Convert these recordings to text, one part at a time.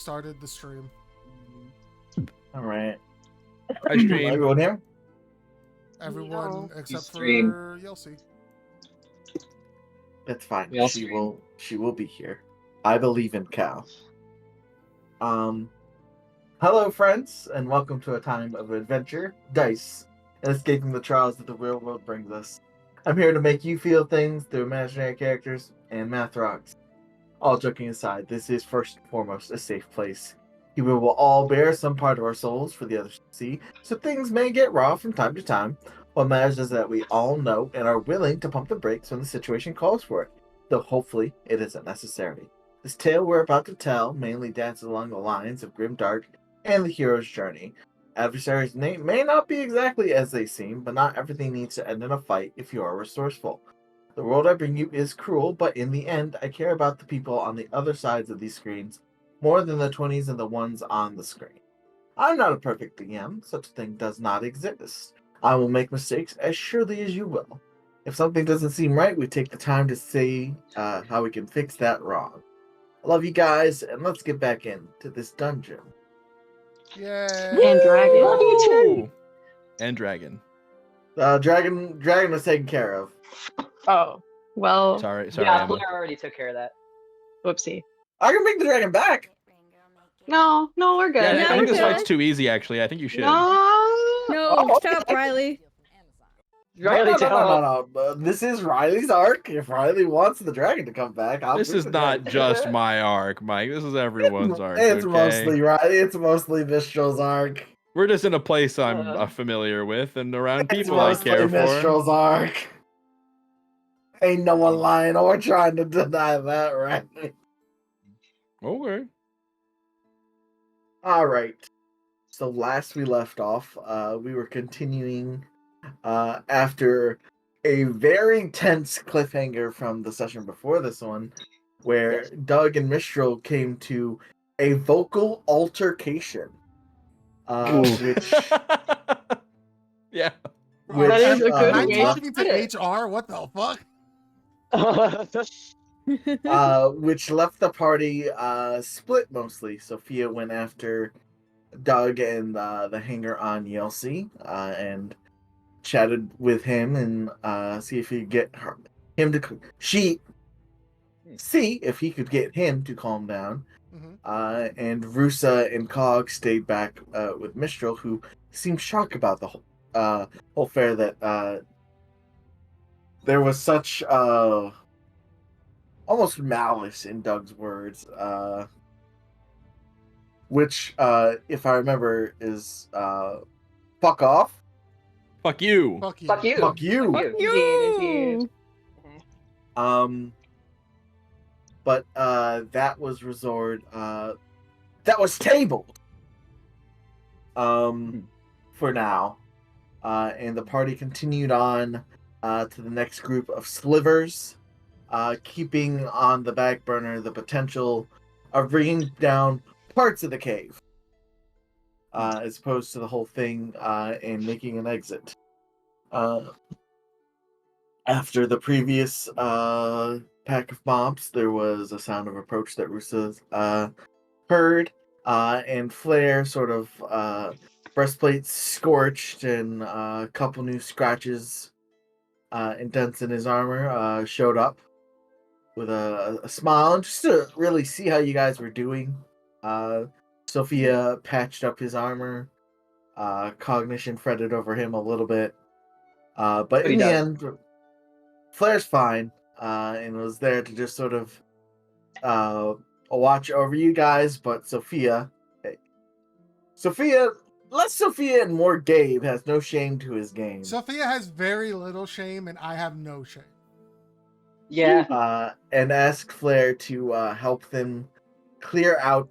started the stream. All right. I stream. Everyone here? Everyone No. except stream. for Yelsi. That's fine. We all She stream. will be here. I believe in Cal. Hello friends, and welcome to a time of adventure, dice, and escaping the trials that the real world brings us. I'm here to make you feel things through imaginary characters and math rocks. All joking aside, this is first and foremost a safe place. Here we will all bear some part of our souls for the others to see, so things may get raw from time to time. What matters is that we all know and are willing to pump the brakes when the situation calls for it, though hopefully it isn't necessary. This tale we're about to tell mainly dances along the lines of grimdark and the hero's journey. Adversaries may not be exactly as they seem, but not everything needs to end in a fight if you are resourceful. The world I bring you is cruel, but in the end, I care about the people on the other sides of these screens more than the 20s and the ones on the screen. I'm not a perfect DM, such a thing does not exist. I will make mistakes as surely as you will. If something doesn't seem right, we take the time to see how we can fix that wrong. I love you guys, and let's get back into this dungeon. Yay! And dragon. Love you too. Ooh. And dragon. Dragon was taken care of. Oh, well, Sorry, Yeah, Emma. Blair already took care of that. whoopsie. I can bring the dragon back. No, we're good. Yeah, I Yeah, think we're this good. fight's too easy, actually. I think you should. No. No, shut up, Riley. Riley, No. This is Riley's arc. If Riley wants the dragon to come back, I'll This bring is the not dragon. just my arc, Mike. This is everyone's arc. It's okay? mostly Riley. It's mostly Mistral's arc. We're just in a place I'm familiar with and around It's people I mostly care for. Mistral's arc. Ain't no one lying or trying to deny that, right? Okay. All right. So last we left off, we were continuing after a very tense cliffhanger from the session before this one, where Doug and Mistral came to a vocal altercation, which Yeah. That is a good Am I way to talking put to it. HR? What the fuck? which left the party split mostly. Sophia went after Doug and the hanger on Yelsi, and chatted with him and see if he could get him to see if he could get him to calm down. Mm-hmm. And Rusa and Cog stayed back with Mistral, who seemed shocked about the whole affair, that there was such almost malice in Doug's words, which, if I remember, is fuck off. Fuck you. Fuck you. Fuck you. Fuck you. Fuck Indeed. But that was that was tabled for now, and the party continued on to the next group of slivers, keeping on the back burner the potential of bringing down parts of the cave, as opposed to the whole thing, and making an exit. After the previous pack of mobs, there was a sound of approach that Rusa heard, and Flare, sort of breastplate scorched and a couple new scratches and dents in his armor, showed up with a smile, just to really see how you guys were doing. Sophia patched up his armor. Cognition fretted over him a little bit. But in the end, Flare's fine, and was there to just sort of watch over you guys. But Sophia, less Sophia and more Gabe, has no shame to his game. Sophia has very little shame, and I have no shame. Yeah. And asked Flare to help them clear out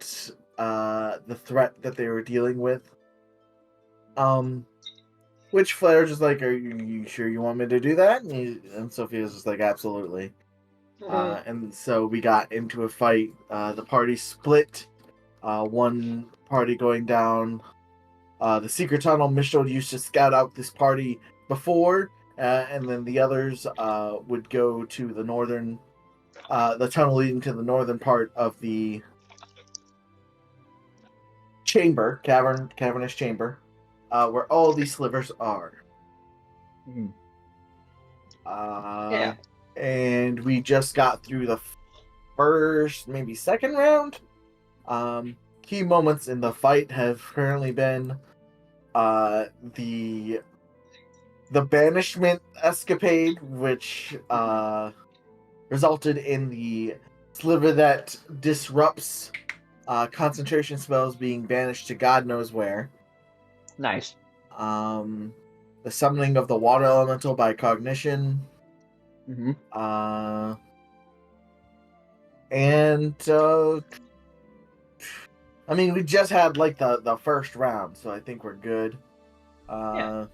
the threat that they were dealing with. Which Flare's just like, are you sure you want me to do that? And Sophia's just like, absolutely. And so we got into a fight. The party split. One party going down the secret tunnel Mistral used to scout out this party before, and then the others would go to the northern, the tunnel leading to the northern part of the chamber, cavernous chamber, where all these slivers are. Mhm. Yeah. And we just got through the first, maybe second round. Key moments in the fight have currently been the banishment escapade, which resulted in the sliver that disrupts concentration spells being banished to God knows where. Nice. The summoning of the water elemental by cognition. Mm-hmm. And I mean, we just had like the first round, so I think we're good. Flare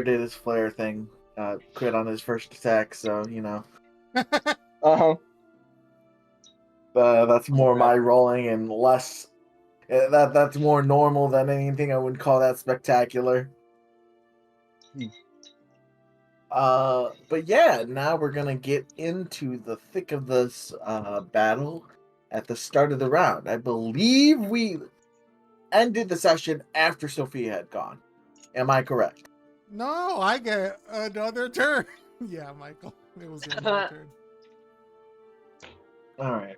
did his flare thing, quit on his first attack, so you know. Uh-huh. That's more Okay. my rolling and less. That's more normal than anything. I wouldn't call that spectacular. But yeah, now we're gonna get into the thick of this battle at the start of the round. I believe we ended the session after Sophia had gone. Am I correct? No, I get another turn. Yeah, Michael. It was your turn. All right.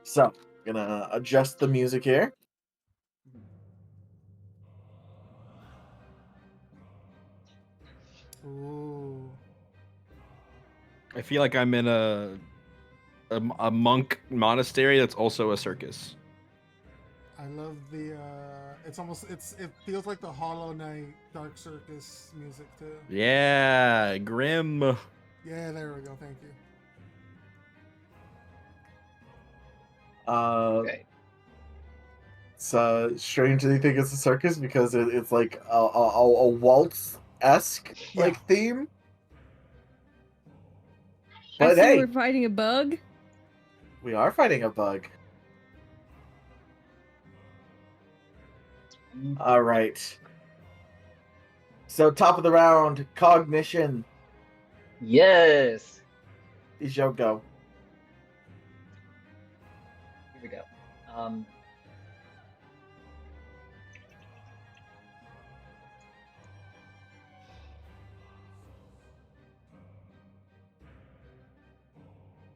So, gonna adjust the music here. Ooh. I feel like I'm in a monk monastery that's also a circus. I love the it feels like the Hollow Knight Dark Circus music too. Yeah, grim. Yeah, there we go. Thank you. Okay. It's strange that you think it's a circus because it's like a waltz-esque like theme. I But see hey, we're fighting a bug. we are fighting a bug. All right. So top of the round, cognition. Yes. Is your go. Here we go.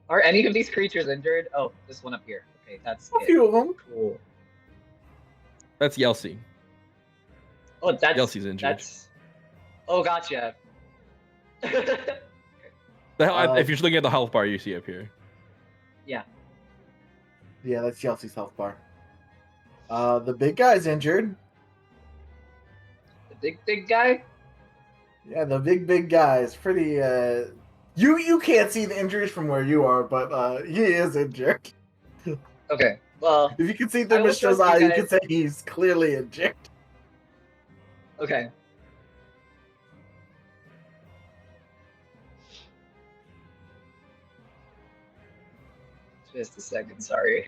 Are any of these creatures injured? Oh, this one up here. Okay, that's A few of them. Cool. That's Yelsey. Oh, that's Yelsey's injured. That's. Oh, gotcha. If you're just looking at the health bar you see up here. Yeah. Yeah, that's Chelsea's health bar. The big guy's injured. The big guy? Yeah, the big guy is pretty. You can't see the injuries from where you are, but he is injured. Okay. Well, If you can see I through will Mr. trust you eye, you guys. can say he's clearly injured. okay. Just a second, sorry.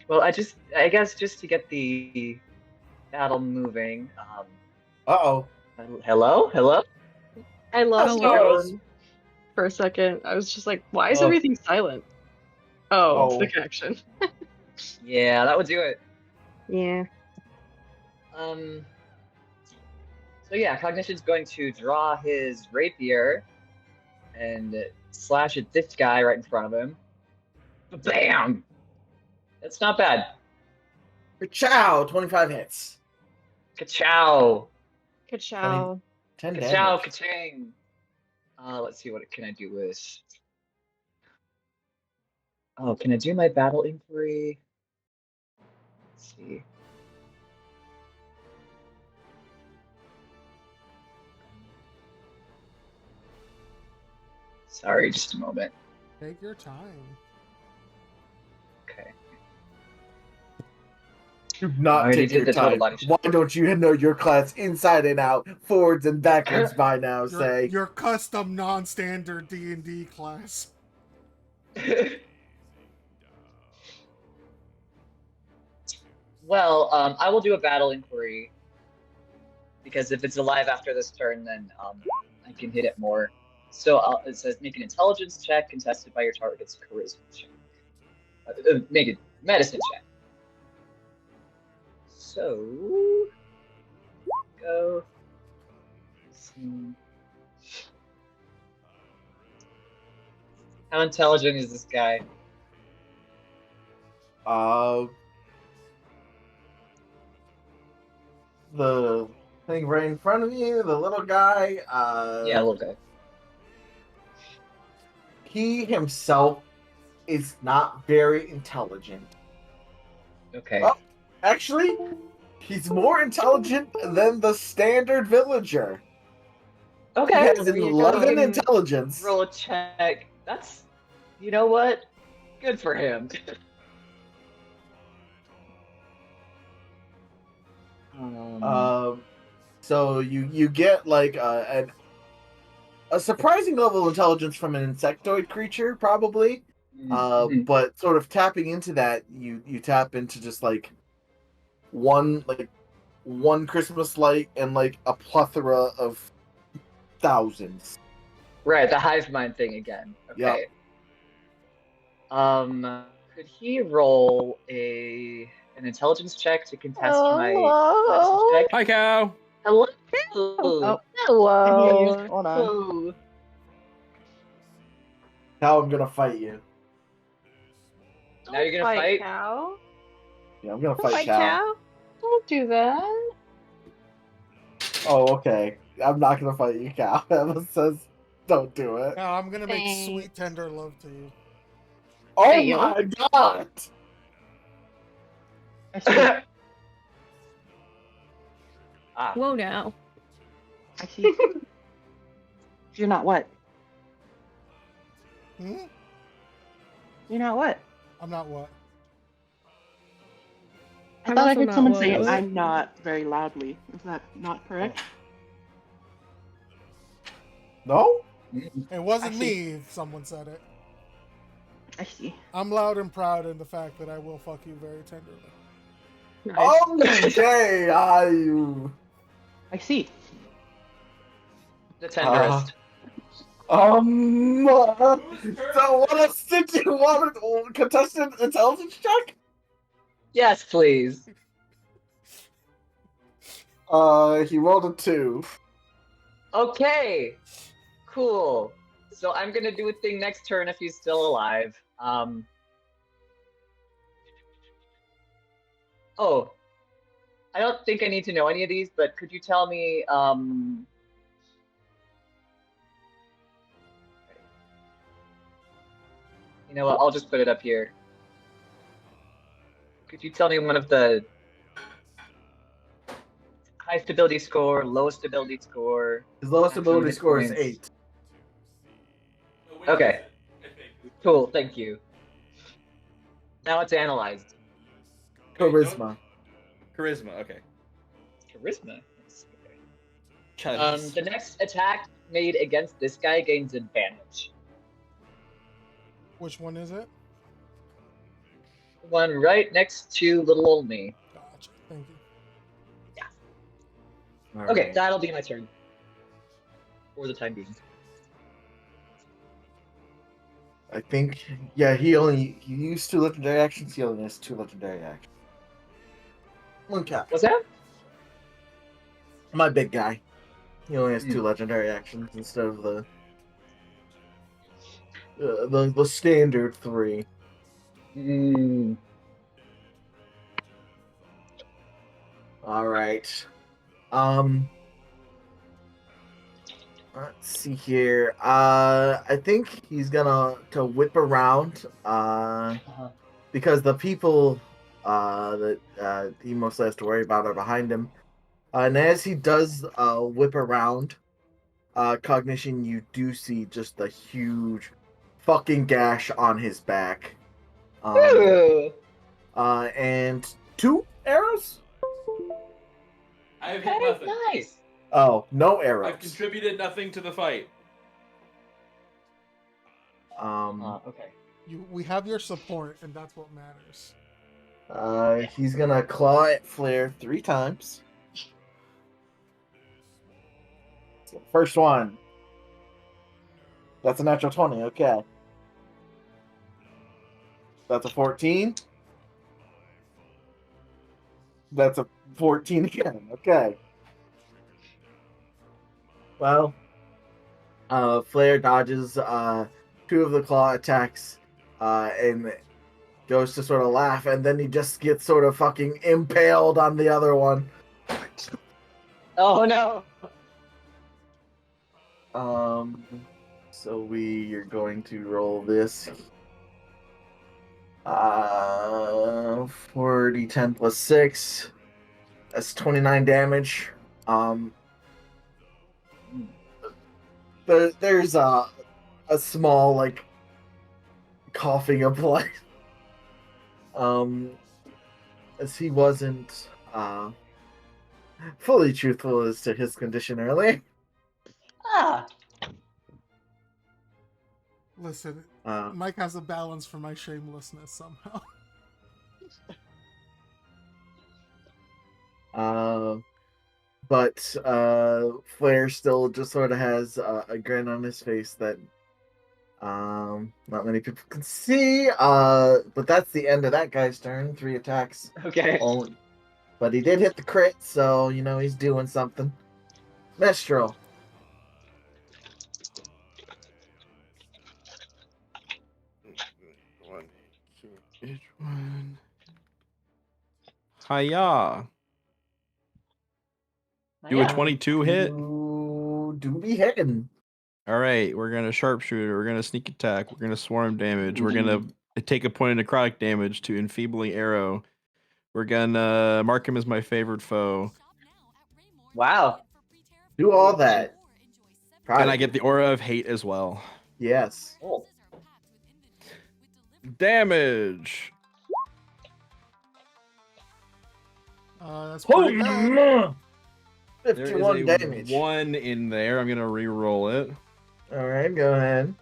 Well, I guess just to get the battle moving. Uh-oh. Hello? I lost Hello? tone for a second. I was just like, why is Oh. everything silent? Oh, it's the Oh. connection. Yeah, that would do it. Yeah. So yeah, Cognition's going to draw his rapier and slash at this guy right in front of him. Bam! That's not bad. Chow, 25 hits. Ka-chow! Ka-chow. 10 Ka-chow, damage. ka-ching! Let's see, what can I do with... Oh, can I do my battle inquiry? Let's see. Sorry, just a moment. Take your time. Okay. Do not already take did your the total time. body shot. Why don't you know your class inside and out, forwards and backwards by now, say? Your custom non-standard D&D class. Well, I will do a battle inquiry because if it's alive after this turn, then I can hit it more. So it says make an intelligence check contested by your target's charisma check. Make a medicine check. So go. How intelligent is this guy? The thing right in front of you, the little guy. Yeah, little guy. He himself is not very intelligent. Okay. Oh, actually, he's more intelligent than the standard villager. Okay. He has there you 11 go. intelligence. Roll a check. That's, you know what? Good for him. So you get like a surprising level of intelligence from an insectoid creature, probably. But sort of tapping into that, you tap into just like one Christmas light and like a plethora of thousands. Right, the hive mind thing again. Okay. Yep. Could he roll an intelligence check to contest my medicine check? Hi, cow. Hello. Oh, Hello. hold on. Hello. Now I'm gonna fight you. Now you're gonna fight? Cow. Yeah, I'm gonna Don't fight Cal. Don't do that. Oh, okay. I'm not gonna fight you, Cal. Emma says, don't do it. No, I'm gonna make Thanks. sweet tender love to you. Oh Hey, yo. my god! I see. Ah, Whoa now. I see. You're not what? Hmm? You're not what? I'm not what? I I'm thought I also heard not someone what? say What? I'm not very loudly. Is that not correct? No? It wasn't I me, someone said it. I see. I'm loud and proud in the fact that I will fuck you very tenderly. Nice. Okay, I see. the tenderest. So what else did you want? Contestant intelligence check? Yes, please. He rolled a 2. Okay. Cool. So I'm gonna do a thing next turn if he's still alive. Oh. I don't think I need to know any of these, but could you tell me, you know what, I'll just put it up here. Could you tell me one of the high stability score, low stability score? His lowest Maximum ability hit score is points. 8. Okay. Cool, thank you. Now it's analyzed. Charisma. Charisma. Okay. Charisma. Okay. Charisma. The next attack made against this guy gains advantage. Which one is it? The one right next to little old me. Gotcha. Thank you. Okay, that'll be my turn. For the time being. I think, yeah, he used 2 legendary actions, he only has 2 legendary actions. One cap. What's that? My big guy. He only has 2 legendary actions instead of the standard 3. Alright. Let's see here. I think he's gonna whip around. Because the people that he mostly has to worry about are behind him. And as he does whip around, Cognition, you do see just a huge fucking gash on his back. And 2 arrows? I've Okay, hit nothing. nice. Oh, no arrows. I've contributed nothing to the fight. Okay. We have your support, and that's what matters. He's gonna claw at Flare 3 times. So first one. That's a natural 20, okay. That's a 14. That's a 14 again, okay. Well, Flare dodges 2 of the claw attacks and goes to sort of laugh, and then he just gets sort of fucking impaled on the other one. Oh no! So we are going to roll this. 4d10 plus 6. That's 29 damage. There's a small like coughing applied. As he wasn't fully truthful as to his condition earlier. Ah! Listen, Mike has a balance for my shamelessness somehow. But Flair still just sort of has a grin on his face that not many people can see. But that's the end of that guy's turn. 3 attacks. Okay. Only. But he did hit the crit, so you know he's doing something. Mestral. Each one. Hiya. Do a Yeah. 22 hit. You do be hitting. All right, we're gonna sharpshooter. We're gonna sneak attack. We're gonna swarm damage. We're gonna take a point of necrotic damage to enfeebling arrow. We're gonna mark him as my favorite foe. Wow. Do all that. Proud And of I you. get the aura of hate as well. Yes. Oh. Damage. That's pretty good. 51 there is a damage. 1 in there. I'm gonna re-roll it. All right, go ahead.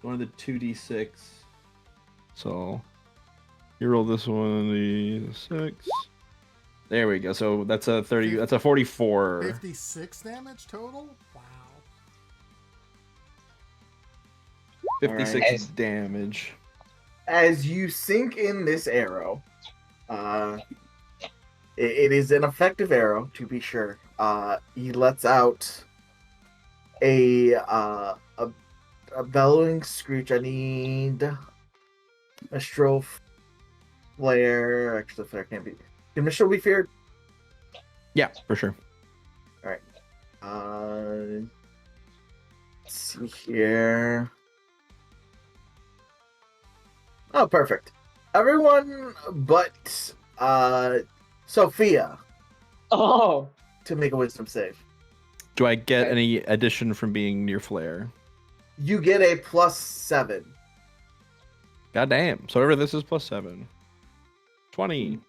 One of the 2d6. So you roll this one, the 6. There we go. So that's a 30. That's a 44. 56 damage total? Wow. 56 Alright. damage. As you sink in this arrow, it is an effective arrow, to be sure. He lets out a bellowing screech. I need a Mistral Flare. Actually, the flare can't be. Can Mistral be feared? Yeah, for sure. Let's see here. Oh, perfect. Everyone but Sophia Oh. to make a wisdom save. Do I get Okay. any addition from being near flare? You get a +7. God damn. So whatever this is +7. 20.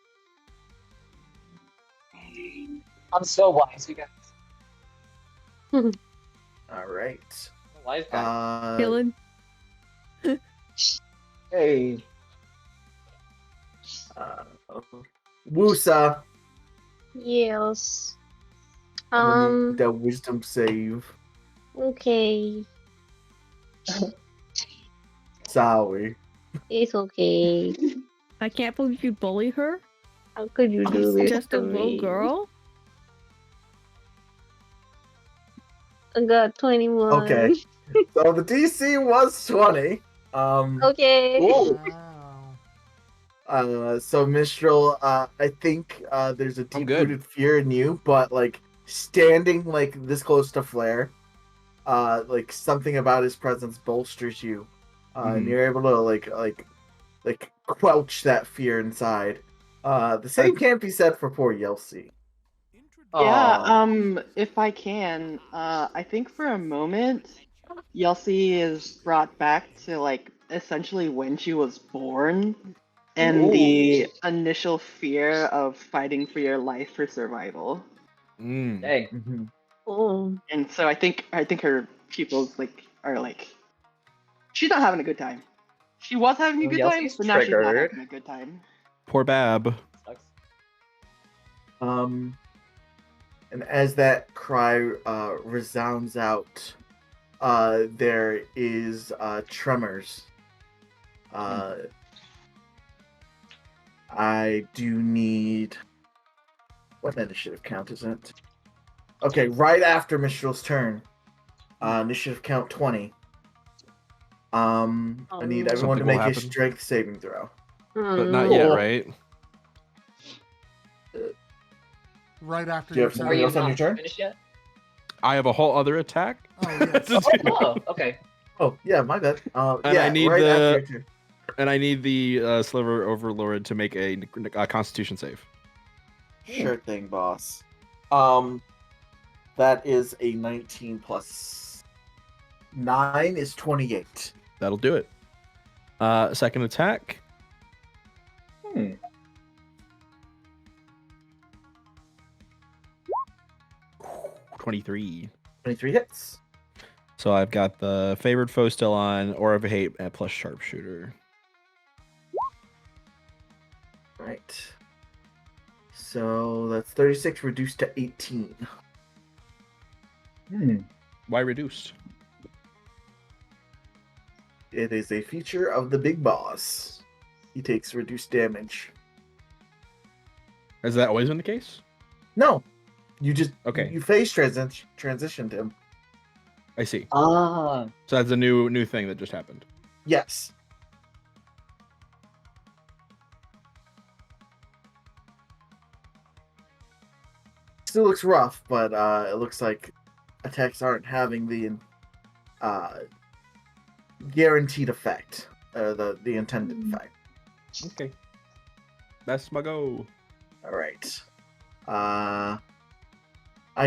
I'm so wise, you guys. All right. Wise guy. Killing. Hey. Wusa. Yes. I need the wisdom save. Okay. Sorry. It's okay. I can't believe you bully her. How could you do this Just to a little me? girl. I got 21. Okay. So the DC was 20. Okay. Ooh. Wow. So Mistral, I think there's a I'm good. deep-rooted fear in you, but like standing like this close to Flare, like something about his presence bolsters you, and Mhm. you're able to like quelch that fear inside. The same can't be said for poor Yelsi. Yeah, if I can, I think for a moment, Yelsi is brought back to like essentially when she was born and the initial fear of fighting for your life for survival. Mm. Dang. Mm-hmm. Oh. And so I think her pupils are like she's not having a good time. She was having a good time, Yelsie's but now she's not triggered. having a good time. Poor Bab. Sucks. And as that cry resounds out, there is tremors. I do need... What initiative count is it? Okay, right after Mistral's turn. Initiative count 20. I need everyone to Something will make a happen. strength saving throw. But not yet, right? Right after Do you your have Are something you else on your not turn? finished yet? I have a whole other attack. Oh, yes. to do. Oh, okay. Oh, yeah, my bad. And yeah, I need right the- after your turn. And I need the Sliver Overlord to make a Constitution save. Sure thing, boss. That is a 19 plus 9 is 28. That'll do it. Second attack. 23. 23 hits. So I've got the favored foe still on, Aura of Hate, and plus Sharpshooter. Right. So that's 36 reduced to 18. Why reduced? It is a feature of the big boss. He takes reduced damage. Has that always been the case? No, you just Okay. You phase transitioned him. I see. Ah. So that's a new thing that just happened. Yes. Still looks rough, but it looks like attacks aren't having the guaranteed effect, the intended effect. Okay. That's my go. All right. I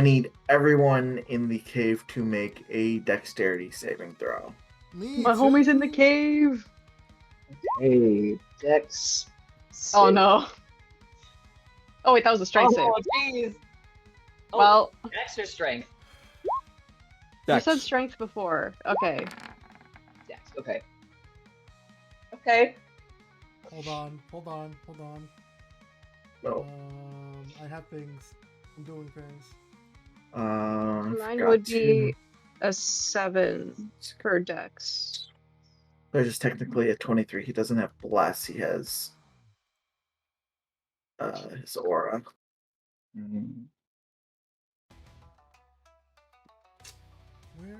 need everyone in the cave to make a dexterity saving throw. Me My too. homie's in the cave. Hey, Dex. Oh no. Oh wait, that was a strength save. Oh, jeez. Oh, Well, Dex or strength? you Dex. said strength before. Okay. Dex. Okay. Okay. Hold on. Oh, I have things. I'm doing things. Mine forgot would to- be a 7 per dex. There's just technically a 23. He doesn't have bless. He has his aura. Where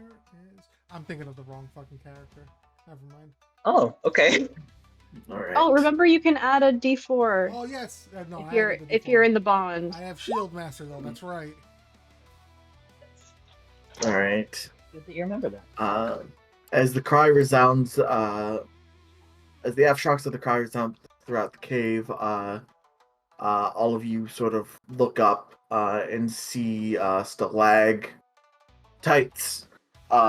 is... I'm thinking of the wrong fucking character. Never mind. Oh, okay. All right. Oh, remember you can add a d4 Oh, yes. No, if you're in the bond. I have Shield Master, though. That's right. All right. Good that you remember that. As the cry resounds, as the aftershocks of the cry resound throughout the cave, all of you sort of look up and see stalagmites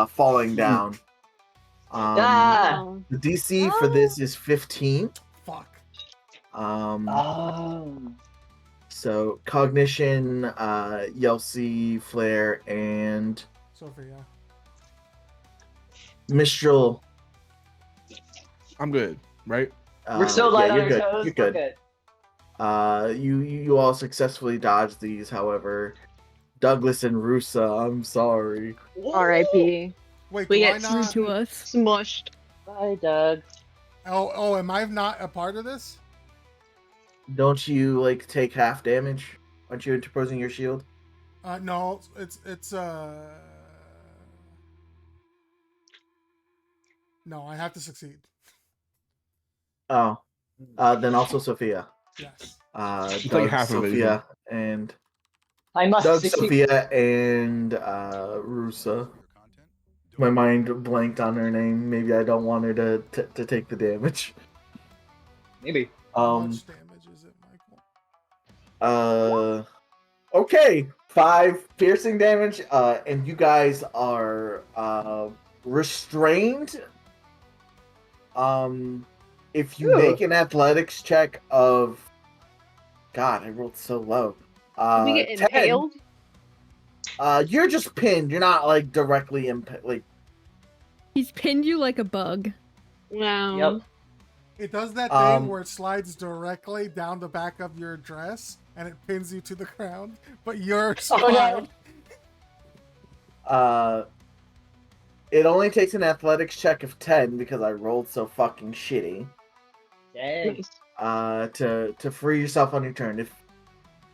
falling down. Ah! The DC for this is 15. Fuck. Oh. So Cognition, Yelsey, Flare, and Sophia. Mistral. I'm good, right? We're so light yeah, on you're our good. toes. You're We're good. You all successfully dodged these. However, Douglas and Rusa, I'm sorry. R.I.P. Wait, We do I get Through not... to us. Smushed. Bye, Doug. Oh, am I not a part of this? Don't you like take half damage? Aren't you interposing your shield? No, it's No, I have to succeed. Oh, then also Sophia. Yes. It's Doug, like half of it, isn't Sophia, and I must Doug, succeed. Sophia, and Rusa. My mind blanked on her name. Maybe I don't want her to take the damage. Maybe. How much damage is it, Michael? Okay, 5 piercing damage. And you guys are restrained. If you make an athletics check of, God, I rolled so low. Did we get 10, impaled? you're just pinned. You're not like directly like. He's pinned you like a bug. Wow. Yep. It does that thing Um, where it slides directly down the back of your dress and it pins you to the ground, but you're Oh fine. no! It only takes an athletics check of 10 because I rolled so fucking shitty. Dang. Nice. To free yourself on your turn.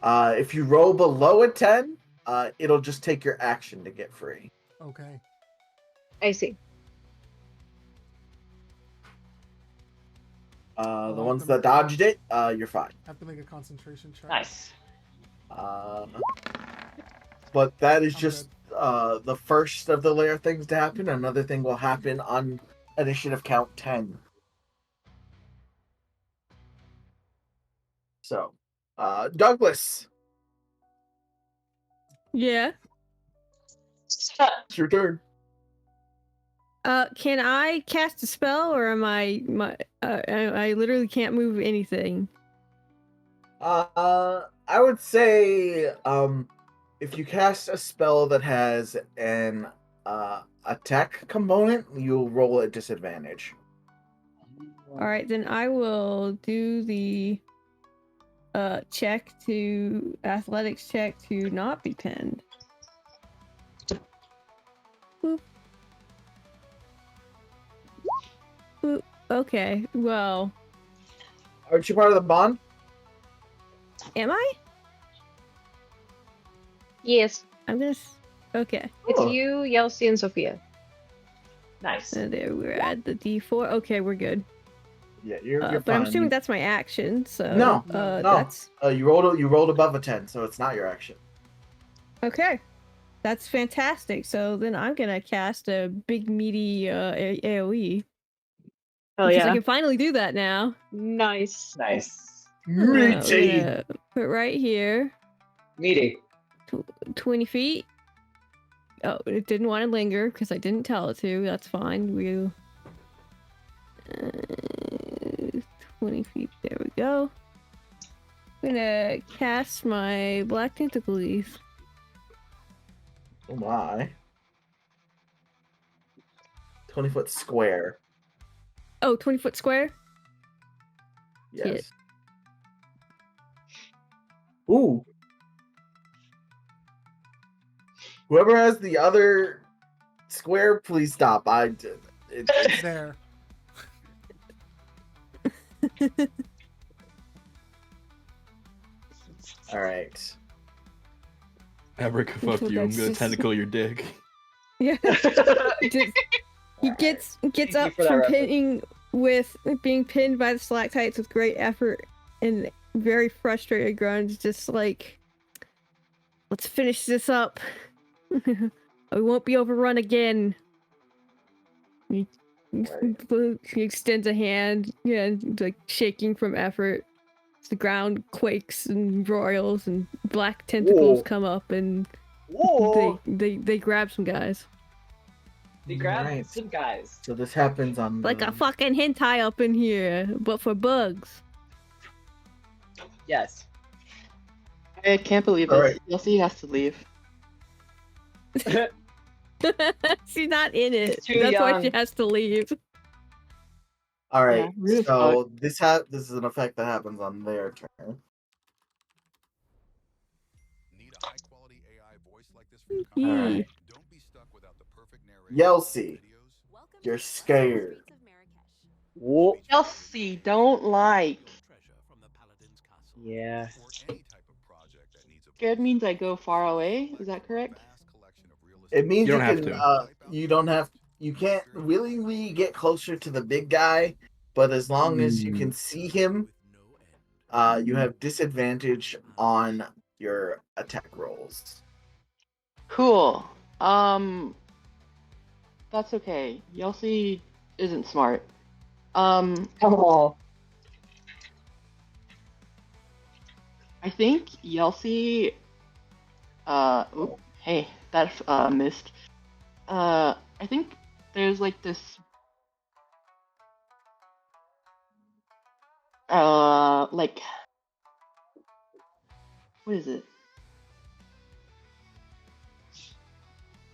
If you roll below a 10, it'll just take your action to get free. Okay. I see. The ones that dodged it, you're fine. Have to make a concentration check. Nice. But that is I'm just the first of the layer things to happen. Another thing will happen on initiative count 10. So, Douglas, Yeah. it's your turn. Can I cast a spell, or am I literally can't move anything? I would say, if you cast a spell that has an attack component, you'll roll at disadvantage. All right, then I will do the athletics check to not be pinned. Boop. Boop. Okay, well, Aren't you part of the bond? am I? Yes. I'm just okay. It's Oh. you, Yelsi, and Sophia. Nice. And there we're at the D4. Okay, we're good. Yeah, you're But fine. I'm assuming that's my action. So No, no. that's you rolled above a 10, so it's not your action. okay. That's fantastic. So then I'm gonna cast a big meaty AOE. Oh Because I yeah. can finally do that now. Nice. Nice. We're gonna put right here, Meaty. 20 feet. Oh, it didn't want to linger because I didn't tell it to. That's fine. We'll 20 feet. There we go. I'm gonna cast my black tentacle leaf. Oh my. 20-foot square. Oh, 20-foot square? Yes. Shit. Ooh. Whoever has the other square, please stop. It's There. all right. Aberr, fuck you. I'm That's gonna just- tentacle your dick. Yeah. He gets Thank you up for that from reference. being pinned by the stalactites with great effort and very frustrated grunge, just like, let's finish this up. We won't be overrun again. He extends a hand, yeah, like shaking from effort. The ground quakes and roils, and black tentacles Whoa. come up, and Whoa. they grab some guys. They grabbed Right. some guys. So this happens on Like the... a fucking hentai up in here, but for bugs. Yes. I can't believe All this. right. Yelsi has to leave. She's not in it. She's too That's why young. she has to leave. All right. Yeah, rude as So this is an effect that happens on their turn. Need a high-quality AI voice like this for your Yee. content? All right. Don't be stuck without the perfect narrator. Yelsi, Videos. you're scared. Whoa. Yelsi, don't like. Yeah. Or any type of project that needs a Scared means I go far away. Is that correct? vast collection of real It means You you, don't have can. to. You don't have. You can't willingly get closer to the big guy, but as long as you can see him, you have disadvantage on your attack rolls. Cool. That's okay. Yelsi isn't smart. Oh. I think Yelsi. Oop, hey, that missed. I think there's like this. Like. What is it?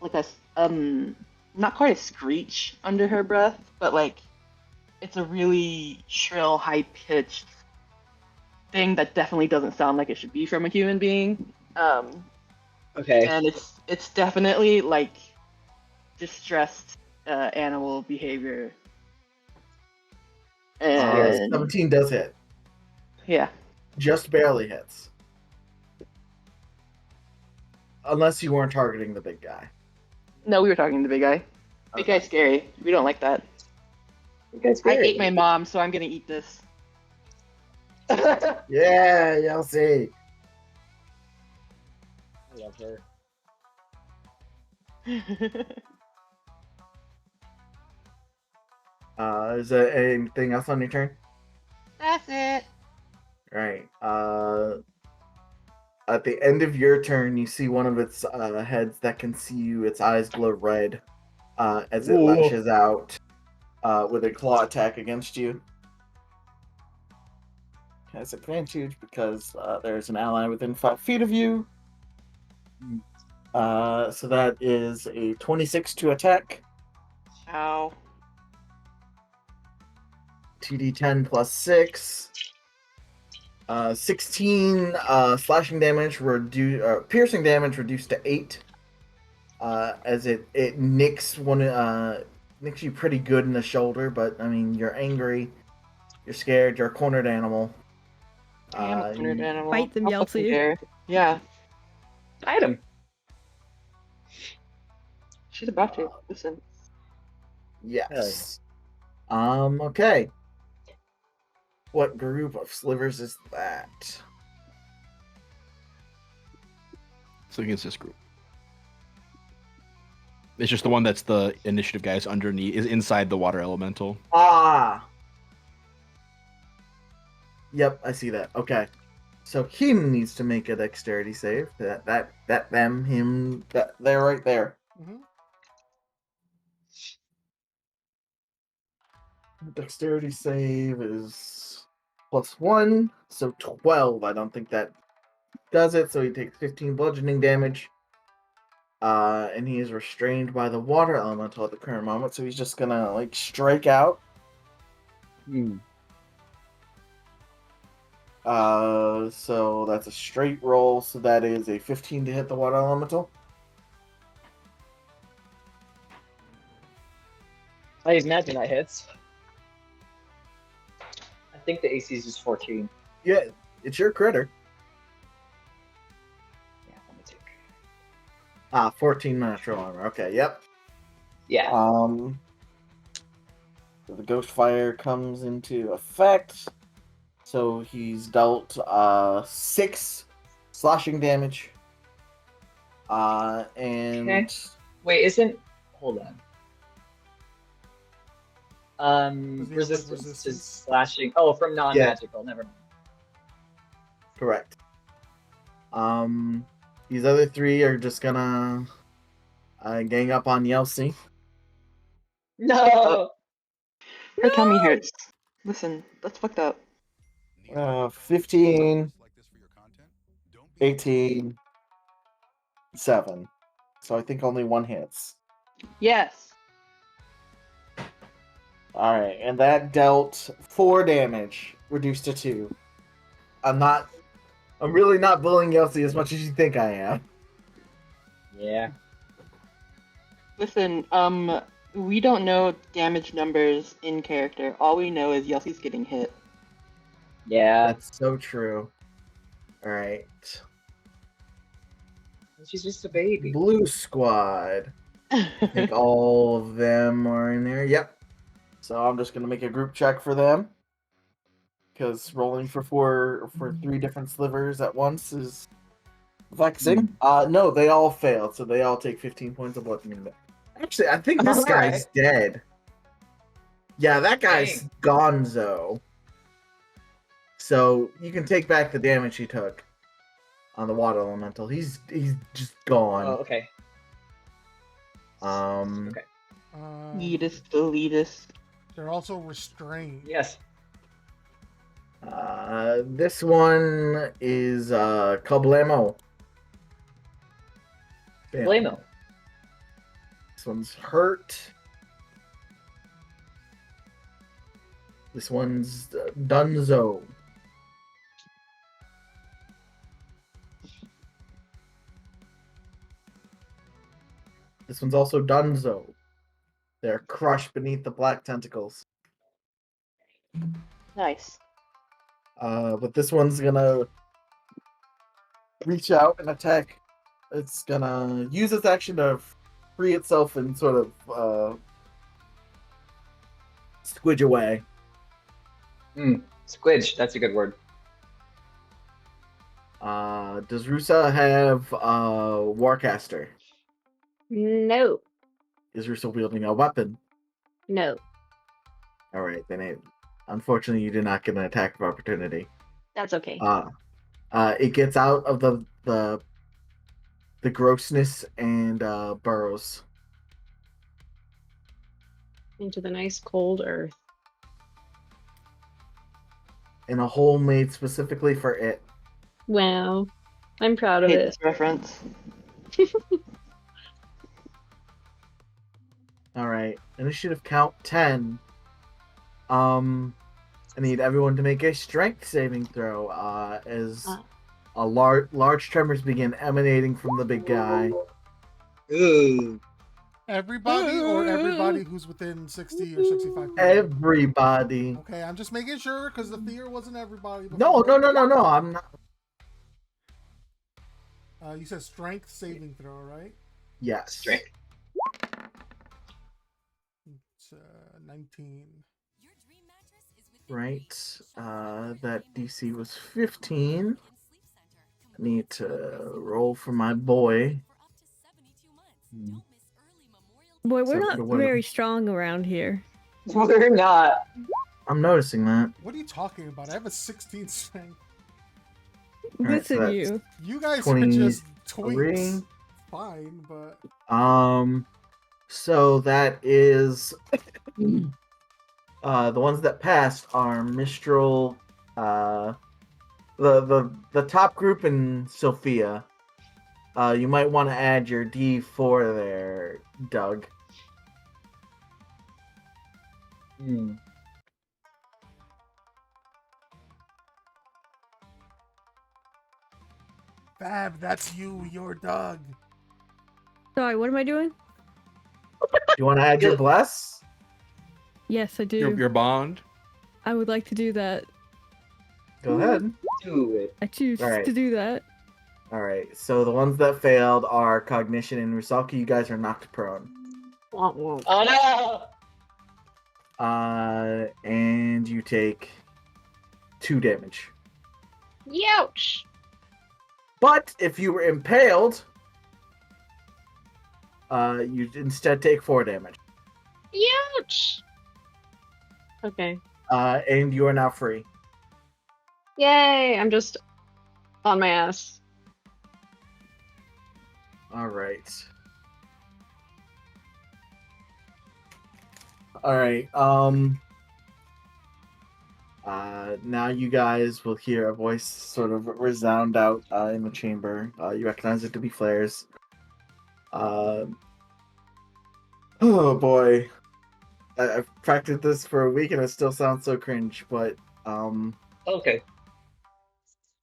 Like a not quite a screech under her breath, but like it's a really shrill, high-pitched thing that definitely doesn't sound like it should be from a human being. Okay. And it's definitely like distressed animal behavior. And 17 does hit. yeah, Just barely hits. Unless you weren't targeting the big guy. no, we were talking to the big guy. Big guy's scary. We don't like that. You guys I scary. ate my mom, so I'm gonna eat this. Yeah, you'll see. I love her. Is there anything else on your turn? That's it. Right. At the end of your turn, you see one of its heads that can see you. Its eyes glow red as it Ooh. lashes out with a claw attack against you. Has advantage because there's an ally within 5 feet of you. So that is a 26 to attack. Ow. 2d10 plus 6. 16 slashing damage, piercing damage reduced to 8. As it nicks nicks you pretty good in the shoulder, but I mean, you're angry, you're scared, you're a cornered animal. I am a cornered animal. Fight them, I'll fucking Yeltsin. dare. Yeah, Fight him. she's about to. Listen. Yes. Okay. What group of slivers is that? So against this group. It's just the one that's the initiative guys underneath, is inside the water elemental. Ah. Yep, I see that. Okay. So him needs to make a dexterity save. That they're right there. Mhm. Dexterity save is +1, so 12. I don't think that does it, so he takes 15 bludgeoning damage. And he is restrained by the water elemental at the current moment, so he's just gonna like strike out. So that's a straight roll, so that is a 15 to hit the water elemental. I imagine that hits. I think the AC is just 14. Yeah, it's your critter. Yeah, let me take. 14 natural armor. Okay, yep. Yeah. So the ghost fire comes into effect. So he's dealt 6 slashing damage. And Okay. Wait, isn't. Hold on. Does he have, like, Resistance to resistance? slashing. Oh, from non-magical. Never mind. correct. These other 3 are just gonna gang up on Yeltsin. No. Her tummy hurts. Listen, that's fucked up. 15, Like this for your content? Don't be 18, 7. So I think only 1 hits. Yes. Alright, and that dealt 4 damage, reduced to 2. I'm really not bullying Yeltsin as much as you think I am. Yeah. Listen, we don't know damage numbers in character. All we know is Yelsie's getting hit. Yeah. That's so true. Alright. She's just a baby. Blue squad. I think all of them are in there. Yep. So I'm just gonna make a group check for them. Because rolling for 3 different slivers at once is vexing. No, they all failed, so they all take 15 points of bludgeoning damage. Actually, I think this guy's dead. Yeah, that guy's gonzo. So you can take back the damage he took on the water elemental. He's just gone. Oh, okay. Okay. Elitist, elitist. They're also restrained. Yes. This one is Kablamo. Bam. Blame him. This one's hurt. This one's Dunzo. This one's also Dunzo. They're crushed beneath the black tentacles. Nice. But this one's gonna reach out and attack. It's gonna use its action to free itself and sort of squidge away. Squidge, that's a good word. Does Rusa have Warcaster? No. Is Rusa wielding a weapon? No. All right, then unfortunately you did not get an attack of opportunity. That's okay. It gets out of the grossness and burrows Into the nice cold earth. in a hole made specifically for it. Wow. I'm proud of Hate it. this reference. All right, initiative count 10. I need everyone to make a strength saving throw as a large tremors begin emanating from the big guy. Ooh. Everybody or everybody who's within 60 or 65 feet? Everybody. Okay, I'm just making sure because the fear wasn't everybody. No, before. no. I'm not. You said strength saving throw, right? Yes. Strength. It's 19. Right. That DC was 15. I need to roll for my boy. Boy, we're So not the one- very strong around here. We're not. I'm noticing that. What are you talking about? I have a 16 strength. Alright, Listen, so that's- you. You guys are just 23. tweaks. Fine, but So that is the ones that passed are Mistral, the top group and Sophia. You might want to add your D4 there, Doug. Fab, that's you. You're Doug. Sorry, what am I doing? You want to add your bless? Yes, I do. Your bond. I would like to do that. Go ahead. Do it. I choose Alright. to do that. All right. So the ones that failed are Cognition and Rusaki. You guys are knocked prone. Oh no! And you take 2 damage. Youch! But if you were impaled, you instead take 4 damage. Youch! Okay. And you are now free. Yay! I'm just on my ass. All right. All right. Now you guys will hear a voice sort of resound out in the chamber. You recognize it to be Flair's. Oh boy. I've practiced this for a week and it still sounds so cringe, but Okay.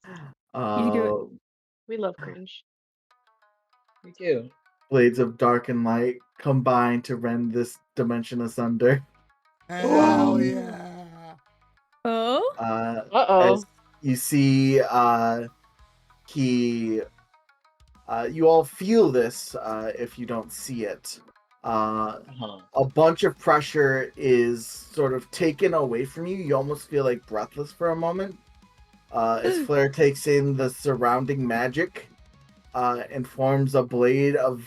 You can do it. We love cringe. Me too. blades of dark and light combine to rend this dimension asunder. Hell yeah. Oh? Uh-oh. As you see, you all feel this if you don't see it. A bunch of pressure is sort of taken away from you. You almost feel like breathless for a moment. As Flair takes in the surrounding magic and forms a blade of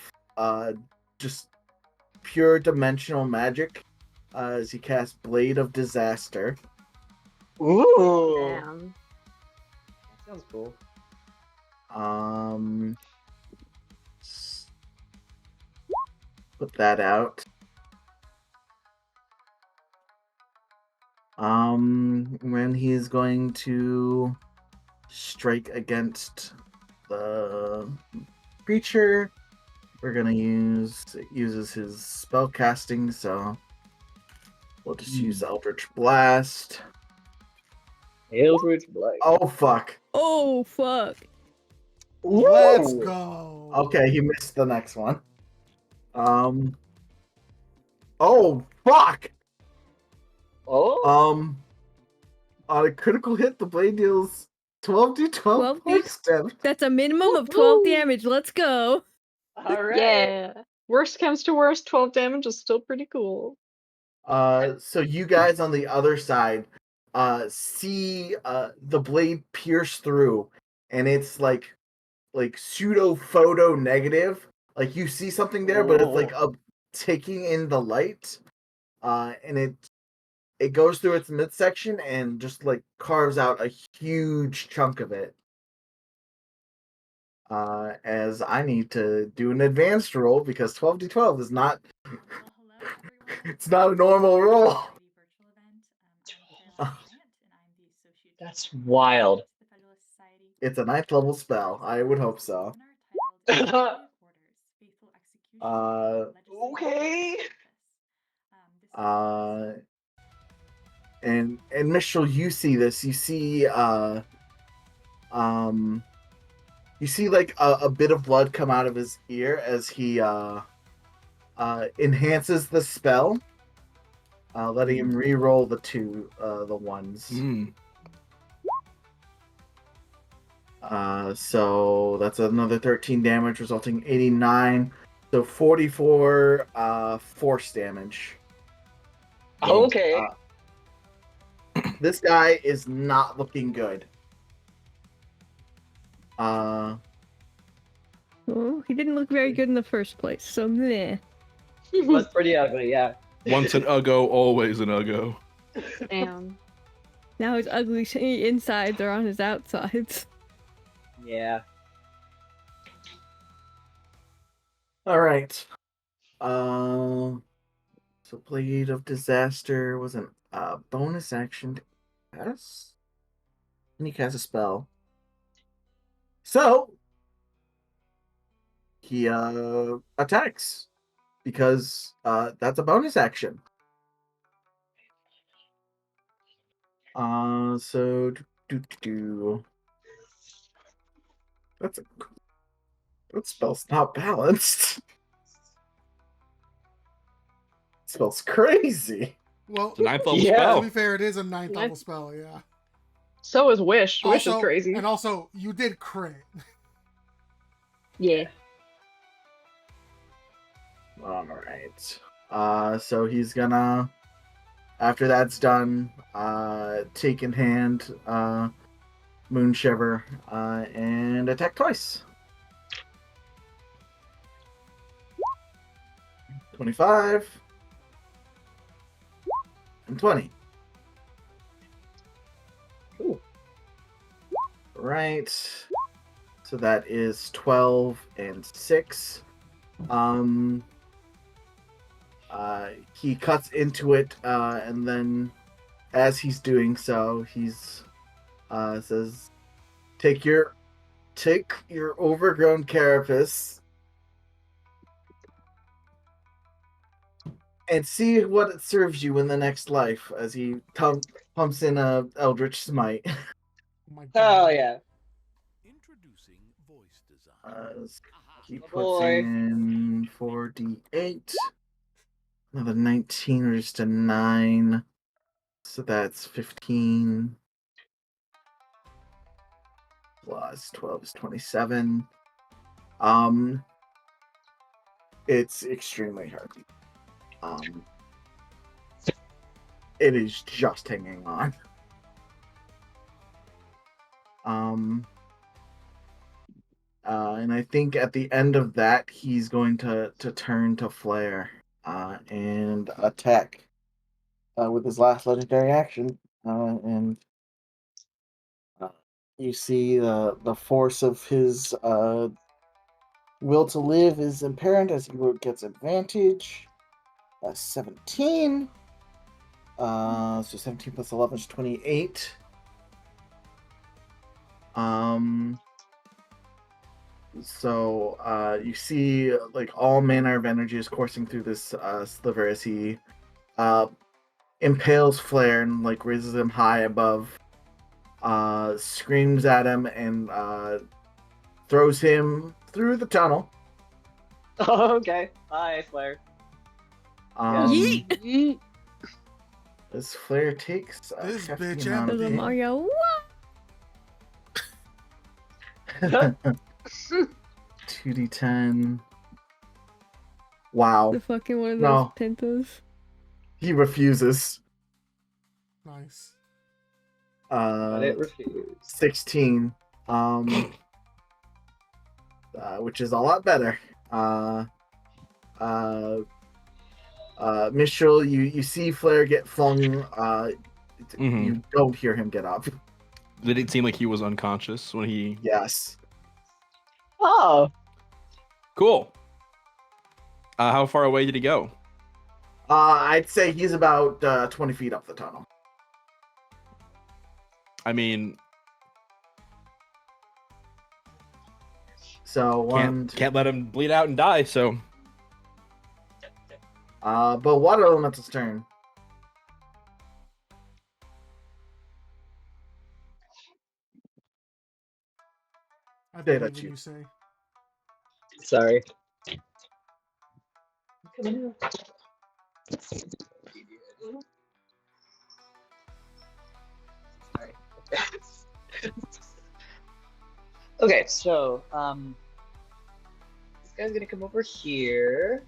just pure dimensional magic as he casts Blade of Disaster. Ooh. Damn. That sounds cool. Put that out. When he is going to strike against the creature, we're gonna uses his spell casting, so We'll just use Eldritch Blast. Eldritch Blade. Oh, fuck. Oh fuck! Let's Ooh. go. Okay, he missed the next one. Oh, fuck! Oh. On a critical hit, the blade deals 12d12 12d12? force damage. That's a minimum of 12 Woo-hoo. damage. Let's go. All right. Yeah. Worst comes to worst, 12 damage is still pretty cool. So you guys on the other side see the blade pierce through, and it's like pseudo photo negative. Like you see something there, but it's like taking in the light, and it goes through its midsection and just like carves out a huge chunk of it. As I need to do an advanced roll because 12d12 is not it's not a normal roll. That's wild. It's a 9th level spell. I would hope so. Okay. And Mitchell, you see this. You see like a bit of blood come out of his ear as he enhances the spell, letting him re-roll the ones. So that's another 13 damage, resulting 89. So 44 force damage. Okay. This guy is not looking good. Well, he didn't look very good in the first place, so meh. Was pretty ugly, yeah. Once an Uggo, always an Uggo. Damn. Now his ugly insides are on his outsides. Yeah. All right. So Blade of Disaster was a bonus action to cast. And he casts a spell. So he attacks because that's a bonus action. So that spell's not balanced. Spell's crazy. Well, It's a 9th level Yeah. to spell. be fair, it is a 9th Ninth- level spell, yeah. So is Wish. Wish is Also, crazy. and also, you did crit. Yeah. All right. So he's gonna, after that's done, take in hand, Moonshiver, and attack twice. 25 and 20. Ooh. Right. So that is 12 and 6. He cuts into it, and then as he's doing so, he's says, take your overgrown carapace and see what it serves you in the next life, as he pumps in a Eldritch Smite. Oh my god. Oh yeah. Introducing voice design. He puts Boy. in 4d8. Another 19 or just a 9. So that's 15. Plus 12 is 27. It's extremely hard. It is just hanging on. And I think at the end of that, he's going to turn to Flare and attack with his last legendary action. And you see the force of his will to live is apparent as he gets advantage. 17. So 17 plus 11 is 28. So you see like all manner of energy is coursing through this sliver as he impales Flare and like raises him high above, screams at him and throws him through the tunnel. Oh, okay. Bye, Flare. Yeet! Yeet. This Flare takes a This hefty bitch amount of Little empty. Mario. damage. 2d10. Wow. The fucking one of those No. pentas. He refuses. Nice. But it refused. 16. Which is a lot better. Mistral, you see Flare get flung. You don't hear him get up. Did it seem like he was unconscious when he? Yes. Oh. Cool. How far away did he go? I'd say he's about 20 feet up the tunnel. I mean, So can't let him bleed out and die. So but Water Elemental's turn. I Say believe that what you- you say. Sorry. Okay, so this guy's gonna come over here.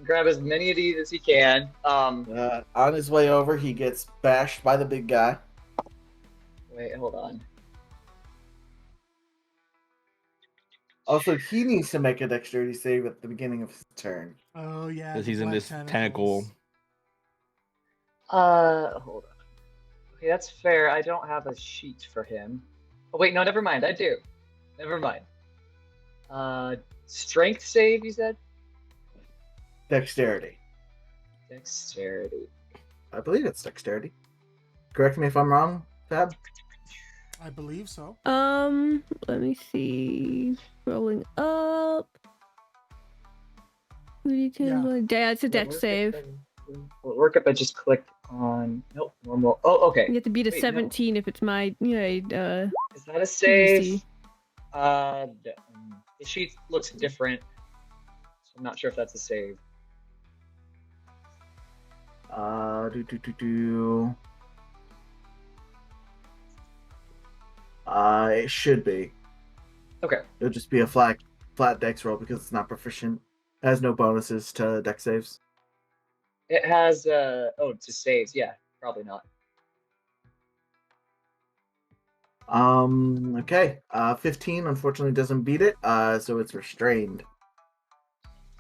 Grab as many of these as he can. On his way over, he gets bashed by the big guy. Wait, hold on. Also, he needs to make a dexterity save at the beginning of his turn. Oh yeah. because the he's in black this tentacle. Hold on. Okay, that's fair. I don't have a sheet for him. Oh wait, no, never mind. I do. Never mind. Strength save, you said? Dexterity. Dexterity. I believe it's dexterity. Correct me if I'm wrong, Fab. I believe so. Let me see. Rolling up. 2d10. Yeah, it's a dex save. Will it work if I just click on? Nope, normal. Oh, okay. You have to beat a Wait, no. 17 if it's my, Is that a save? PVC. The sheet looks different, so I'm not sure if that's a save. It should be. Okay. It'll just be a flat dex roll because it's not proficient. It has no bonuses to dex saves. It has to saves. Yeah, probably not. Okay. 15 unfortunately doesn't beat it. So it's restrained.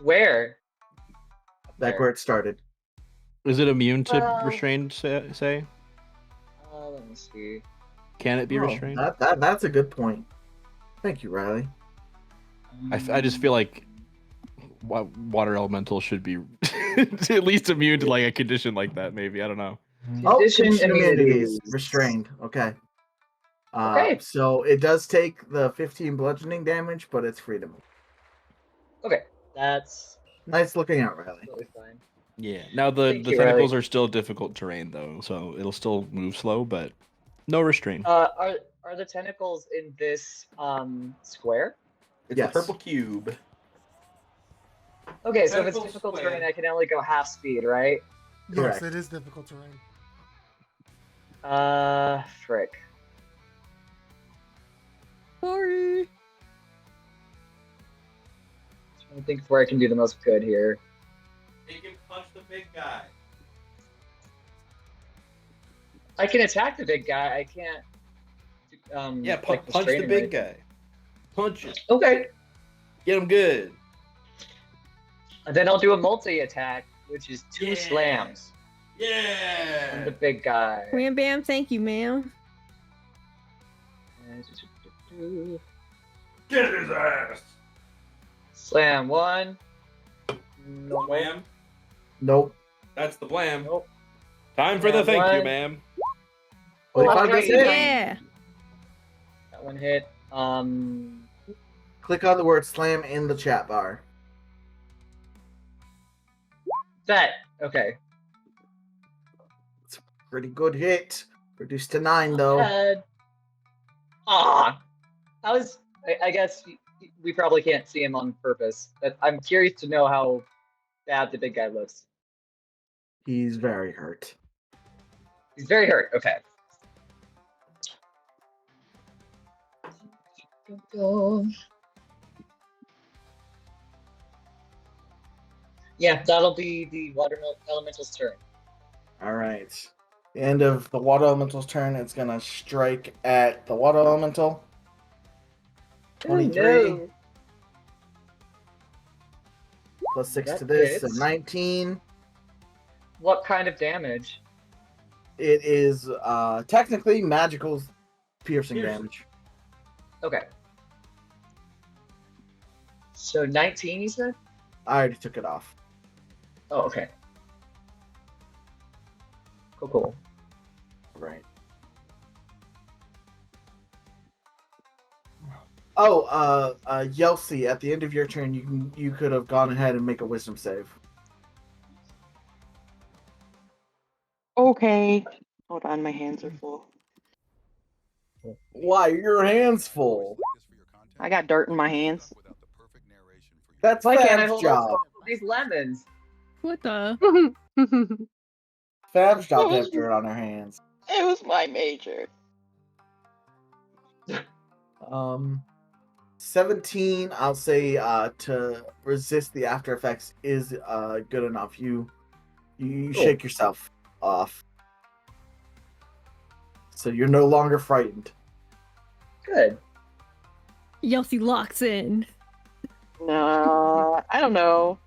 Where? Back where it started. Is it immune to Well- restrained? Say, Let me see. can it be Oh, restrained? that's a good point. Thank you, Riley. I just feel like water elemental should be at least immune to like a condition like that. Maybe, I don't know. Condition immunities immunities. restrained. Okay. Okay. So it does take the 15 bludgeoning damage, but it's free to move. Okay, that's Nice looking out, Riley. totally fine. Yeah. Now the Thank you, tentacles Riley. are still difficult terrain though, so it'll still move slow, but no restraint. Are the tentacles in this square? It's yes. a purple cube. Okay, so if it's Tentacle difficult square. terrain, I can only go half speed, right? Correct. Yes, it is difficult terrain. Frick. Sorry. Trying to think of where I can do the most good here. You can punch the big guy. I can attack the big guy. I can't. Yeah, like, punch restrain the him big or anything. guy. Punch it. Okay. Get him good. And then I'll do a multi-attack, which is 2 Yeah. slams on the Yeah. big guy. Wham bam, thank you, ma'am. Get his ass. Slam 1. No. Wham. Nope. That's the blam. Nope. Time for the Yeah, thank you, one. ma'am. 45 does Okay. hit. Yeah. That one hit. Click on the word slam in the chat bar. Bet. Okay. It's a pretty good hit. Reduced to 9 though. Ah. I guess we probably can't see him on purpose, but I'm curious to know how bad the big guy looks. He's very hurt. He's very hurt. Okay. Yeah, that'll be the water elemental's turn. All right. The end of the water elemental's turn. It's gonna strike at the water elemental. 23 No. plus 6 That to this, so hits. 19. What kind of damage? It is technically magical piercing damage. Okay. So 19, you said? I already took it off. Oh, okay. Cool. Right. Oh, Yelsi, at the end of your turn, you could have gone ahead and make a wisdom save. Okay. Hold on, my hands are full. Why? Your hands full. I got dirt in my hands. That's Why can't I Fab's hold job. on to these lemons? What the? Fab's job to have dirt on her hands. It was my major. 17, I'll say, to resist the after effects is good enough. You Cool. shake yourself off. So you're no longer frightened. Good. Yelsi locks in. No, I don't know.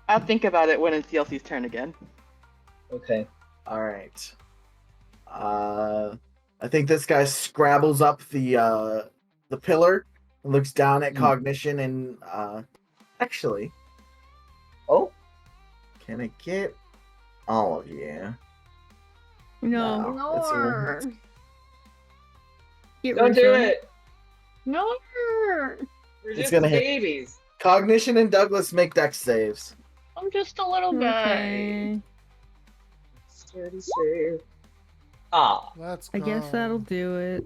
I'll think about it when it's Yelsi's turn again. Okay. All right. I think this guy scrabbles up the pillar and looks down at Cognition and actually, Oh. can I get all of you? No. It's Get Don't rid do of him. it. No. We're It's just gonna hit. babies. Cognition and Douglas make dex saves. I'm just a little guy. Okay. Steady save. Ah. Let's I go. guess that'll do it.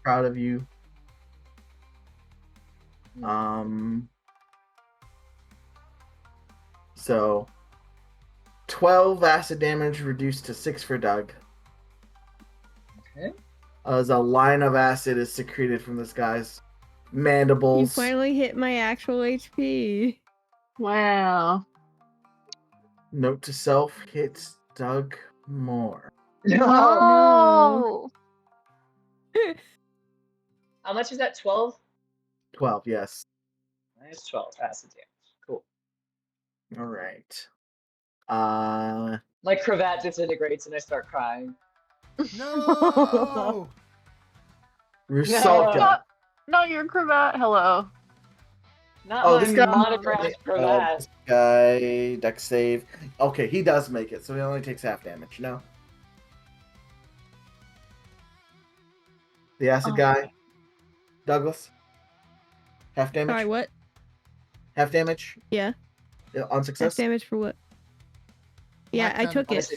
Proud of you. So 12 acid damage reduced to 6 for Doug. Okay. As a line of acid is secreted from this guy's You mandibles. finally hit my actual HP. Wow. Note to self, hits Doug more. No. How much is that? 12? 12, yes. Minus 12 acid damage. Cool. All right. My cravat disintegrates and I start crying. No! Rusalka. Not your cravat. Hello. Not Oh, my this guy. monographed cravat. This guy, dex save. Okay, he does make it, so he only takes half damage, no? The acid guy. Douglas. Half damage? Sorry, what? Half damage? Yeah. On Half success? damage for what? Yeah, I took it.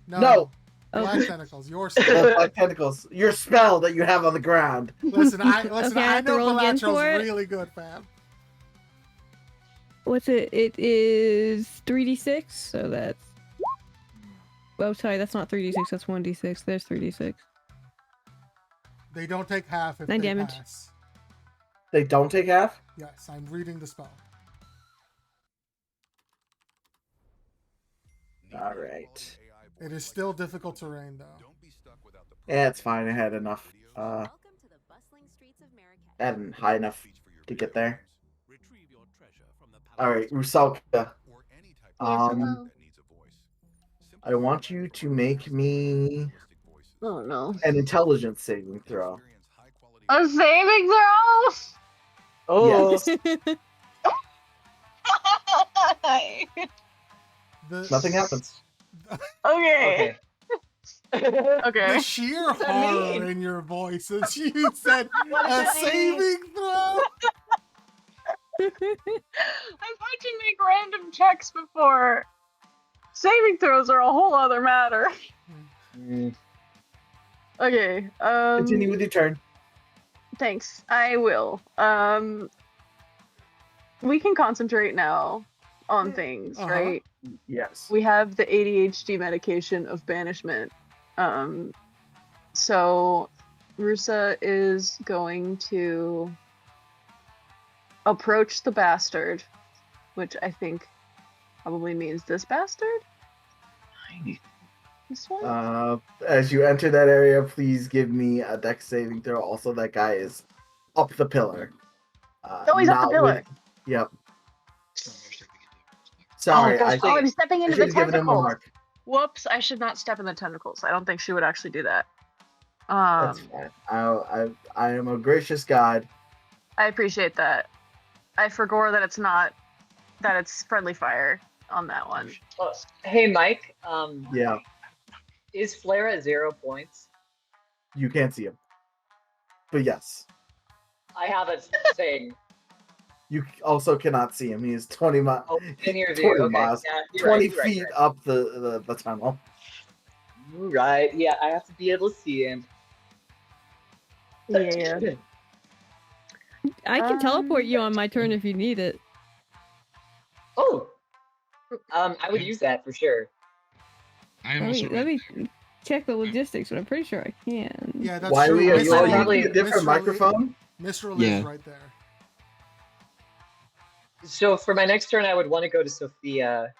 No! Black Oh. tentacles, your The spell. black tentacles. Your spell that you have on the ground. Listen, I Okay, I I have to know roll again Galadriel's for it? really good, fam. What's it? It is 3d6, so that's... Oh, sorry, that's not 3d6, that's 1d6. There's 3d6. They don't take half if 9 they damage. pass. They don't take half? Yes, I'm reading the spell. Alright. It is still difficult terrain, though. Yeah, it's fine. I had enough. I hadn't high enough to get there. Alright, Rusalka. I want you to make me Oh no. an intelligence saving throw. A saving throw? Oh. Yes. Nothing happens. Okay. Okay. Okay. The sheer horror in your voice as you said a saving throw. had to make random checks before. Saving throws are a whole other matter. Okay. Continue with your turn. Thanks. I will. We can concentrate now on things, right? Yes. We have the ADHD medication of banishment. So Rusa is going to approach the bastard, which I think probably means this bastard. This one? As you enter that area, please give me a dex saving throw. Also, that guy is up the pillar. Oh, he's up the pillar. Yep. Sorry, gosh, I I'm stepping into the should have given him a tentacles. mark. Whoops, I should not step in the tentacles. I don't think she would actually do that. That's fine. I am a gracious god. I appreciate that. I forgot that it's friendly fire on that one. Hey, Mike. Yeah, Is Flare at 0 points? you can't see him. But yes. I have a thing. You also cannot see him. He is 20 miles. Oh, in your 20 view. Okay. miles. Yeah, you're 20 right, feet up the tunnel. Right. Yeah, I have to be able to see him. Yeah. I can teleport you on my turn if you need it. Oh. I would use that for sure. I am also Let me check the logistics, but I'm pretty sure I can. Yeah, that's Why true. are you all Probably- using a different microphone? Mistral Yeah. is right there. So for my next turn, I would want to go to Sophia.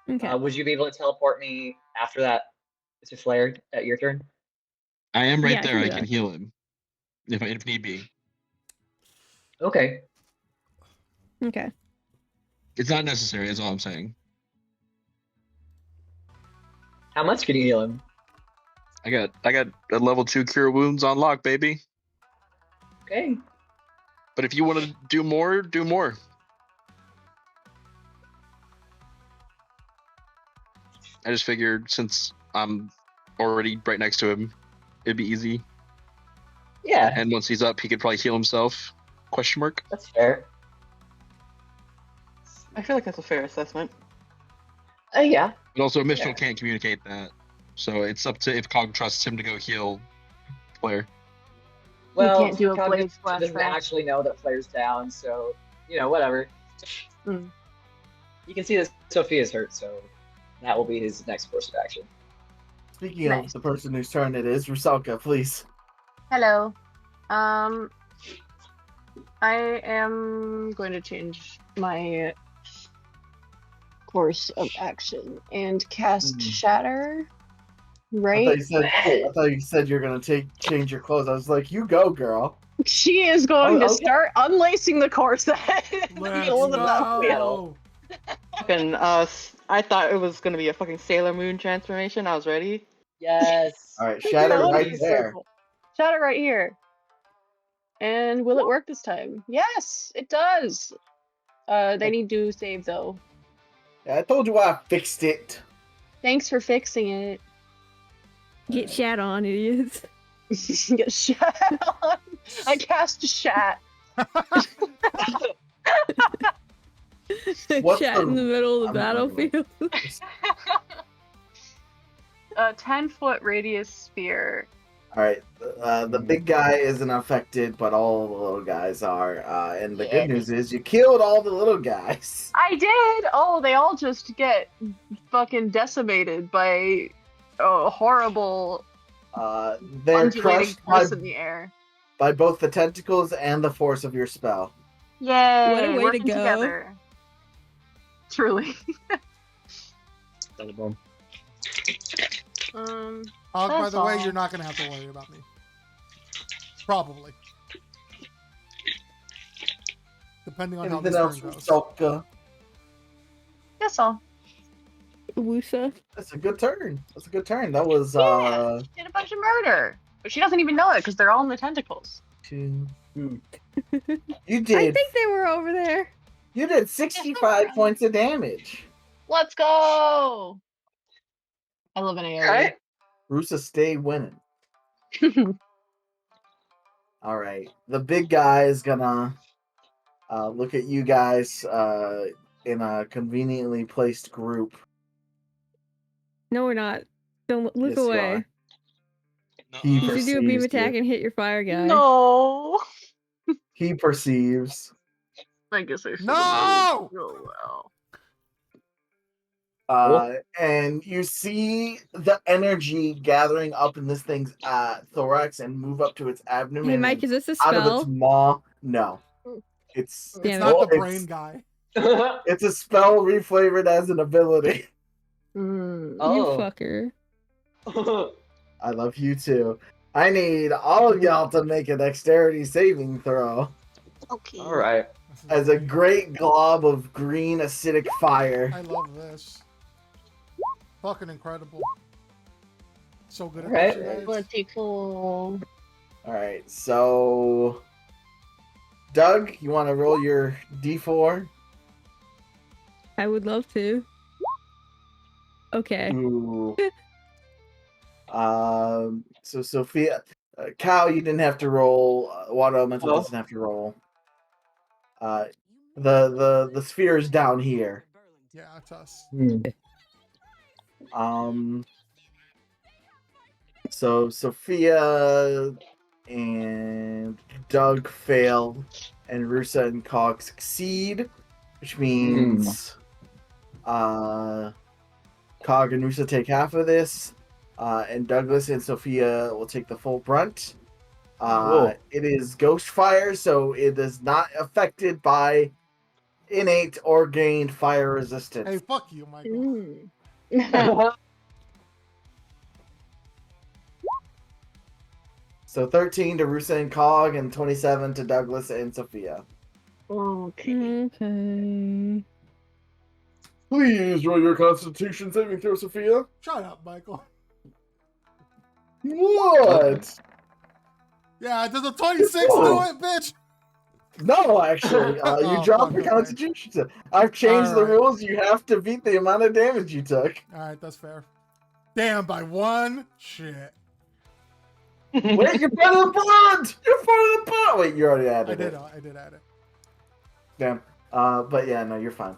Okay. Would you be able to teleport me after that to Flare at your turn? I am right Yeah, I there. can I do can that. heal him if need be. Okay. Okay. It's not necessary. Is all I'm saying. How much can you heal him? I got a level 2 cure wounds on lock, baby. Okay. But if you want to do more, do more. I just figured since I'm already right next to him, it'd be easy. Yeah, And once he's up, he could probably heal himself. Question mark. that's fair. I feel like that's a fair assessment. Yeah. But also, Mistral Yeah. can't communicate that, so it's up to if Cog trusts him to go heal Flare. Well, can't do a Cognition blade splash doesn't back. actually know that Flare's down, so whatever. Hmm. You can see that Sophia's hurt, so that will be his next course of action. Speaking Nice. of the person whose turn it is, Rusalka, please. Hello. I am going to change my course of action and cast Shatter. Right? I thought you said you're gonna change your clothes. I was like, you go, girl. She is going to Okay. start unlacing the corset in the Let's middle of the go. battlefield. Fucking I thought it was gonna be a fucking Sailor Moon transformation. I was ready. Yes. All right, Shatter That would right be there. cool. Shatter right here. And will it work this time? Yes, it does. They need to save though. Yeah, I told you I fixed it. Thanks for fixing it. Get shat on, idiots. Get shat on. I cast shat. What's Chat the- in the middle of the I'm not gonna- battlefield. A 10-foot radius sphere. All right, the big guy isn't affected, but all the little guys are. And the good news is you killed all the little guys. I did. Oh, they all just get fucking decimated by a horrible They're undulating crushed force in the air. by both the tentacles and the force of your spell. Yay! What a way to working go. together. Truly. By That's the way, all. you're not gonna have to worry about me. Probably. Depending on how Anything this else, turn goes. Rusalka? That's all. Woosa. That's a good turn. That's a good turn. That was Yeah. Did a bunch of murder, but she doesn't even know it because they're all in the tentacles. 2. You I did. think they were over there. You did 65 points of damage. Let's go! I live in an area. Rusa, stay winning. All right. The big guy is gonna look at you guys in a conveniently placed group. No, we're not. Don't look Yes, you away. are. No, He You should do a beam perceives attack you. and hit your fire guy. No. He perceives. I guess I should. No! Oh well. And you see the energy gathering up in this thing's thorax and move up to its abdomen. Hey, Mike, is this a out of its spell? maw. No, it's It's Damn not the it. brain guy. it's a spell reflavored as an ability. You Oh. fucker. I love you too. I need all of y'all to make a dexterity saving throw Okay. All right. This is as a great. great glob of green acidic fire. I love this. Fucking incredible. So good at Alright. this, you guys. Pretty cool. All right, so Doug, you want to roll your d4? I would love to. Okay. Ooh. So Sophia, Cal, you didn't have to roll. Water Elemental Oh. doesn't have to roll. The sphere is down here. Yeah, it's us. So Sophia and Doug fail, and Rusa and Cog succeed, which means Cog and Rusa take half of this, and Douglas and Sophia will take the full brunt. Cool. It is ghost fire, so it is not affected by innate or gained fire resistance. Hey, fuck you, Michael. So 13 to Rusa and Cog, and 27 to Douglas and Sophia. Okay. Okay. Please roll your Constitution saving throw, Sophia. Shut up, Michael. What? Yeah, does a 26 do it, bitch? No, actually, you Oh, dropped fuck, your okay. Constitution. I've changed the Alright. rules. You have to beat the amount of damage you took. Alright, that's fair. Damn, by one? Shit. Wait, you're part of the bond! You're part of the bond! Wait, you already added it. I did add it. Damn. But yeah, no, you're fine.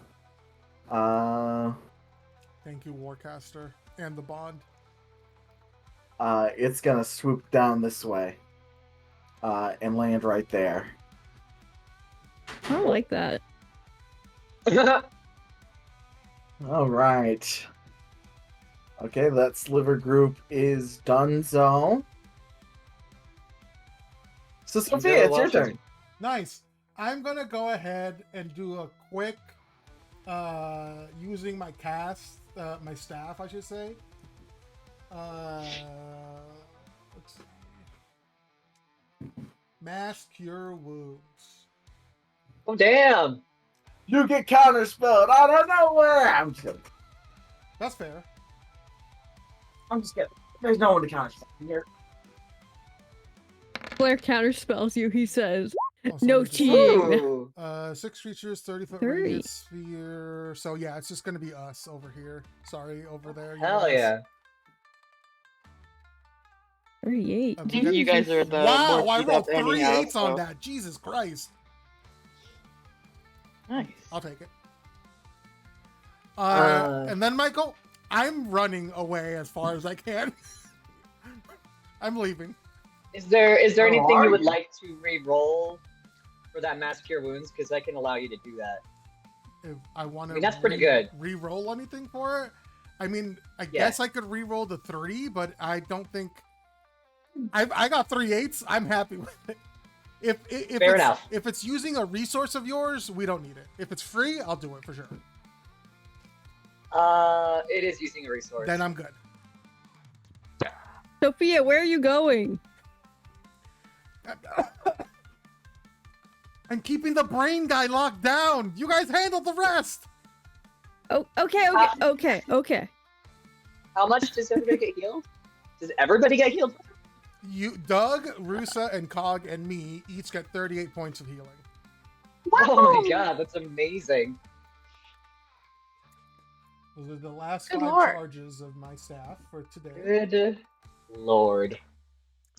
Thank you, Warcaster. And the bond. It's gonna swoop down this way. And land right there. I don't like that. Alright. Okay, that sliver group is done, so. So, Sophia, it's your turn. Nice. I'm gonna go ahead and do a quick using my cast, my staff, I should say. Let's see. Mass Cure Wounds. Oh, damn. You get counterspelled out of nowhere! I'm just kidding. That's fair. I'm just kidding. There's no one to counterspell here. Blair counterspells you, he says. Oh, No somebody just- cheating. Ooh. 6 creatures, 30-foot 30. radius sphere. So yeah, it's just gonna be us over here. Sorry, over there. Hell guys. yeah. 38. We got- You guys are the Wow, more I beat rolled up anyhow, 3 8s on so- that. Jesus Christ. Nice. I'll take it. Uh, And then, Michael, I'm running away as far as I can. I'm leaving. Is there Oh, anything are you would you? like to re-roll for that Mass Cure Wounds? Because I can allow you to do that. If I want to I mean, that's pretty good. re-roll anything for it. I mean, I Yeah. guess I could re-roll the 3, but I don't think... I got 3 8s. I'm happy with it. If Fair it's, enough. If it's using a resource of yours, we don't need it. If it's free, I'll do it for sure. It is using a resource. Then I'm good. Sophia, where are you going? I'm keeping the brain guy locked down. You guys handle the rest. Oh, okay. How much does everybody get healed? Does everybody get healed? You, Doug, Rusa, and Cog, and me each get 38 points of healing. Oh my god, that's amazing. Those are the last Good 5 lord. charges of my staff for today. Good lord.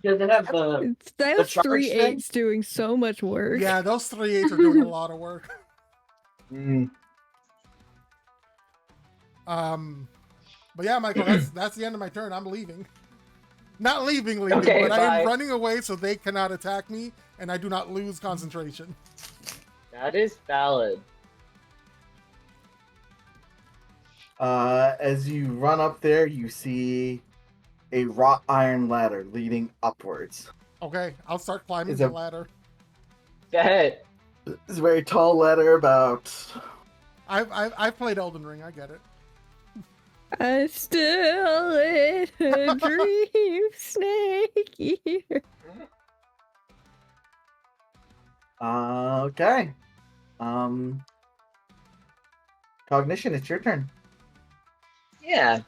Does it have the Those charge 3 thing? 8s doing so much work. Yeah, those 3/8 are doing a lot of work. But yeah, Michael, that's the end of my turn. I'm leaving. Not leaving, Okay, but I am bye. running away so they cannot attack me, and I do not lose concentration. That is valid. As you run up there, you see a wrought iron ladder leading upwards. Okay, I'll start climbing Is the it- ladder. Go ahead. It's a very tall ladder, about... I've played Elden Ring. I get it. I still in a dream, snake eater. Okay. Cognition, it's your turn. Yeah.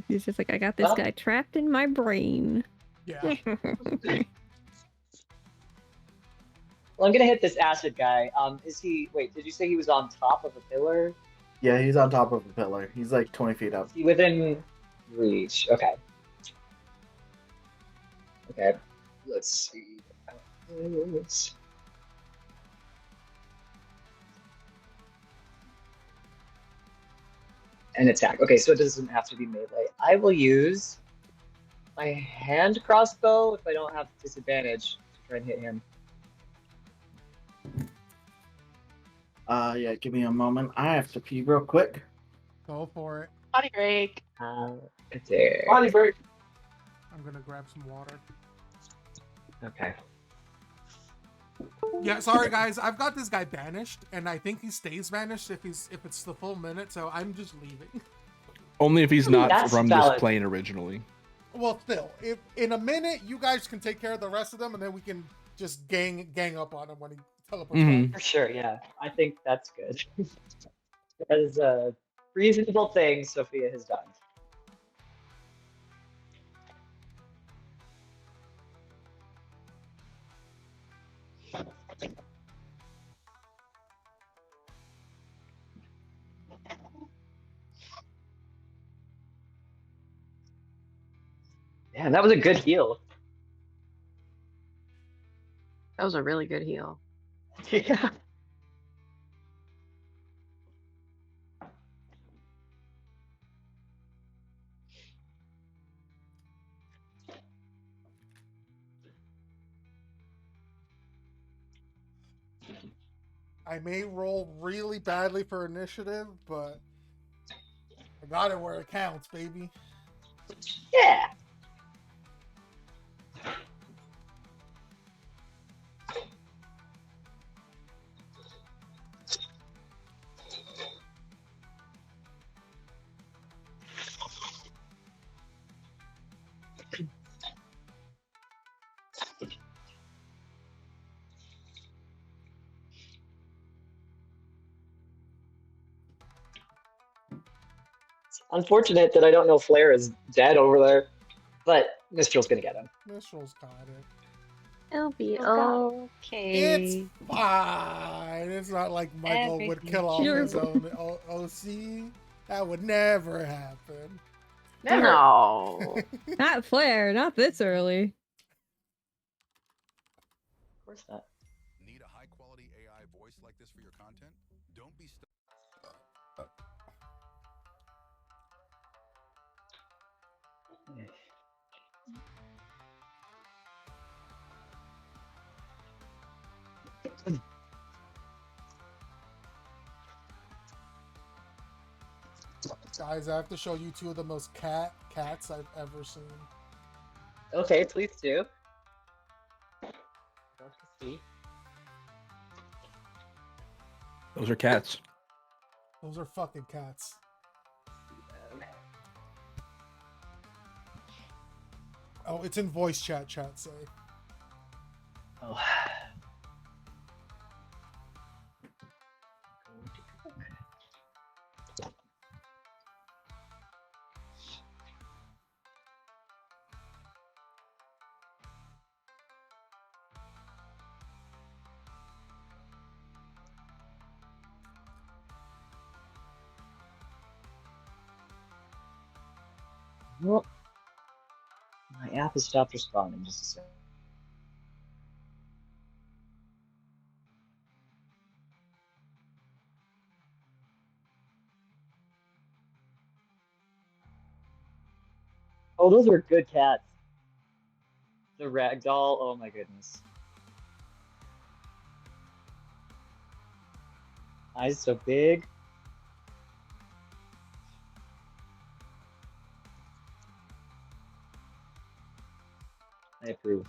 He's just like, I got this Well- guy trapped in my brain. Yeah. Well, I'm gonna hit this acid guy. Is he? Wait, did you say he was on top of a pillar? Yeah, he's on top of a pillar. He's like 20 feet up. Is he within reach? Okay. Okay. Let's see. An attack. Okay, so it doesn't have to be melee. I will use my hand crossbow if I don't have disadvantage to try and hit him. Yeah, give me a moment. I have to pee real quick. Go for it. Body break. There. Body break. I'm gonna grab some water. Okay. Yeah, sorry guys, I've got this guy banished, and I think he stays banished if it's the full minute, so I'm just leaving. Only if he's not That's from valid. this plane originally. Well, still, if in a minute you guys can take care of the rest of them, and then we can just gang up on him when he teleports back. For sure, yeah. I think that's good. That is a reasonable thing Sophia has done. Yeah, that was a good heal. That was a really good heal. Yeah. I may roll really badly for initiative, but I got it where it counts, baby. Yeah. It's unfortunate that I don't know Flare is dead over there, but Mistral's gonna get him. Mistral's got it. It'll be Okay. It's fine. It's not like Michael would Everything's kill off sure. his own OC. That would never happen. Never. No. Not Flare, not this early. Of course not. Need a high-quality AI voice like this for your content? Don't be stuck. Guys, I have to show you two of the most cats I've ever seen. Okay, please do. Love to see. Those are cats. Those are fucking cats. Oh, it's in voice chat, say. Oh. Well, my app has stopped responding. Just a second. Oh, those are good cats. The ragdoll. Oh my goodness. Eyes so big. I approve.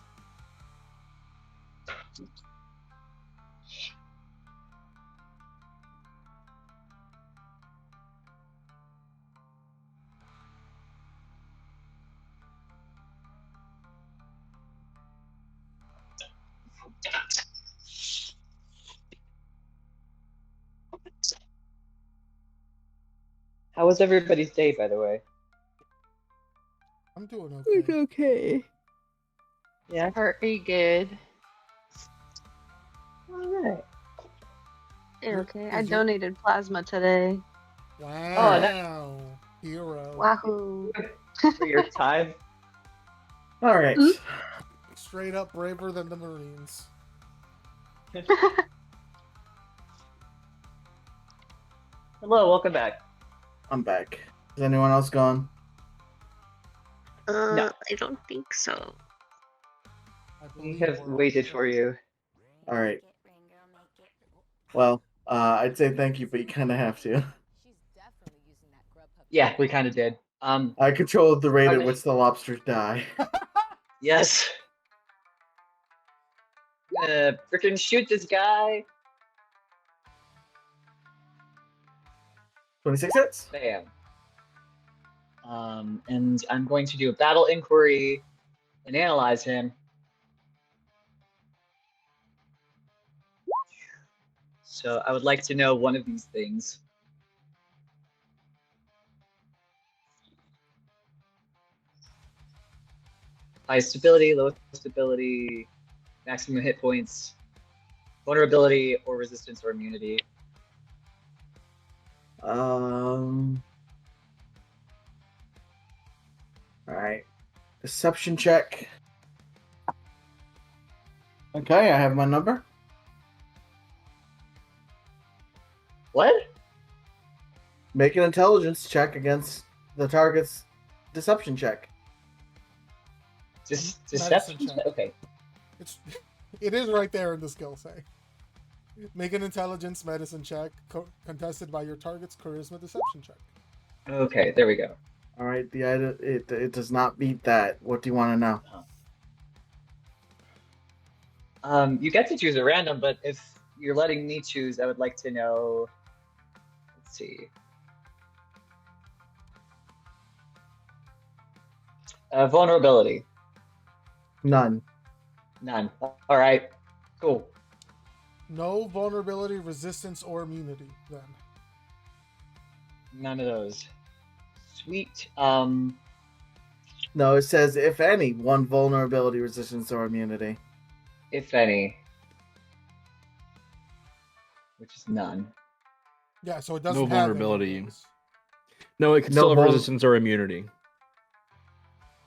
How was everybody's day, by the way? I'm doing It's okay. okay. Yeah. Pretty good. All right. Okay, I Is your- donated plasma today. Wow. Hero. Wahoo! For your time. All right. Hmm? Straight up braver than the Marines. Hello, welcome back. I'm back. Is anyone else gone? No. I don't think so. I We believe have we're waited okay. for you. All right. Well, I'd say thank you, but you kind of have to. Yeah, we kind of did. I control the rate at Cognition- which the lobsters die. Yes. Frickin' shoot this guy. 26 hits. Bam. And I'm going to do a battle inquiry and analyze him. So I would like to know one of these things. High stability, low stability, maximum hit points, vulnerability or resistance or immunity. All right. Deception check. Okay, I have my number. What? Make an intelligence check against the target's deception check. Deception check. check? Okay. It is right there in the skill say. Make an intelligence medicine check contested by your target's charisma deception check. Okay, there we go. All right, the item it does not beat that. What do you want to know? You get to choose a random, but if you're letting me choose, I would like to know. Let's see. Vulnerability. None. None. All right. Cool. No vulnerability, resistance, or immunity, then. None of those. Sweet. No, it says if any, one vulnerability, resistance, or immunity. If any. Which is none. Yeah, so it doesn't No have any of vulnerability. those. No, it can No still have vul- resistance or immunity.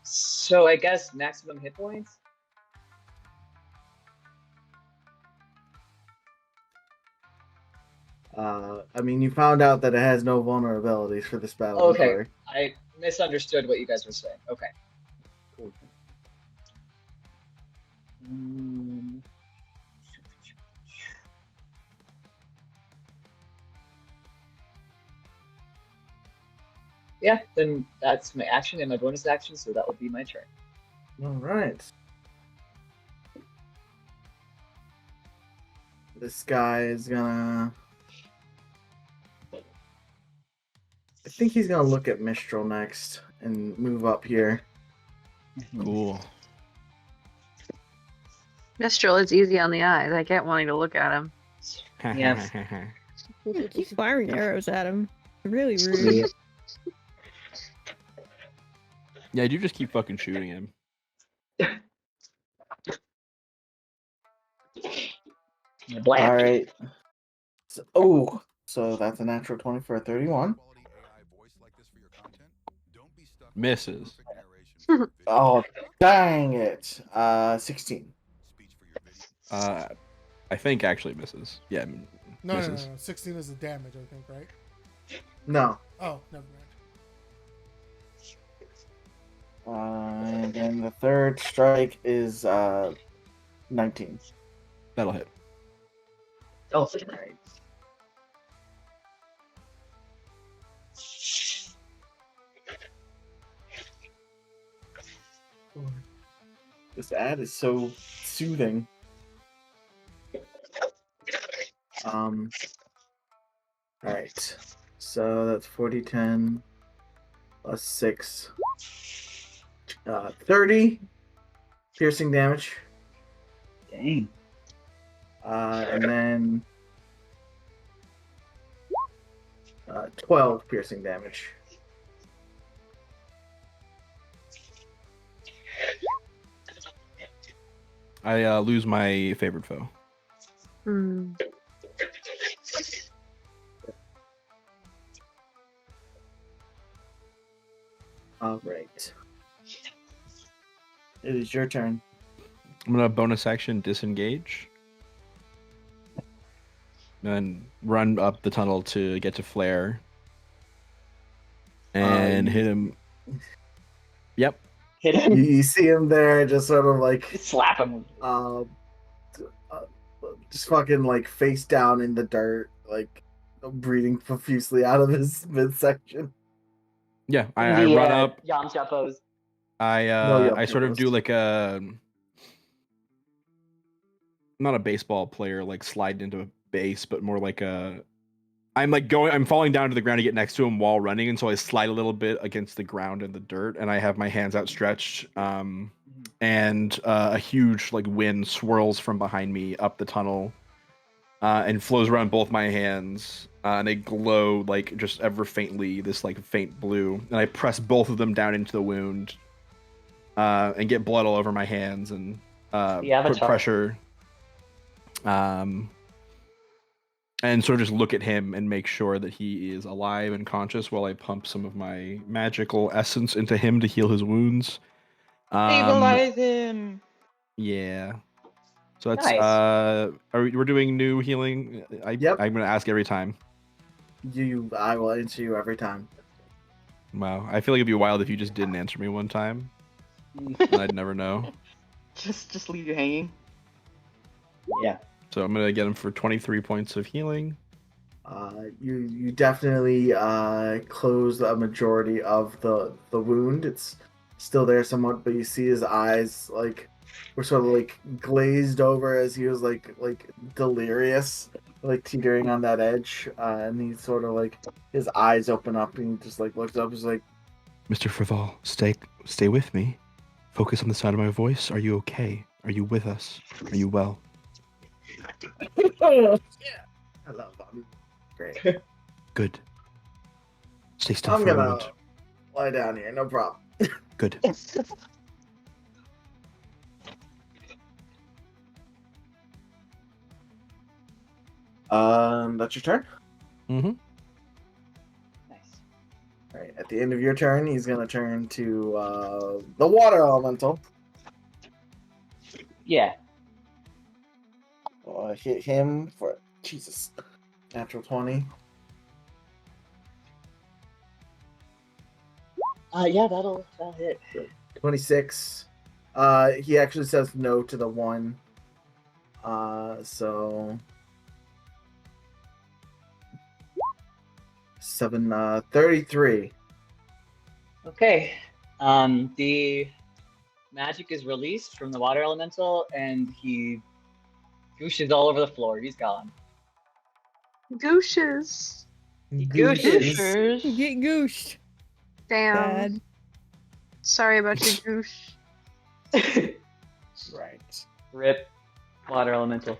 So I guess maximum hit points? I mean, you found out that it has no vulnerabilities for this battle. Okay. Inquiry. I misunderstood what you guys were saying. Okay. Cool. Yeah, then that's my action and my bonus action, so that will be my turn. All right. This guy is gonna. I think he's gonna look at Mistral next and move up here. Cool. Mistral is easy on the eyes. I kept wanting to look at him. Yeah. Keep firing arrows at him. Really rude. Yeah, you just keep fucking shooting him. Black. All right. So that's a natural 20 for a 31. Quality AI voice like this for your content? Don't be stuck Misses. Oh, dang it. 16. I think actually misses. Yeah, No, misses. 16 is the damage, I think, right? No. Oh, never mind. And then the third strike is 19. That'll hit. Oh, Right. This ad is so soothing. Alright. So that's 40, 10 plus 6. 30 piercing damage. dang. And then 12 piercing damage. I lose my favorite foe. Hmm. Alright. It is your turn. I'm gonna bonus action disengage. And run up the tunnel to get to Flare. And hit him. Yep. Hit him. You see him there, just sort of like Slap him. just fucking like face down in the dirt, like breathing profusely out of his midsection. Yeah, I run up. Yamcha pose. I sort of do like a not a baseball player like slide into a base, but more like I'm falling down to the ground to get next to him while running, and so I slide a little bit against the ground and the dirt, and I have my hands outstretched, and a huge like wind swirls from behind me up the tunnel, and flows around both my hands, and they glow like just ever faintly, this like faint blue, and I press both of them down into the wound, and get blood all over my hands and put pressure, and sort of just look at him and make sure that he is alive and conscious while I pump some of my magical essence into him to heal his wounds. Stabilize him. Yeah. So that's Nice. we're doing new healing. Yep. I'm gonna ask every time. I will answer you every time. Wow. I feel like it'd be wild if you just didn't answer me one time. And I'd never know. Just leave you hanging. Yeah. So I'm gonna get him for 23 points of healing. You definitely close a majority of the wound. It's still there somewhat, but you see his eyes like were sort of like glazed over as he was like delirious, like teetering on that edge, and he sort of like his eyes open up and he just like looks up. He's like, Mr. Frival, stay with me. Focus on the sound of my voice. Are you okay? Are you with us? Are you well? yeah, I love him. Great. Good. Stay still I'm for a gonna moment. lie down here, no problem. Good. That's your turn. Mm-hmm. Nice. All right. At the end of your turn, he's gonna turn to the water elemental. Yeah. Hit him for Jesus. Natural 20. Yeah, that'll hit. 26. He actually says no to the one. So 33. Okay. The magic is released from the water elemental, and he gooshes all over the floor. He's gone. Gooshes. Gooshes. Get gooshed. Damn. Bad. Sorry about your goosh. Right. Rip. Water elemental.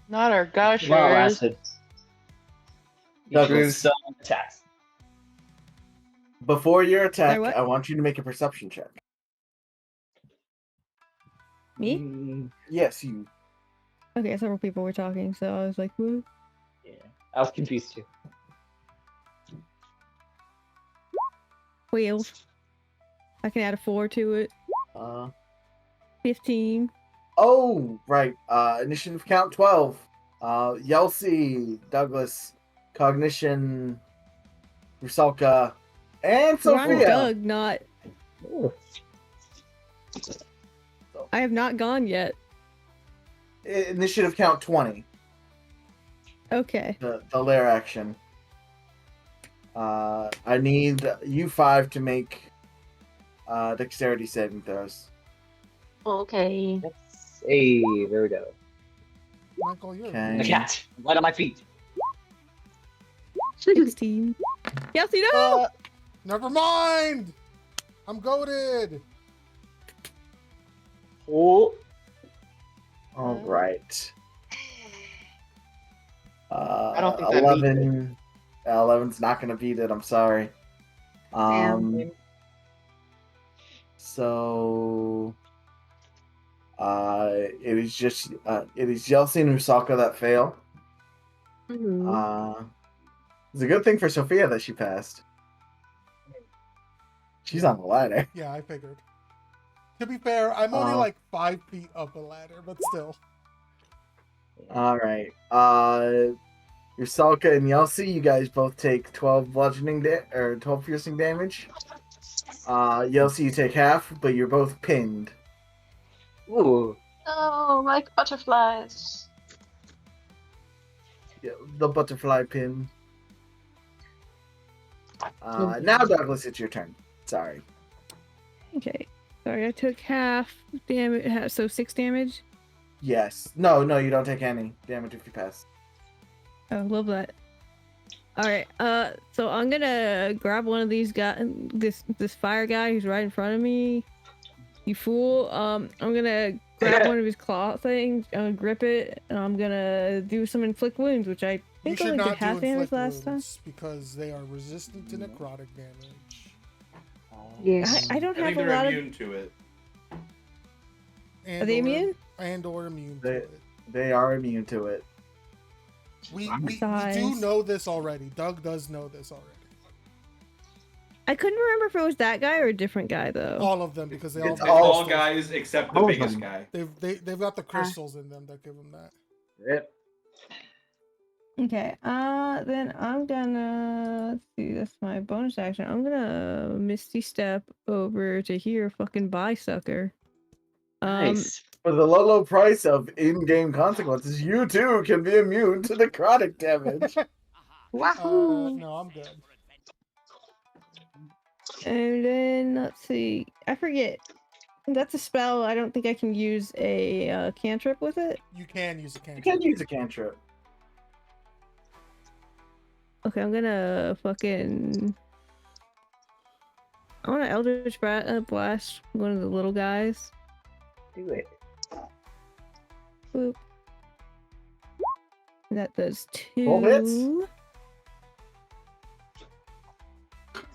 Not our gushers. Well lasted. He Douglas. drew some attacks. Before your attack, Sorry, what? I want you to make a perception check. Me? Yes, you. Okay, several people were talking, so I was like, "Woo." Yeah. I was confused too. 12. I can add a 4 to it. 15. Oh, right. Initiative count 12. Yelsey, Douglas, Cognition, Rusalka, and We're on Sophia. Doug, not. Ooh. I have not gone yet. Initiative count 20. Okay. The lair action. I need you 5 to make dexterity saving throws. Okay. Hey, there we go. Michael, you're Okay. The cat, light on my feet. 16. Kelsey, no! Never mind. I'm goaded. Oh, All right. I don't think that beats 11. 11's not gonna beat it. I'm sorry. Damn. So it is Yeltsin and Usaka that fail. Mhm. It's a good thing for Sophia that she passed. She's on the ladder. Yeah, I figured. To be fair, I'm only like 5 feet up the ladder, but still. All right. Rusalka and Yeltsin, you guys both take 12 bludgeoning or 12 piercing damage. Yeltsin, you take half, but you're both pinned. ooh. Oh, like butterflies. Yeah, the butterfly pin. Now, Douglas, it's your turn. Sorry. Okay. Sorry, I took half damage, so 6 damage. Yes. No, you don't take any damage if you pass. Oh, love that. Alright, so I'm gonna grab one of these guys, this fire guy who's right in front of me. You fool. I'm gonna grab one of his claw things, grip it, and I'm gonna do some inflict wounds, which I You think should only did not do half damage inflict last time. wounds because they are resistant to necrotic damage. Yes. I don't I think have a they're lot of. immune to it. And Are they immune? And or immune to it. They are immune to it. We do Size. know this already. Doug does know this already. I couldn't remember if it was that guy or a different guy though. All of them because they all It's have all All crystals. guys except the All of biggest them. guy. They've got the crystals in them that give them that. Rip. Okay, then I'm gonna let's see. That's my bonus action. I'm gonna Misty Step over to here. Fucking bye, sucker. Nice. For the low price of in-game consequences, you too can be immune to necrotic damage. Wahoo! No, I'm good. And then let's see. I forget. That's a spell. I don't think I can use a cantrip with it. You can use a You cantrip. can use a cantrip. Okay, I'm gonna fucking. I want to Eldritch Blast one of the little guys. Do it. Boop. That does 2. Roll hits?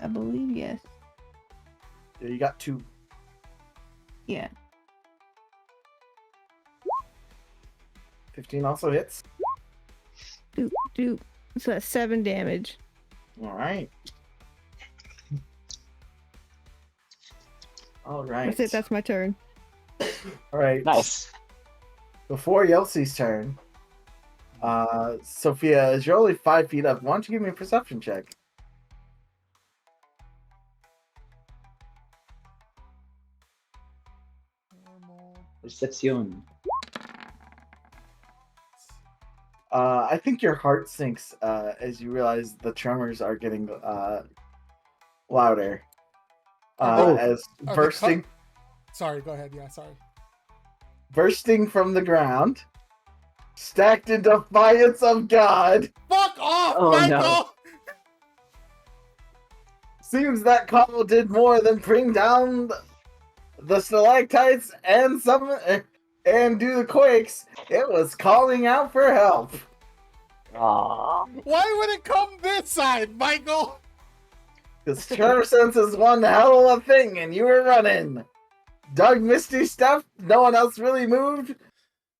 I believe, yes. Yeah, you got 2. Yeah. 15 also hits. Doop. So that's 7 damage. All right. All right. That's it. That's my turn. All right. Nice. Before Yelsey's turn, Sophia, as you're only 5 feet up, why don't you give me a perception check? Perception. I think your heart sinks as you realize the tremors are getting louder. As Are they bursting, Sorry, go ahead. Yeah, sorry. bursting from the ground, stacked in defiance of God. Fuck off, Oh, Michael! no. Seems that call did more than bring down the stalactites and do the quakes. It was calling out for help. Aww. Why would it come this side, Michael? Because tremor sense is one hell of a thing, and you were running. Doug Misty stuff. No one else really moved.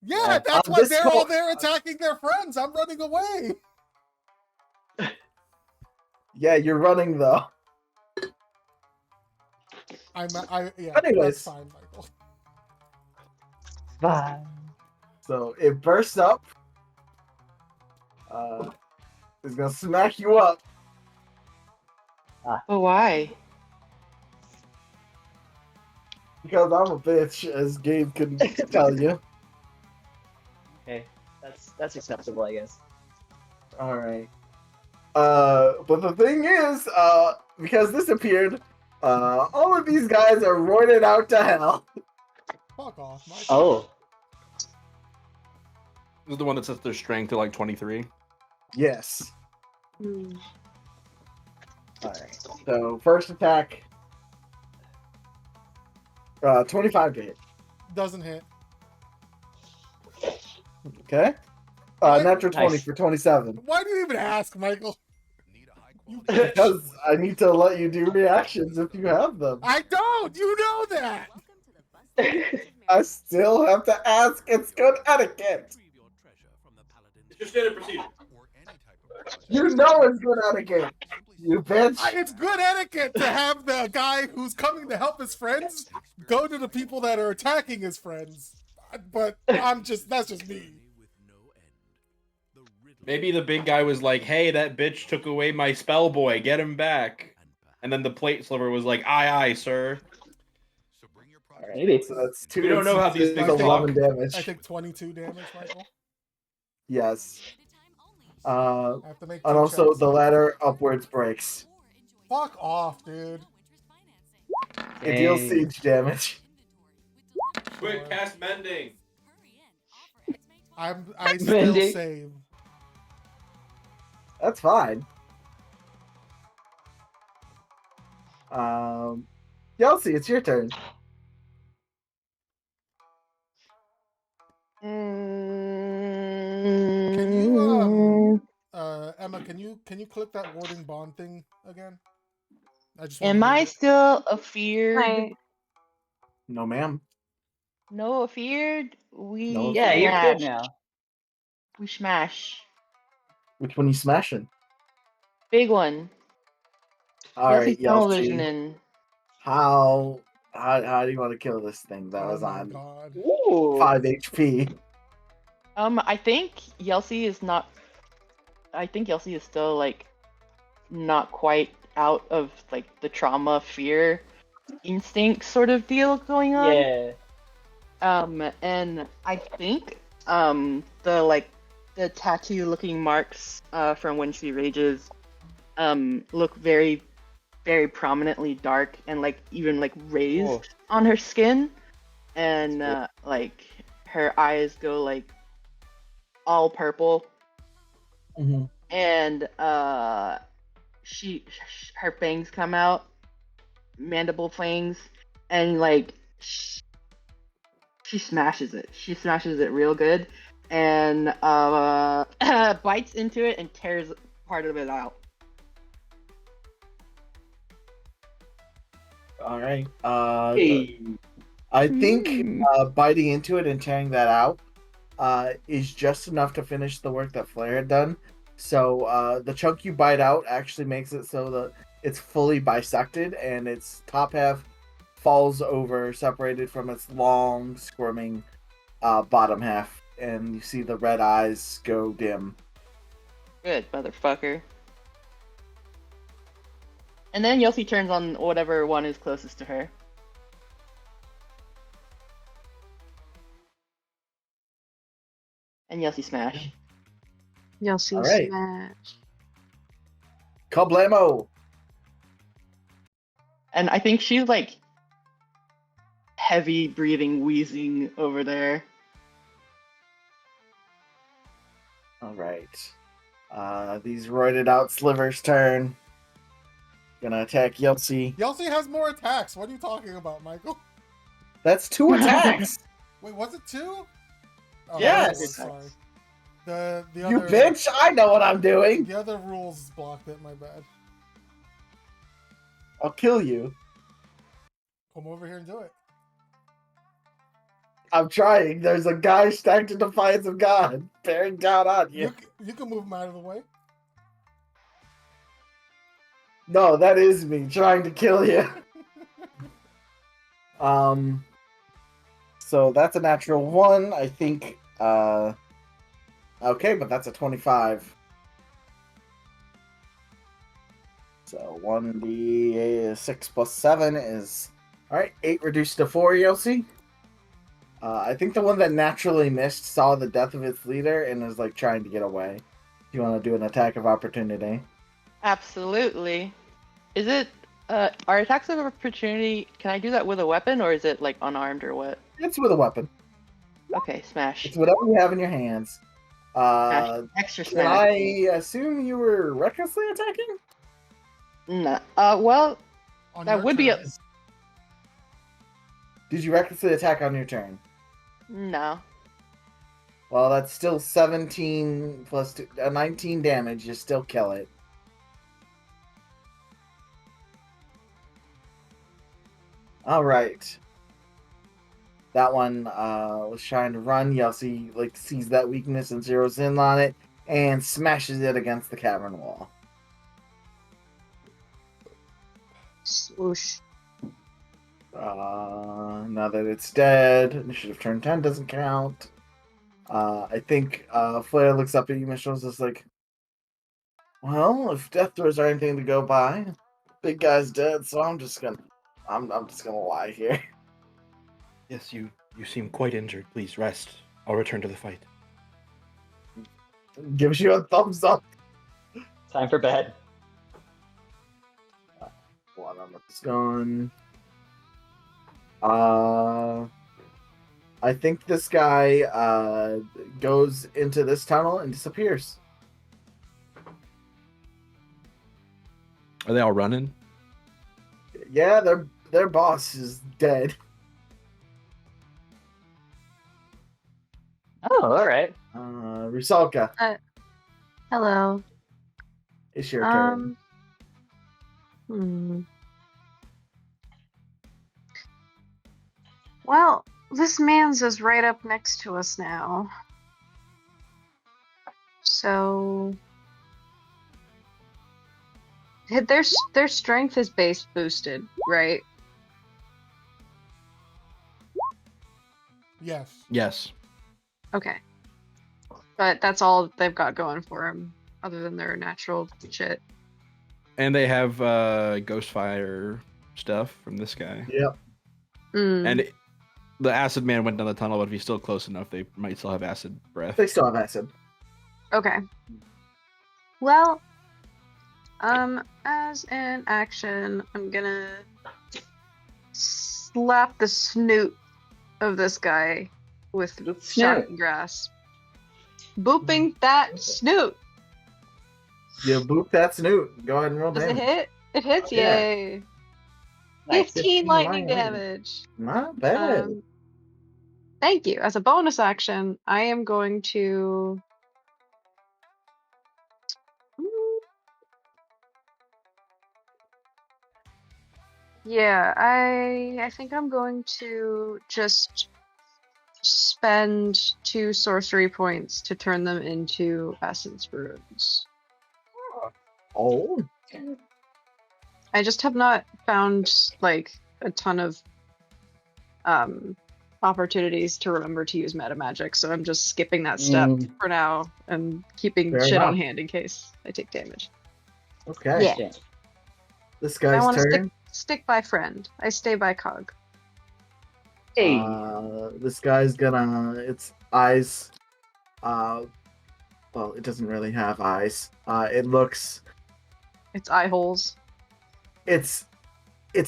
Yeah, that's why they're all there attacking their friends. I'm running away. Yeah, you're running though. Yeah, Anyways. that's fine, Michael. Fine. So it bursts up. It's gonna smack you up. But why? Because I'm a bitch, as Gabe can tell you. Okay, that's acceptable, I guess. Alright. But the thing is, because this appeared, all of these guys are roided out to hell. Fuck off, Michael. Oh, This is the one that sets their strength to like 23. Yes. Hmm. Alright. So, first attack. 25 to hit. Doesn't hit. Okay. What? Natural 20 Nice. for 27. Why do you even ask, Michael? Need a high quality Because I need to let you do reactions if you have them. I don't. You know that. I still have to ask. It's good etiquette. It's your standard procedure. or any type of project. You know it's good etiquette. You bitch. It's good etiquette to have the guy who's coming to help his friends go to the people that are attacking his friends. But that's just me. Maybe the big guy was like, "Hey, that bitch took away my spell boy. Get him back." And then the plate sliver was like, "Aye, aye, sir." So bring your project. maybe. So that's 2 We don't know how these instances things of 11 talk. damage. I think 22 damage, Michael. Yes. I have to make two And also checks. the ladder upwards breaks. Fuck off, dude. It deals Dang. siege damage. Quick, cast mending. I still Mending. save. That's fine. Yelsey, it's your turn. Can you Emma, can you click that warding bond thing again? I just Am wanna I read it. still afeared? Hi. No, ma'am. No afeared? We No Yeah, you're good smash. now. We smash. Which one you smashing? Big one. Alright, tunnel vision Yelsey. in. How do you want to kill this thing that Oh was my on god. Ooh. 5 HP? I think Yelsey is not. I think Yelsey is still like not quite out of like the trauma fear instinct sort of deal going on. Yeah. And I think the tattoo looking marks from when she rages look very, very prominently dark and like even like raised Oh. on her skin, and like her eyes go like all purple, Mm-hmm. and her fangs come out, mandible fangs, and like she smashes it. She smashes it real good, and bites into it and tears part of it out. Alright. Hey. I think Hmm. biting into it and tearing that out is just enough to finish the work that Flair had done. So the chunk you bite out actually makes it so that it's fully bisected and its top half falls over, separated from its long, squirming bottom half, and you see the red eyes go dim. Good, motherfucker. And then Yossi turns on whatever one is closest to her. And Yossi smash. You'll see All right. smash. Kablamo! And I think she's like heavy breathing, wheezing over there. Alright. These roided out slivers turn. Gonna attack Yelsey. Yelsey has more attacks. What are you talking about, Michael? That's 2 attacks! Wait, was it 2? Oh, Yes! sorry. The You other bitch! I know what I'm doing! The other rules blocked it, my bad. I'll kill you. Come over here and do it. I'm trying. There's a guy stacked in defiance of God bearing down on you. You can move him out of the way. No, that is me trying to kill you. So that's a natural 1. I think. Okay, but that's a 25. So 1d6 plus 7 is. Alright, 8 reduced to 4, Yossi. I think the one that naturally missed saw the death of its leader and is like trying to get away. Do you want to do an attack of opportunity? Absolutely. Is it are attacks of opportunity? Can I do that with a weapon, or is it like unarmed or what? It's with a weapon. Okay, smash. It's whatever you have in your hands. Smash. Extra Can smash. I assume you were recklessly attacking? No. Well, On that your would be a turn. Did you recklessly attack on your turn? no. Well, that's still 17 plus 2, 19 damage. You still kill it. All right. That one was trying to run. Yelsey like sees that weakness and zeroes in on it and smashes it against the cavern wall. Swoosh. Now that it's dead, initiative turn 10 doesn't count. I think Flair looks up at you, Mitchell's just like, well, if death throws are anything to go by, big guy's dead, so I'm just gonna lie here. Yes, you seem quite injured. Please rest. I'll return to the fight. Gives you a thumbs up. Time for bed. One on this gun. I think this guy goes into this tunnel and disappears. Are they all running? Yeah, their boss is dead. Oh, all right. Rusalka, Hello. it's your turn. Well, this man's is right up next to us now. So their strength is base boosted, right? Yes. Yes. Okay. But that's all they've got going for them, other than their natural shit. And they have ghost fire stuff from this guy. Yep. And the acid man went down the tunnel, but if he's still close enough, they might still have acid breath. They still have acid. Okay. Well, as an action, I'm gonna slap the snoot of this guy with shocking grasp. Booping that snoot. You boop that snoot. Go ahead and roll Does it damage. hit? It hits, Yeah. yay. Nice. 15 lightning damage. Not bad. Thank you. As a bonus action, I am going to. Yeah, I think I'm going to just spend 2 sorcery points to turn them into essence runes. Oh. I just have not found like a ton of opportunities to remember to use meta magic, so I'm just skipping that step for now and keeping Fair shit enough. on hand in case I take damage. Okay. Yeah. This I guy's want to turn. stick by friend. I stay by cog. Hey. This guy's gonna. Its eyes. Well, it doesn't really have eyes. It looks. It's eye holes. Its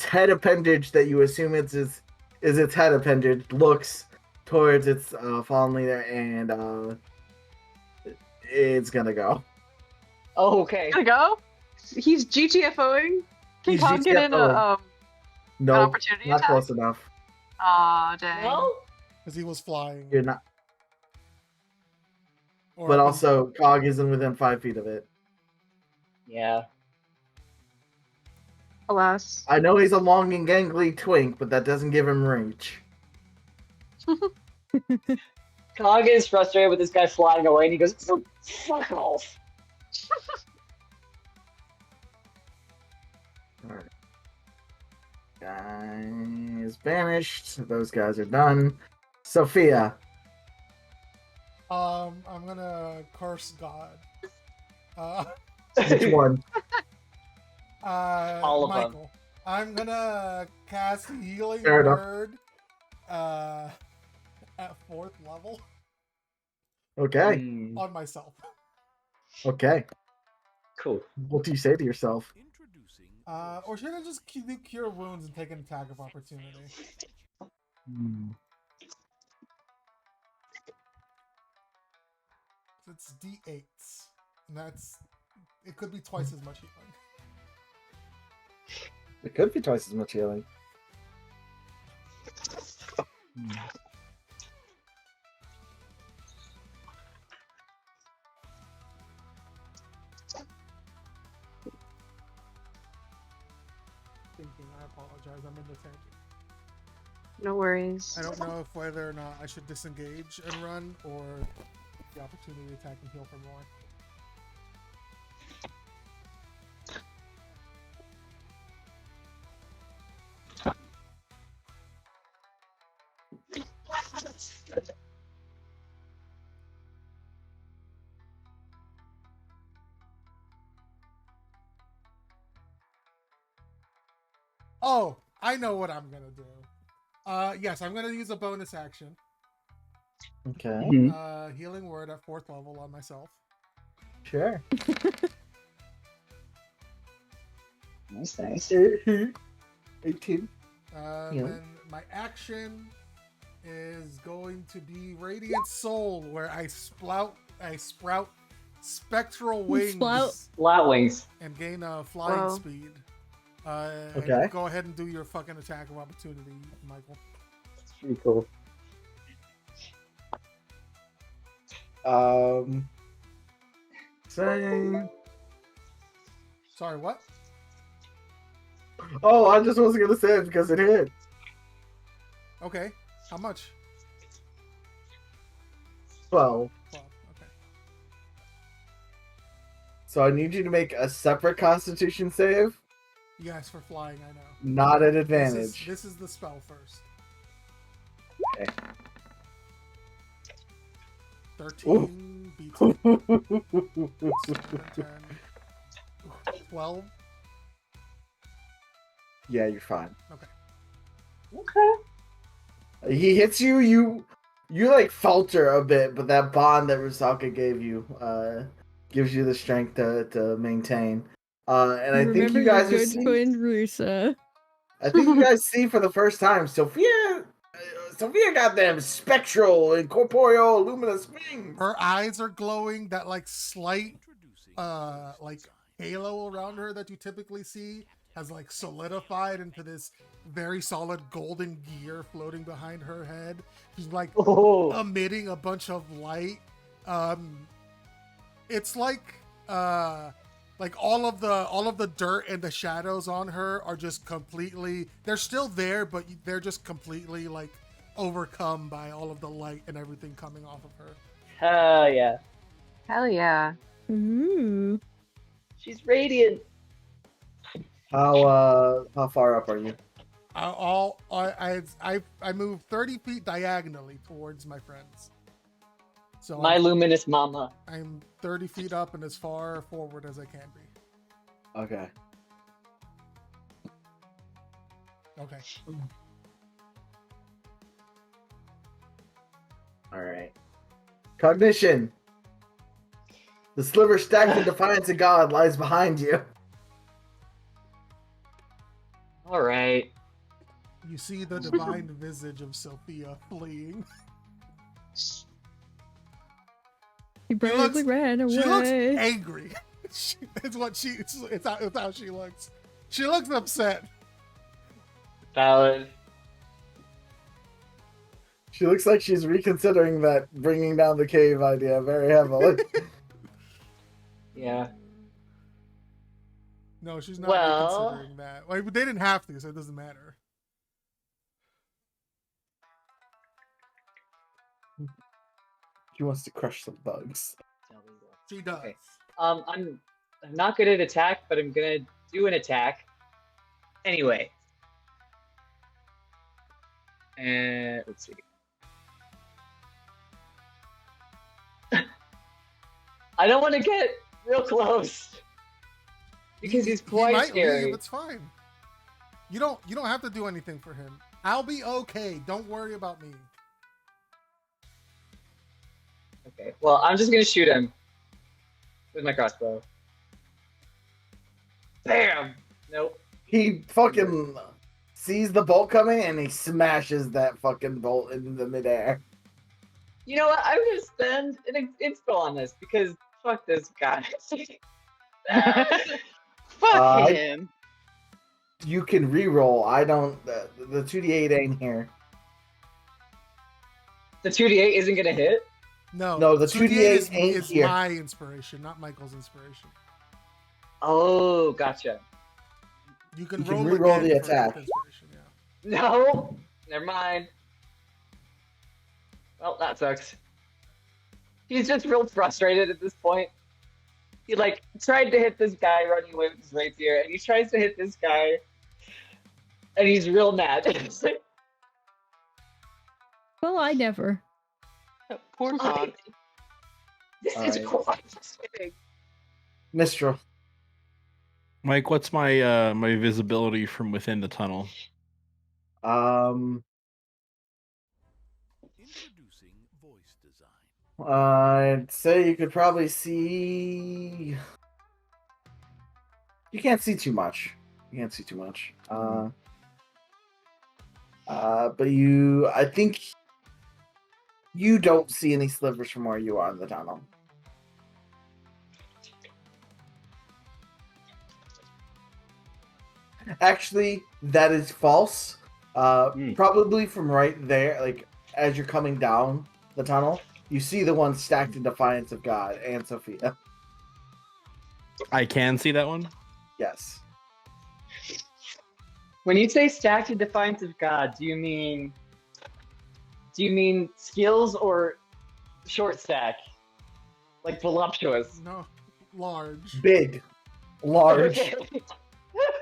head appendage that you assume is its head appendage looks towards its fallen leader, and it's gonna go. Oh, okay. Gonna go? He's GTFOing? Can He's Cog get in GTFOing. an No, opportunity not attack? close enough. Aw, dang. No? Because he was flying. You're not. Or But up also, Cog isn't within 5 feet of it. Yeah. Alas. I know he's a long and gangly twink, but that doesn't give him reach. Cog is frustrated with this guy flying away, and he goes, "Fuck off." Alright. Guys, is banished. Those guys are done. Sophia. I'm gonna curse God. Which one? All of them. Michael. I'm gonna cast Healing Fair enough. Word at 4th level Okay. on myself. Okay. Cool. What do you say to yourself? Or should I just do Cure Wounds and take an attack of opportunity? It's D8s. And it could be twice as much healing. It could be twice as much healing. Thinking, I apologize. I'm in the tangent. No worries. I don't know if whether or not I should disengage and run or the opportunity to attack and heal for more. Oh, I know what I'm gonna do. Yes, I'm gonna use a bonus action. Okay. Healing Word at 4th level on myself. Sure. Nice, nice. 18. Then my action is going to be Radiant Soul, where I sprout spectral wings Flat wings. and gain flying Wow. speed. Okay. And go ahead and do your fucking attack of opportunity, Michael. That's pretty cool. Saying. Sorry, what? Oh, I just wasn't gonna say it because it hit. Okay. How much? 12. 12. Okay. So I need you to make a separate Constitution save, Yes, for flying, I know. not at This advantage. is the spell first. Okay. 13 beats it. 7, 10, 12. Yeah, you're fine. Okay. Okay. He hits you, you like falter a bit, but that bond that Rusaka gave you gives you the strength to maintain. And I think Remember you guys your are good seeing, friend Rusa. I think you guys see for the first time Sophia got them spectral and corporeal luminous wings. Her eyes are glowing. That like slight like halo around her that you typically see has like solidified into this very solid golden gear floating behind her head. She's like emitting a bunch of light. It's like all of the dirt and the shadows on her are just completely, they're still there, but they're just completely like overcome by all of the light and everything coming off of her. Hell yeah. Hell yeah. Ooh. She's radiant. How far up are you? I move 30 feet diagonally towards my friends. So My luminous mama. I'm 30 feet up and as far forward as I can be. Okay. Okay. All right. Cognition. The sliver stacked in defiance of God lies behind you. All right. You see the divine visage of Sophia fleeing. He bravely ran away. She looks angry. It's how she looks. She looks upset. Valid. She looks like she's reconsidering that bringing down the cave idea very heavily. Yeah. No, she's not Well- reconsidering that. Like, they didn't have to, so it doesn't matter. She wants to crush some bugs. She does. Okay. I'm not good at attack, but I'm gonna do an attack. Anyway. And let's see. I don't want to get real close because he's He quite might scary. leave. It's fine. You don't have to do anything for him. I'll be okay. Don't worry about me. Okay, well, I'm just gonna shoot him with my crossbow. Bam! Nope. He fucking sees the bolt coming and he smashes that fucking bolt into the midair. You know what? I'm gonna spend an inspo on this because fuck this guy. Fuck him. You can reroll. I don't. The 2d8 ain't here. The 2d8 isn't gonna hit? No, the 2d8 ain't is here. my inspiration, not Michael's inspiration. Oh, gotcha. You can You can roll reroll again the for attack. inspiration, yeah. No! Never mind. Well, that sucks. He's just real frustrated at this point. He, like, tried to hit this guy running away with his rapier, and he tries to hit this guy, and he's real mad. It's like, Well, I never. Poor dog. this is Alright. quite frustrating. Mistral. Mike, what's my my visibility from within the tunnel? Introducing voice design. I'd say you could probably see. You can't see too much. You can't see too much. But I think you don't see any slivers from where you are in the tunnel. Actually, that is false. Probably from right there, like as you're coming down the tunnel, you see the one stacked in defiance of God and Sophia. I can see that one. Yes. When you say stacked in defiance of God, do you mean skills or short stack? Like voluptuous? No, large. Big. Large. Okay.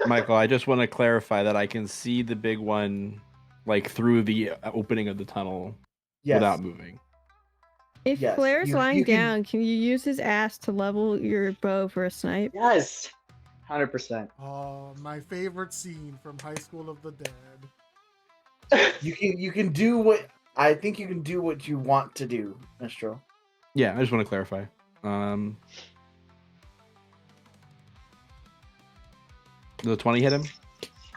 Michael, I just want to clarify that I can see the big one like through the opening of the tunnel Yes. without moving. If Yes, Flair's you lying can- down, can you use his ass to level your bow for a snipe? Yes. 100%. Oh, my favorite scene from High School of the Dead. You can do what I think you can do what you want to do, Mistral. Yeah, I just want to clarify. Does the 20 hit him?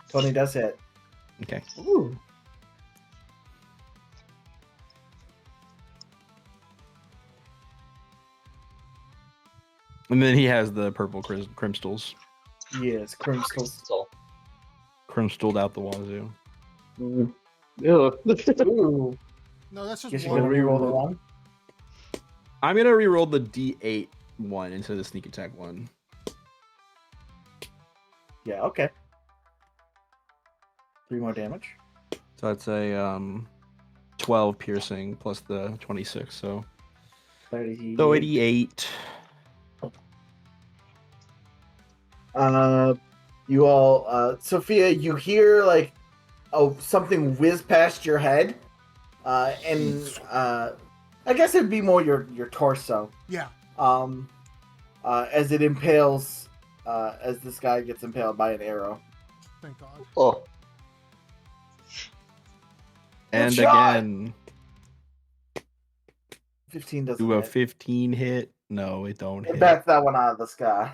20 does hit. Okay. Ooh. And then he has the purple crimstals. Yes, Crimstals. Crimstalled out the wazoo. Ew. Ooh. No, that's just Guess you're one. gonna reroll the one. I'm gonna reroll the D8 one into the sneak attack one. Yeah, okay. 3 more damage. So that's a 12 piercing plus the 26, so 88. You all, Sophia, you hear like, something whiz past your head, and I guess it'd be more your torso. Yeah. As it impales, as this guy gets impaled by an arrow. Thank God. Oh. And Good shot! again, 15 doesn't do a hit. 15 hit? No, it don't It hit. bats that one out of the sky.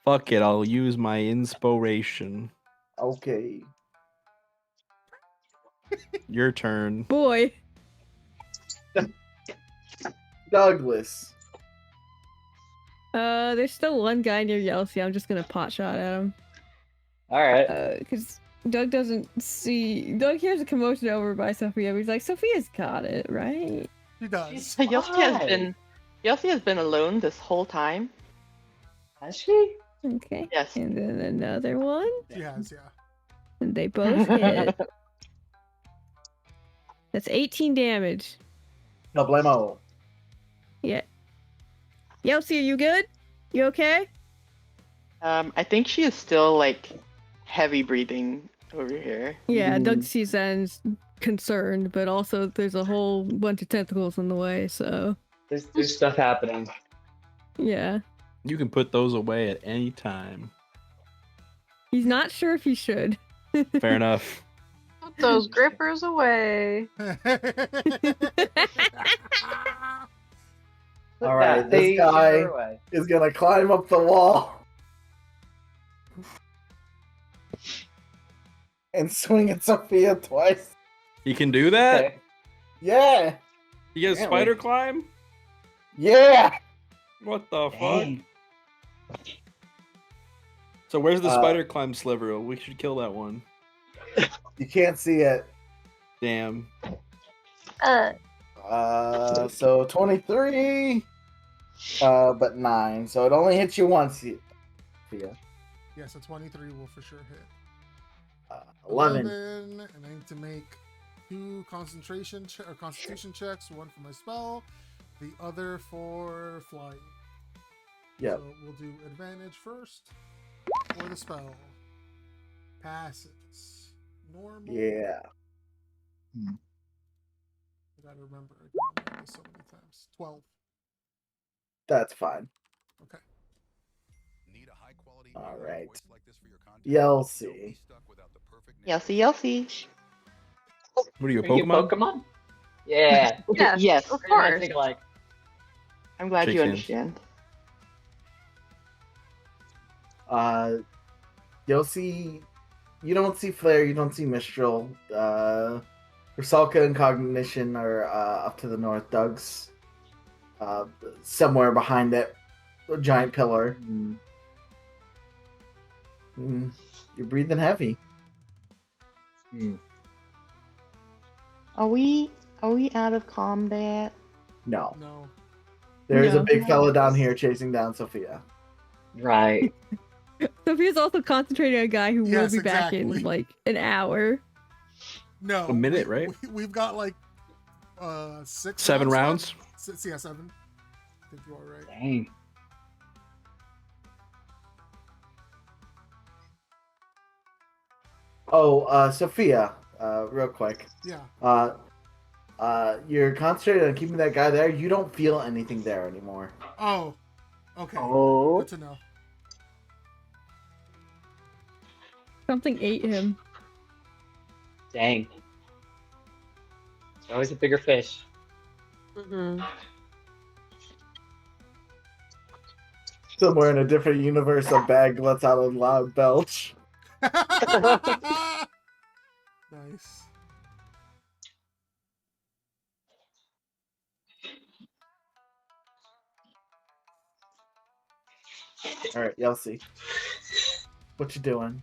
Fuck it, I'll use my inspiration. Okay. Your turn. Boy. Douglas. There's still one guy near Yelsey. I'm just gonna pot shot at him. Alright. Because Doug doesn't see. Doug hears a commotion over by Sophia. But he's like, Sophia's got it, right? He does. Yelsey has been alone this whole time. Has she? Okay. Yes. And then another one. She has, yeah. And they both hit. That's 18 damage. No blamo. Yeah. Yelsey, are you good? You okay? I think she is still like heavy breathing over here. Yeah, Mm. Doug sees that and concerned, but also there's a whole bunch of tentacles in the way, so There's stuff happening. yeah. You can put those away at any time. He's not sure if he should. Fair enough. Put those grippers away. Put All right, that this thing guy away. is gonna climb up the wall and swing at Sophia twice. You can do that? Okay. Yeah, You get a Apparently. spider climb? yeah. What the fuck? Dang. So where's the Uh, spider climb sliver? We should kill that one. You can't see it. Damn. So 23, but 9. So it only hits you once. Sophia. Yeah, so 23 will for sure hit. 11. And I need to make 2 constitution checks, one for my spell, the other for flying. Yep. So we'll do advantage first for the spell. Passes. Normal. Yeah. I gotta remember. I can remember this so many times. 12. That's fine. Okay. Need a high quality All AI right. voice like this for your content? Yelsey. Don't be stuck without the perfect name. Yelsey. What are you, a Are you Pokemon? Pokemon? Yeah. Yes, Yes. of Pretty much course. think like I'm glad Shake you hands. understand. You'll see. You don't see Flare. You don't see Mistral. Rusalka and Cognition are up to the north. Doug's somewhere behind that giant pillar. You're breathing heavy. Are we out of combat? No, No. there's a No. big fella down here chasing down Sophia. right. Sophia's also concentrating on a guy who will Yes, be back in exactly. like an hour. No. A minute, right? We've got like 6 7 left. rounds? Yeah, 7. I think you are right. Dang. Oh, Sophia, real quick. Yeah. You're concentrated on keeping that guy there. You don't feel anything there anymore. Oh. Okay. Oh. Good to know. Something ate him. Dang. It's always a bigger fish. Mm-hmm. Somewhere in a different universe, a bag lets out a loud belch. Nice. All right, Yelsey. What you doing?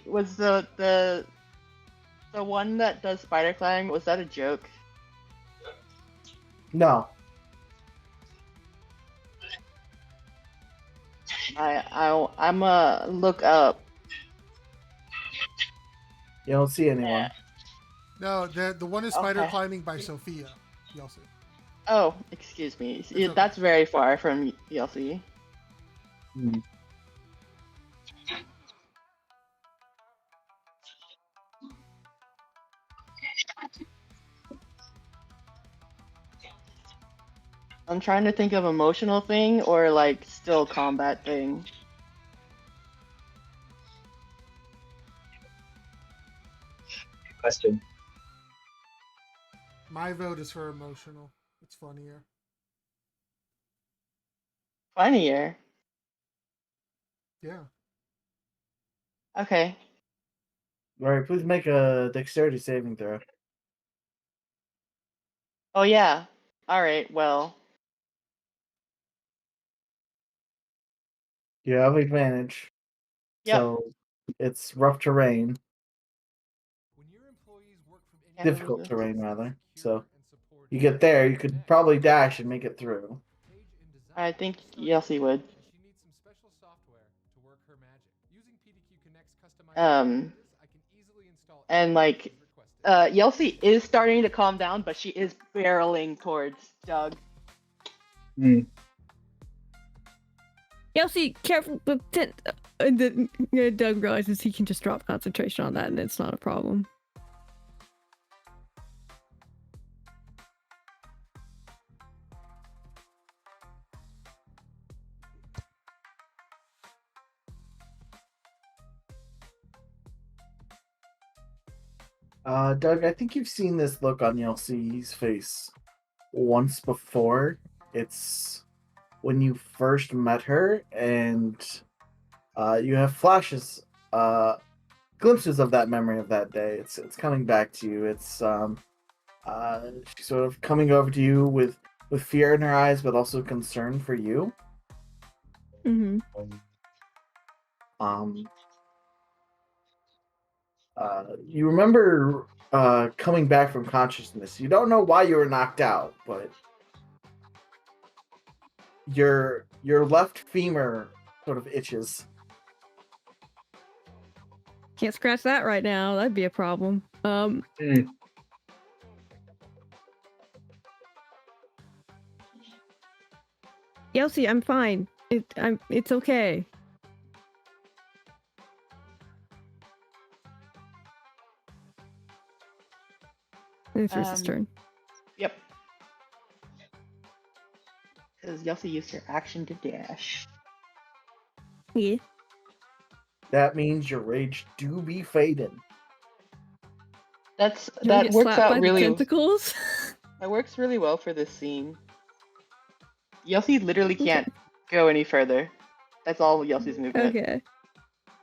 Was the one that does spider climb, was that a joke? No. I'm look up. You don't see anyone. No, the one is spider Okay. climbing by Sophia. Yelsey. Oh, excuse me. okay. That's very far from Yelsey. I'm trying to think of emotional thing or like still combat thing. Good question. My vote is for emotional. It's funnier. Funnier. Yeah. Okay. All right, please make a dexterity saving throw. Oh yeah. All right. Well. You have advantage. Yep. So it's rough terrain. When your employees work from difficult terrain rather. So you get there, you could probably dash and make it through. I think Yelsey would. And like, Yelsey is starting to calm down, but she is barreling towards Doug. Yelsey, careful. Doug realizes he can just drop concentration on that, and it's not a problem. Doug, I think you've seen this look on Yelsey's face once before. It's when you first met her, and you have flashes, glimpses of that memory of that day. It's coming back to you. It's she's sort of coming over to you with fear in her eyes, but also concern for you. Mm-hmm. You remember coming back from consciousness. You don't know why you were knocked out, but your left femur sort of itches. Can't scratch that right now. That'd be a problem. Yelsey, I'm fine. It's okay. It's Rusa's turn. Yep. Because Yelsey used her action to dash. Yeah. That means your rage do be fading. That Get works slapped out by really. the tentacles. That works really well for this scene. Yelsey literally can't go any further. That's all Yelsey's movement.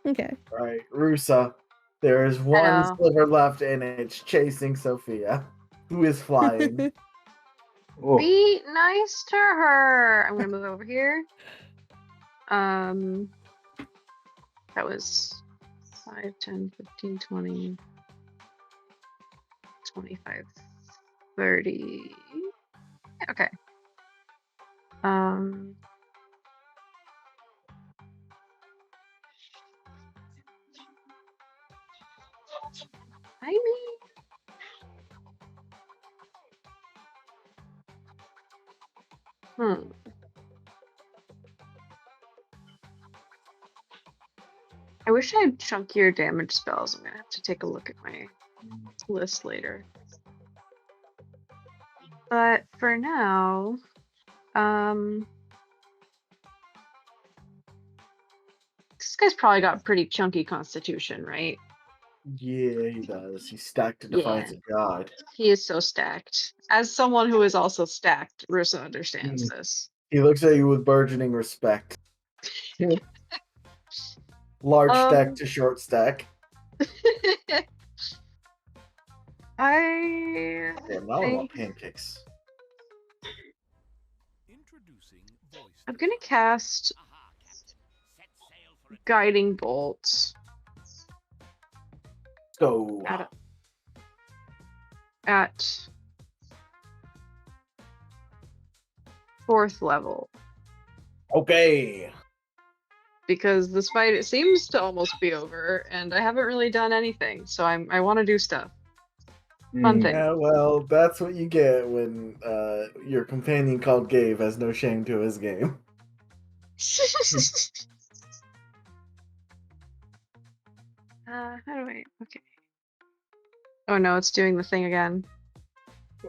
Okay. Right, Rusa. There is one sliver left, and it's chasing Sophia, who is flying. Be nice to her. I'm gonna move over here. That was 5, 10, 15, 20, 25, 30. Okay. I mean, I wish I had chunkier damage spells. I'm gonna have to take a look at my list later. But for now, this guy's probably got pretty chunky constitution, right? Yeah, he does. He's stacked to Defiance of God. He is so stacked. As someone who is also stacked, Rusa understands this. He looks at you with burgeoning respect. Large stack to short stack. I Damn, not about pancakes. I'm gonna cast Guiding Bolt. Go. At 4th level. Okay. Because this fight, it seems to almost be over, and I haven't really done anything, so I want to do stuff. Fun thing. Yeah, well, that's what you get when your companion called Gabe has no shame to his game. How do I... Okay. Oh no, it's doing the thing again.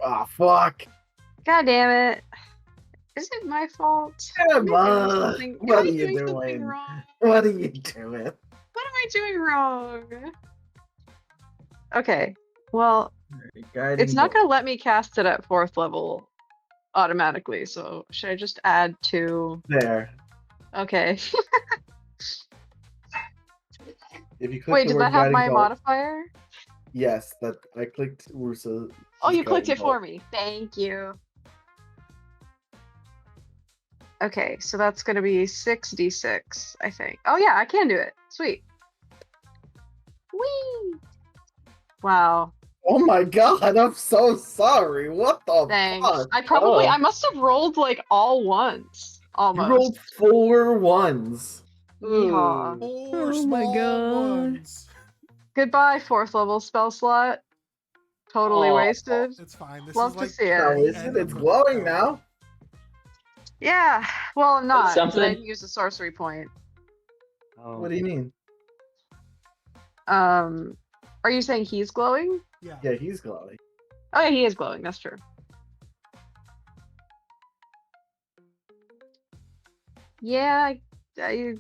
Ah, fuck. God damn it. Is it my fault? Come on. What are you doing? What are you doing? What am I doing wrong? Okay, well, it's not going to let me cast it at 4th level automatically, so should I just add 2? There. Okay. If you click Wait, does that have my modifier? Yes, that I clicked Rusa. Oh, you clicked it for me. Thank you. Okay, so that's going to be 6d6, I think. Oh yeah, I can do it. Sweet. Whee! Wow. Oh my god, I'm so sorry. What the Thanks. fuck? I must have rolled like all ones. You Almost. rolled 4 ones. Yeehaw. Four Oh my small God. ones. Goodbye, 4th level spell slot. Totally Aw. wasted. It's fine. This Love is to like see No, it. the is it? end It's of the glowing battle. now. Yeah. Well, I'm not, because I something. didn't use a sorcery point. Oh. What do you mean? Are you saying he's glowing? Yeah. Yeah, he's glowing. Oh yeah, he is glowing. That's true. Yeah, I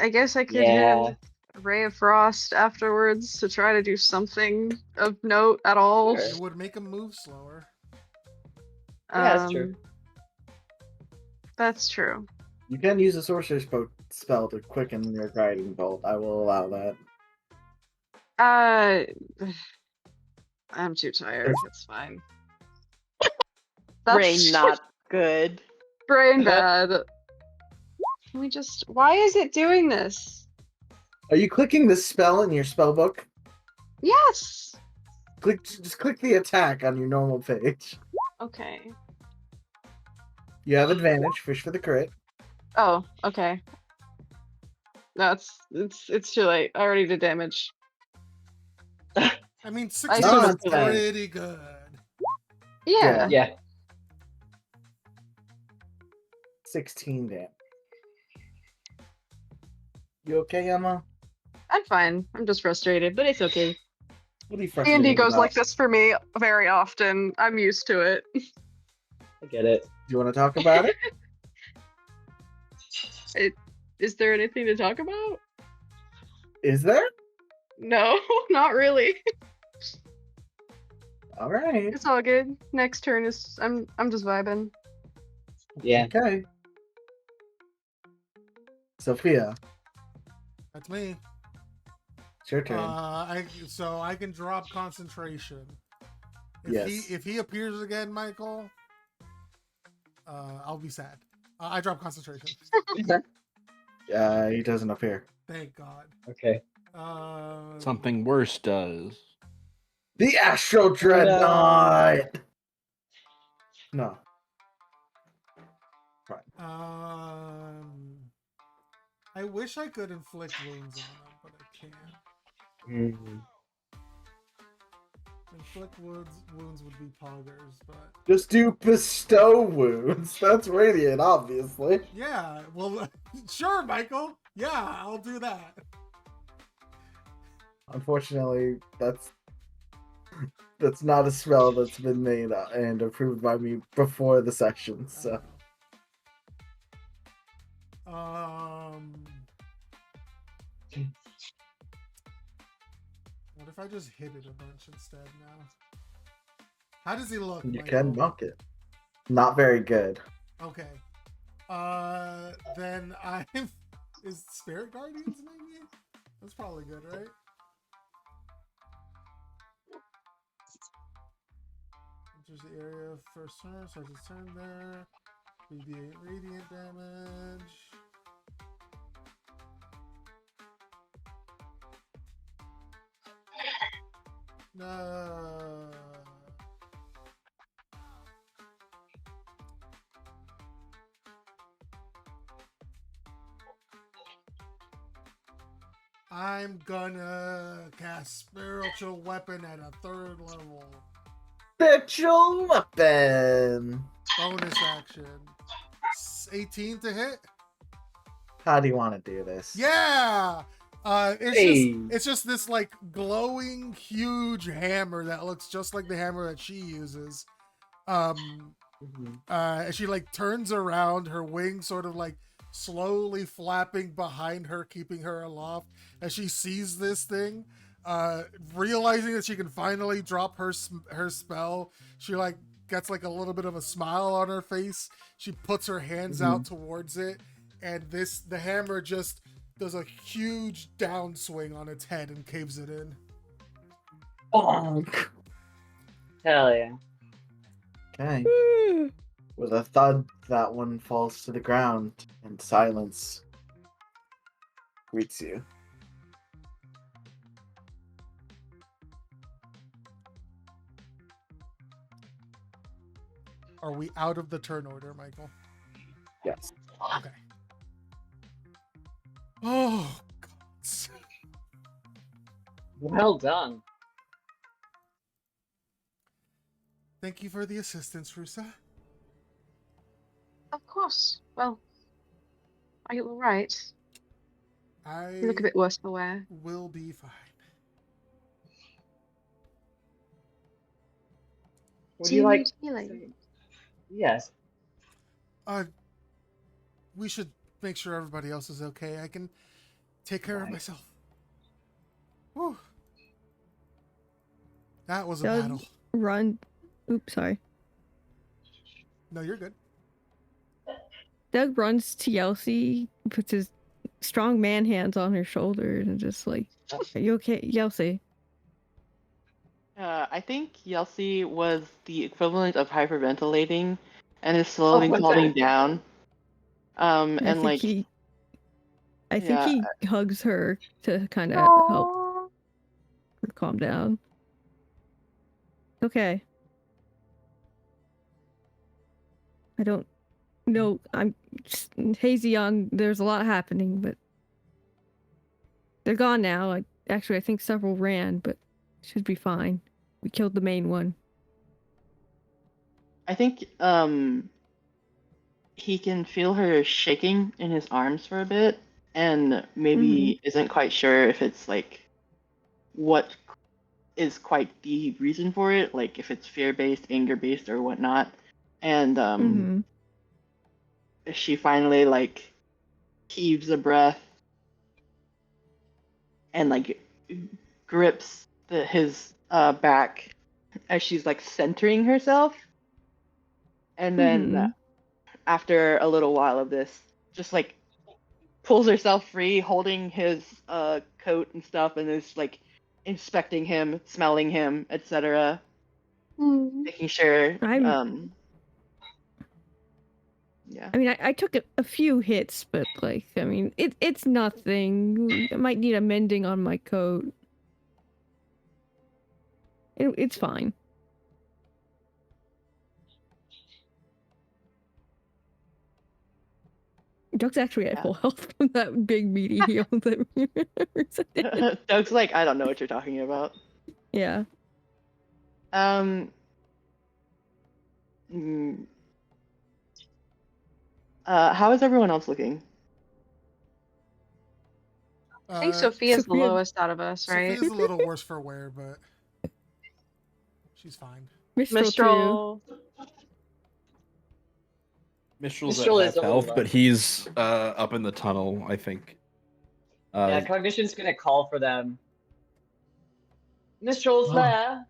guess I could hit him Yeah. with a Ray of Frost afterwards to try to do something of note at all. Sure. It would make him move slower. Yeah, that's true. That's true. You can use a sorcerer's spell to quicken your guiding bolt. I will allow that. I'm too tired. It's fine. Brain not good. brain bad. Can we just? Why is it doing this? Are you clicking the spell in your spell book? Yes. Just click the attack on your normal page. Okay. You have advantage. Fish for the crit. Oh, okay. No, it's too late. I already did damage. I mean, 16 should've is put that- pretty good. Yeah. Yeah. 16 damage. You okay, Emma? I'm fine. I'm just frustrated, but it's okay. What are you D&D frustrated goes about? like this for me very often. I'm used to it. I get it. Do you want to talk about it? Is there anything to talk about? Is there? No, not really. All right. It's all good. Next turn is I'm just vibing. Yeah. Okay. Sophia, That's me. it's your turn. So I can drop concentration. Yes. If he appears again, Michael, I'll be sad. I drop concentration. He doesn't appear. Thank God. Okay. Something worse does. The Astro Dreadnought! No. I wish I could inflict wounds on him, but I can't. Inflict wounds would be poggers, but Just do bestow wounds. That's radiant, obviously. yeah. Well, sure, Michael. Yeah, I'll do that. Unfortunately, that's not a spell that's been made and approved by me before the session. So what if I just hit it a bunch instead now? How does he look? you Michael? can monk it. Not very good. Okay. Then is Spirit Guardians maybe? That's probably good, right? Enters the area of first turn, so I just turn there. 3d8 radiant damage. No. I'm gonna cast Spiritual Weapon at a 3rd level. Spiritual weapon. Bonus action. 18 to hit? How do you want to do this? Yeah! It's just this like glowing huge hammer that looks just like the hammer that she uses. She like turns around, her wings sort of like slowly flapping behind her, keeping her aloft as she sees this thing. Realizing that she can finally drop her spell, she like gets like a little bit of a smile on her face. She puts her hands out towards it, and the hammer just does a huge downswing on its head and caves it in. Bonk. Hell yeah. Okay. With a thud, that one falls to the ground, and silence greets you. Are we out of the turn order, Michael? Yes. Okay. Oh, God. Well done. Thank you for the assistance, Rusa. Of course. Well, are you all right? I You look a bit worse for wear. will be fine. Would Do you you like? need healing? Yes. We should make sure everybody else is okay. I can take care of Right. myself. Whew. That was a Doug, battle. run. Oops, sorry. No, you're good. Doug runs to Yelsey, puts his strong man hands on her shoulders, and just like, "Are you okay, Yelsey?" I think Yelsey was the equivalent of hyperventilating and is slowly my calming God. down. I And think like, I think yeah, he hugs her to kind of help Aww. her calm down. Okay. I don't know. I'm just hazy on. There's a lot happening, but they're gone now. I think several ran, but should be fine. We killed the main one. I think he can feel her shaking in his arms for a bit, and maybe isn't quite sure if it's like what is quite the reason for it, like if it's fear-based, anger-based, or whatnot. And she finally like heaves a breath and like grips his back as she's like centering herself, and then after a little while of this, just like pulls herself free, holding his coat and stuff, and is like inspecting him, smelling him, etc., making sure. Yeah. I mean, I took a few hits, but like, I mean, it's nothing. I might need a mending on my coat. It's fine. Doug's actually at full health from that big meaty heal that Doug's like, I don't know what you're talking about. Yeah. How is everyone else looking? I think Sophia's the lowest out of us, right? Sophia's a little worse for wear, but she's fine. Mistral. Mistral's Mistral at is half a little health, low. but he's up in the tunnel, I think. Yeah, Cognition's gonna call for them. Mistral's there.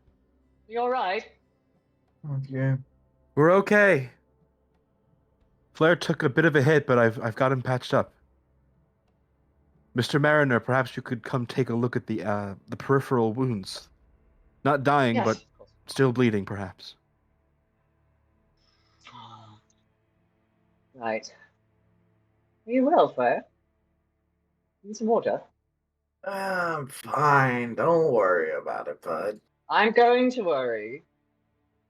You all right? Okay. We're okay. Flair took a bit of a hit, but I've got him patched up. Mr. Mariner, perhaps you could come take a look at the peripheral wounds. Not dying, Yes, but still bleeding, perhaps. Right. Are you well, Flair? Need some water? I'm fine. Don't worry about it, bud. I'm going to worry.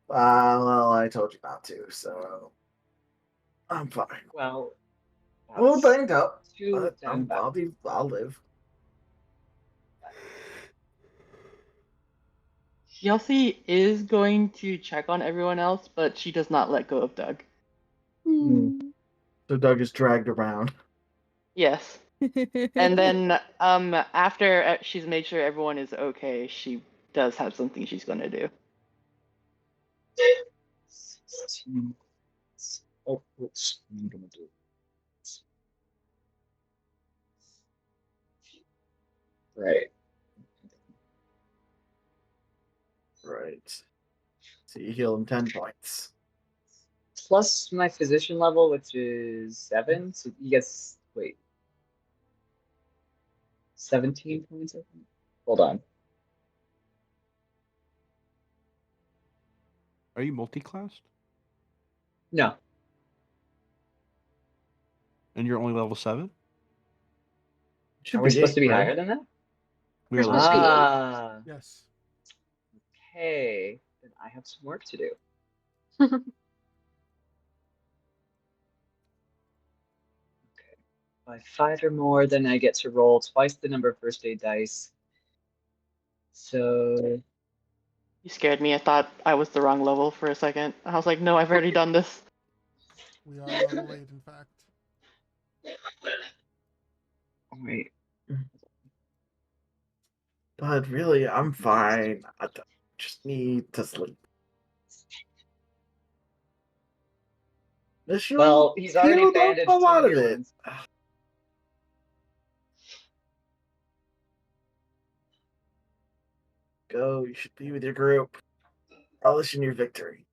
Well, I told you not to, so I'm fine. Well, I'm a little banged up, too but damn bad. I'll live. Yelsey is going to check on everyone else, but she does not let go of Doug. So Doug is dragged around. Yes. And then after she's made sure everyone is okay, she does have something she's going to do. Oh, what's I'm gonna do? Right. Right. So you heal him 10 points. Plus my physician level, which is 7. So you guess, wait. 17 points, I think. Hold on. Are you multi-classed? No. And you're only level 7? Are we supposed to be higher than that? We are We're level supposed to be 8. Ah. Yes. Okay. Then I have some work to do. by 5 or more, then I get to roll twice the number of first aid dice. So You scared me. I thought I was the wrong level for a second. I was like, no, I've already done this. We are level 8, in fact. wait. But really, I'm fine. I just need to sleep. Well, he's already healed up bandaged a some lot of of your it. wounds. Go. You should be with your group. Relish in your victory.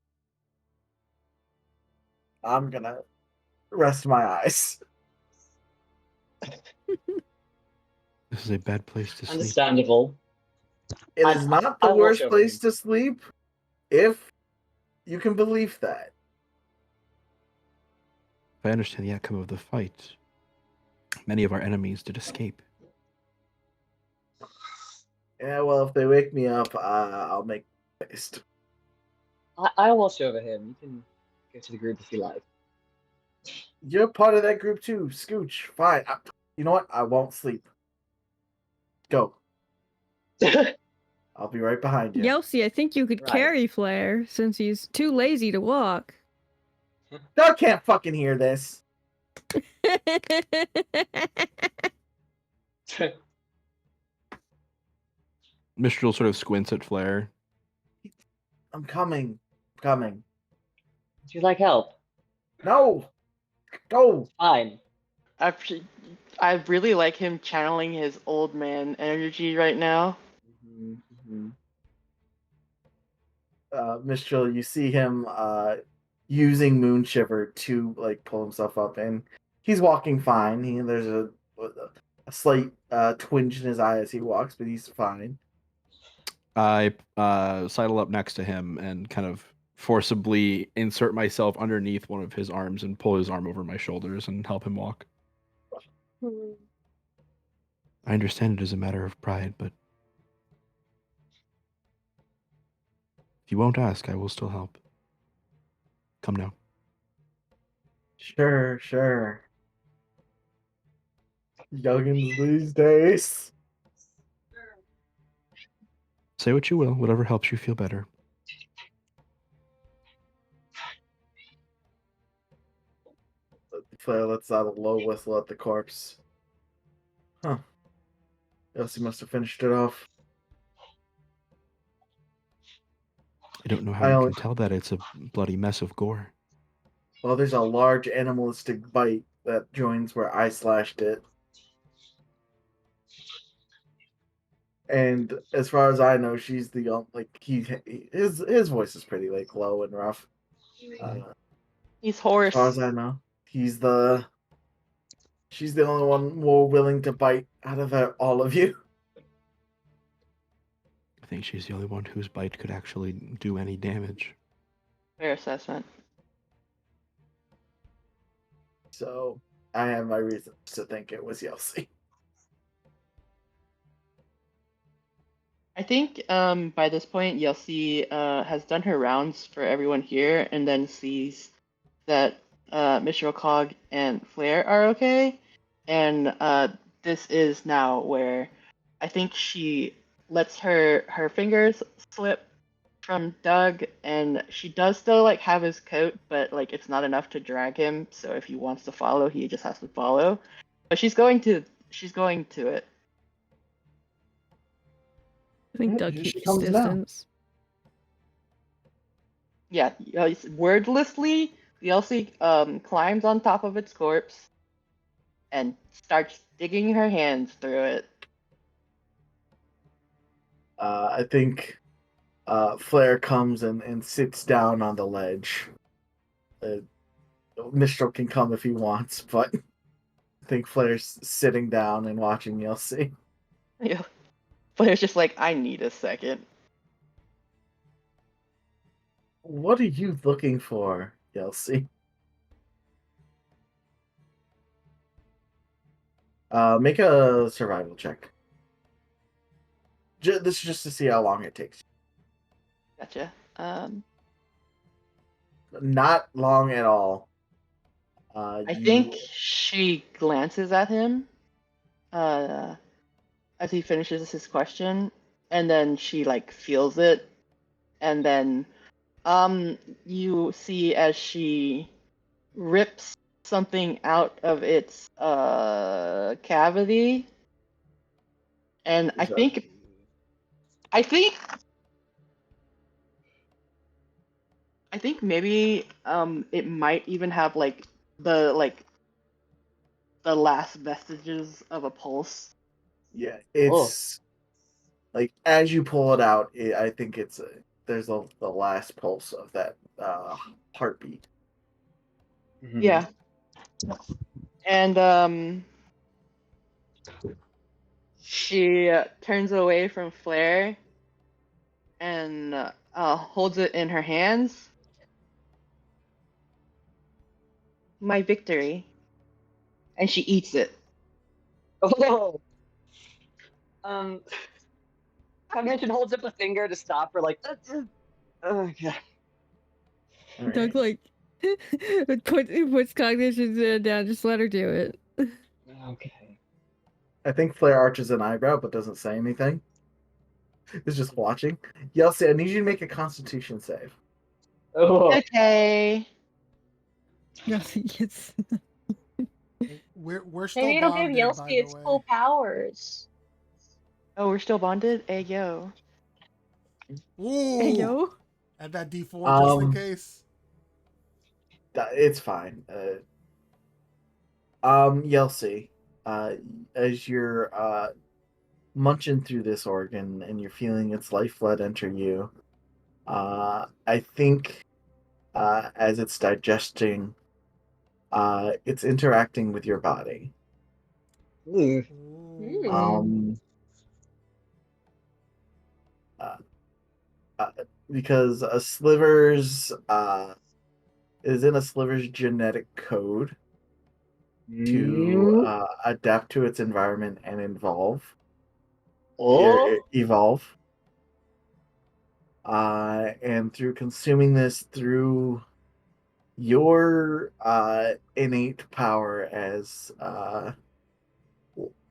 I'm gonna rest my eyes. This is a bad place to sleep. Understandable. It is not the I'll watch worst over place him. to sleep, if you can believe that. If I understand the outcome of the fight, many of our enemies did escape. Yeah, well, if they wake me up, I'll make paste. I'll watch over him. You can go to the group if you like. You're part of that group too, Scooch. Fine. You know what? I won't sleep. Go. I'll be right behind you. Yelsey, I think you could Right. carry Flair since he's too lazy to walk. Doug can't fucking hear this. Mistral sort of squints at Flair. I'm coming. Coming. Would you like help? No. Go. Fine. I really like him channeling his old man energy right now. Mistral, you see him using Moonshiver to like pull himself up, and he's walking fine. There's a slight twinge in his eye as he walks, but he's fine. I sidle up next to him and kind of forcibly insert myself underneath one of his arms and pull his arm over my shoulders and help him walk. I understand it is a matter of pride, but if you won't ask, I will still help. Come now. Sure. Youngins these days. Say what you will, whatever helps you feel better. Flair lets out a low whistle at the corpse. Huh. Elsie must have finished it off. I don't know how you can tell that. It's a bloody mess of gore. Well, there's a large animalistic bite that joins where I slashed it. And as far as I know, she's the his voice is pretty like low and rough. He's hoarse. As far as I know, she's the only one more willing to bite out of all of you. I think she's the only one whose bite could actually do any damage. Fair assessment. So I have my reasons to think it was Yelsey. I think by this point, Yelsey has done her rounds for everyone here and then sees that Mr. Cog and Flair are okay. And this is now where I think she lets her fingers slip from Doug, and she does still like have his coat, but like it's not enough to drag him. So if he wants to follow, he just has to follow. But she's going to it. I think Doug keeps his distance. Yeah, wordlessly, Yelsey climbs on top of its corpse and starts digging her hands through it. I think Flair comes and sits down on the ledge. Mistral can come if he wants, but I think Flair's sitting down and watching Yelsey. Yeah. Flair's just like, I need a second. What are you looking for, Yelsey? Make a survival check. This is just to see how long it takes. Gotcha. Not long at all. I think she glances at him as he finishes his question, and then she like feels it, and then you see as she rips something out of its cavity, and I think maybe it might even have like the last vestiges of a pulse. Yeah, it's like as you pull it out, I think there's the last pulse of that heartbeat. Yeah. And she turns away from Flare and holds it in her hands. My victory. And she eats it. Oh. Cognition holds up a finger to stop her, like, okay. Doug like puts Cognition down. Just let her do it. Okay. I think Flare arches an eyebrow but doesn't say anything. It's just watching. Yelsey, I need you to make a Constitution save. Oh. Okay. Yes, yes. We're still Maybe it'll give bonded, Yelsey by the its way. full powers. Oh, we're still bonded? Hey, yo. Ooh. Hey, yo. Add that D4 just in case. It's fine. Yelsey, as you're munching through this organ and you're feeling its lifeblood enter you, I think as it's digesting, it's interacting with your body. Ooh. Because a sliver's is in a sliver's genetic code to adapt to its environment and evolve. And through consuming this, through your innate power as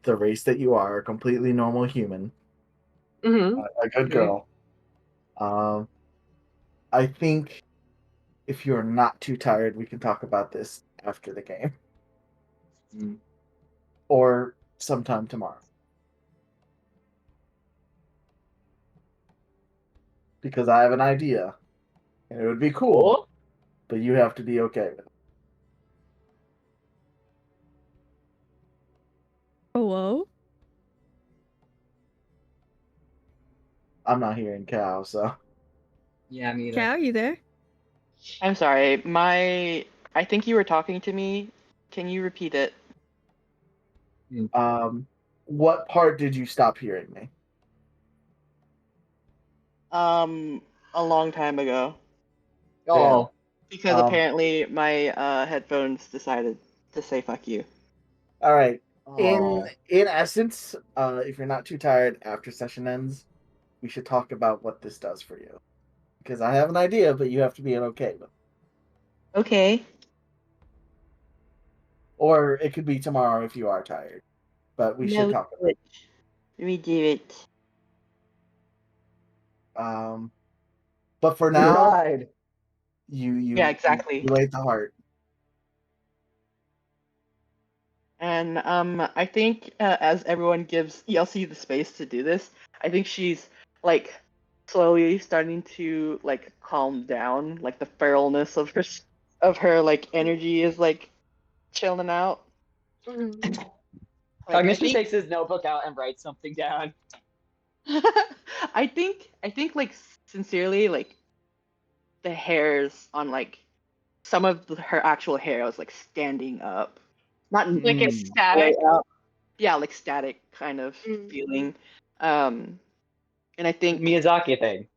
the race that you are, a completely normal human, a good girl. I think if you're not too tired, we can talk about this after the game. Or sometime tomorrow. Because I have an idea. And it would be cool. But you have to be okay with it. Hello? I'm not hearing Cow, so. Yeah, me either. Cow, you there? I'm sorry. I think you were talking to me. Can you repeat it? What part did you stop hearing me? A long time ago. Oh. Because apparently my headphones decided to say fuck you. All right. In essence, if you're not too tired after session ends, we should talk about what this does for you. Because I have an idea, but you have to be okay with it. Okay. Or it could be tomorrow if you are tired. But we should talk about it. We do it. But for now, Ride. Yeah, exactly. You ate the heart. And I think as everyone gives Yelsey the space to do this, I think she's like slowly starting to like calm down. Like the feralness of her like energy is like chilling out. Cognition takes his notebook out and writes something down. I think like sincerely like the hairs on like some of her actual hair was like standing up. Not Like ecstatic. Yeah, like static kind of feeling. And I think Miyazaki thing.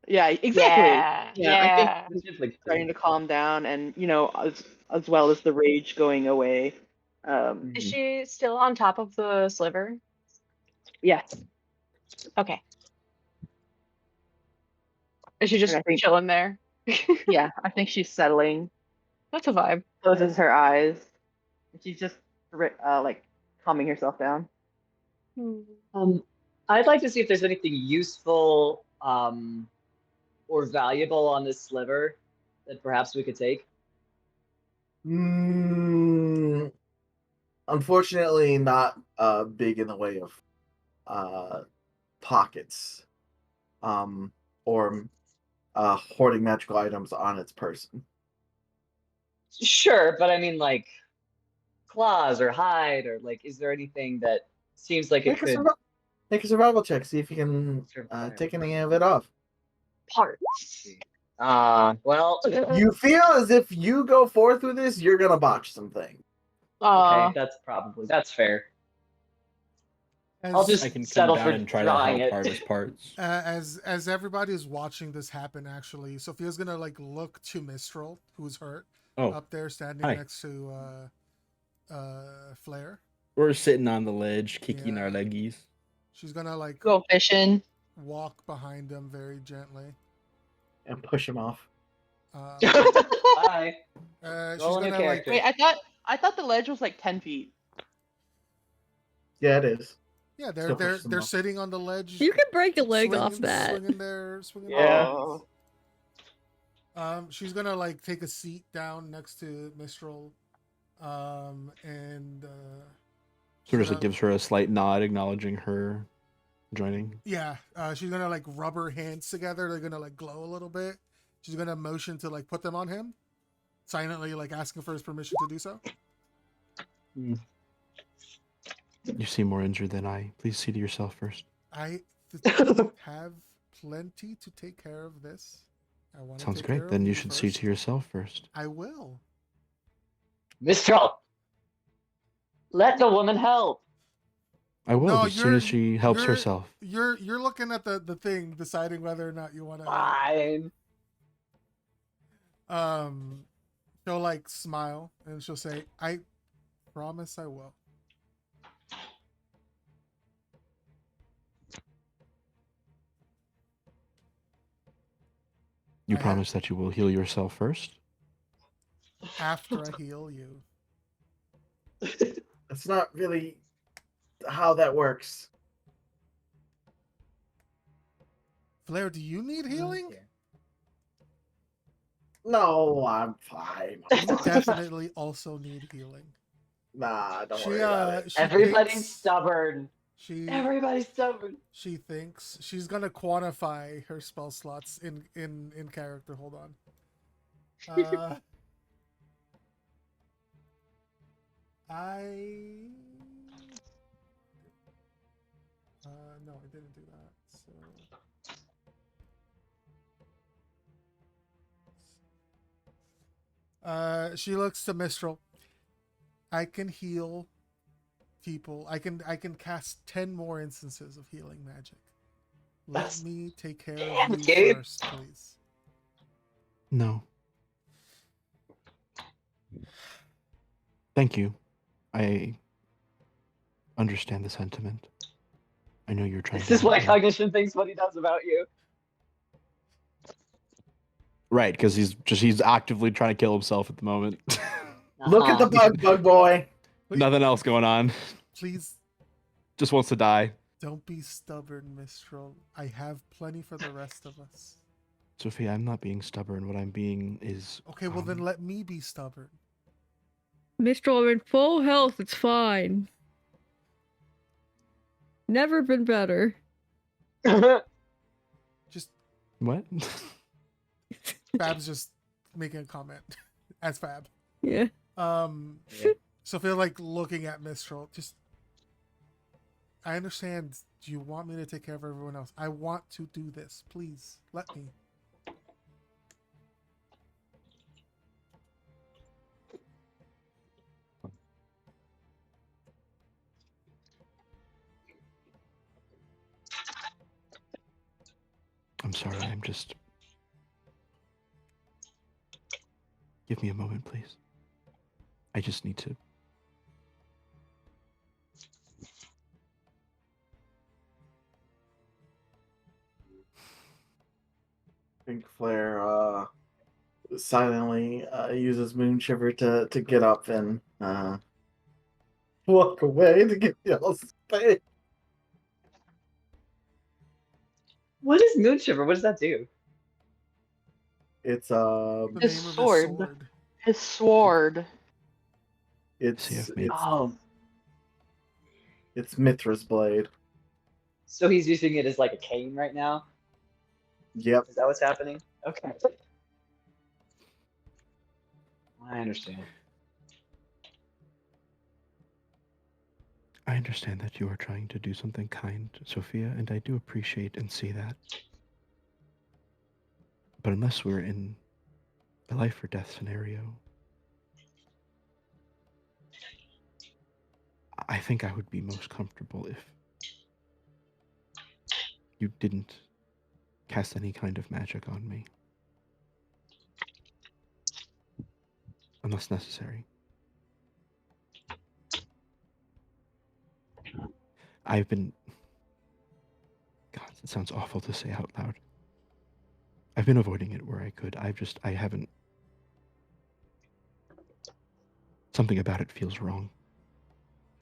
Yeah, exactly. I think it's starting to calm down, and as well as the rage going away. Is she still on top of the sliver? Yeah. Okay. Is she just chilling there? Yeah, I think she's settling. That's a vibe. closes her eyes. And she's just like calming herself down. I'd like to see if there's anything useful or valuable on this sliver that perhaps we could take. Unfortunately, not big in the way of pockets, or hoarding magical items on its person. Sure, but I mean, like claws or hide, or like, is there anything that seems like it Make a, could survi- make a survival check. See if you can take any of it off. parts? Well, You feel as if you go forth with this, you're gonna botch something. okay, that's fair. I'll As, just I can come settle down for and try to drawing help it. harvest parts. as everybody is watching this happen, actually, Sophia's gonna like look to Mistral, who's hurt, up there standing hi. next to Flare. We're sitting on the ledge, kicking our leggies. She's gonna like Go fishing. walk behind him very gently and push him off. Bye. She's gonna like. Wait, I thought the ledge was like 10 feet. Yeah, it is. Yeah, Still they're pushes them they're off. sitting on the ledge. You can break a leg off that. Swinging their Yeah. She's gonna like take a seat down next to Mistral, and So just like gives her a slight nod, acknowledging her joining. yeah, she's gonna like rub her hands together. They're gonna like glow a little bit. She's gonna motion to like put them on him, silently like asking for his permission to do so. You seem more injured than I. Please see to yourself first. I have plenty to take care of this. I want. Sounds great. Then you should see to yourself first. I will. Mistral, let the woman help. I will No, as soon as she helps herself. You're looking at the thing, deciding whether or not you want to. Fine. She'll like smile and she'll say, "I promise I will." You promise that you will heal yourself first? After I heal you. That's not really how that works. Flare, do you need healing? No, I'm fine. You definitely also need healing. Nah, don't worry about it. Everybody's stubborn. Everybody's stubborn. She thinks she's gonna quantify her spell slots in character. Hold on. No, I didn't do that. So she looks to Mistral. I can heal people. I can cast 10 more instances of healing magic. Let me take care of you first, please. No. Thank you. I understand the sentiment. I know you're trying This to is why help me. Cognition thinks what he does about you. Right, because he's actively trying to kill himself at the moment. Look at the bug boy. Nothing else going on. Please. Just wants to die. Don't be stubborn, Mistral. I have plenty for the rest of us. Sophia, I'm not being stubborn. What I'm being is... Okay, well then let me be stubborn. Mistral, I'm in full health. It's fine. Never been better. Just What? Fab's just making a comment as Fab. Yeah. Sophia like looking at Mistral. Just, I understand. Do you want me to take care of everyone else? I want to do this. Please let me. I'm sorry, I'm just... Give me a moment, please. I just need to... Pink Flare silently uses Moonshiver to get up and walk away to get y'all space. What is Moonshiver? What does that do? It's The His name of sword. his sword. His sword. See, it's I've made- Oh, it's Mithra's blade. so he's using it as like a cane right now? Yep. Is that what's happening? Okay. I understand. I understand that you are trying to do something kind, Sophia, and I do appreciate and see that. But unless we're in a life or death scenario, I think I would be most comfortable if you didn't cast any kind of magic on me. Unless necessary. I've been... God, it sounds awful to say out loud. I've been avoiding it where I could. I haven't... Something about it feels wrong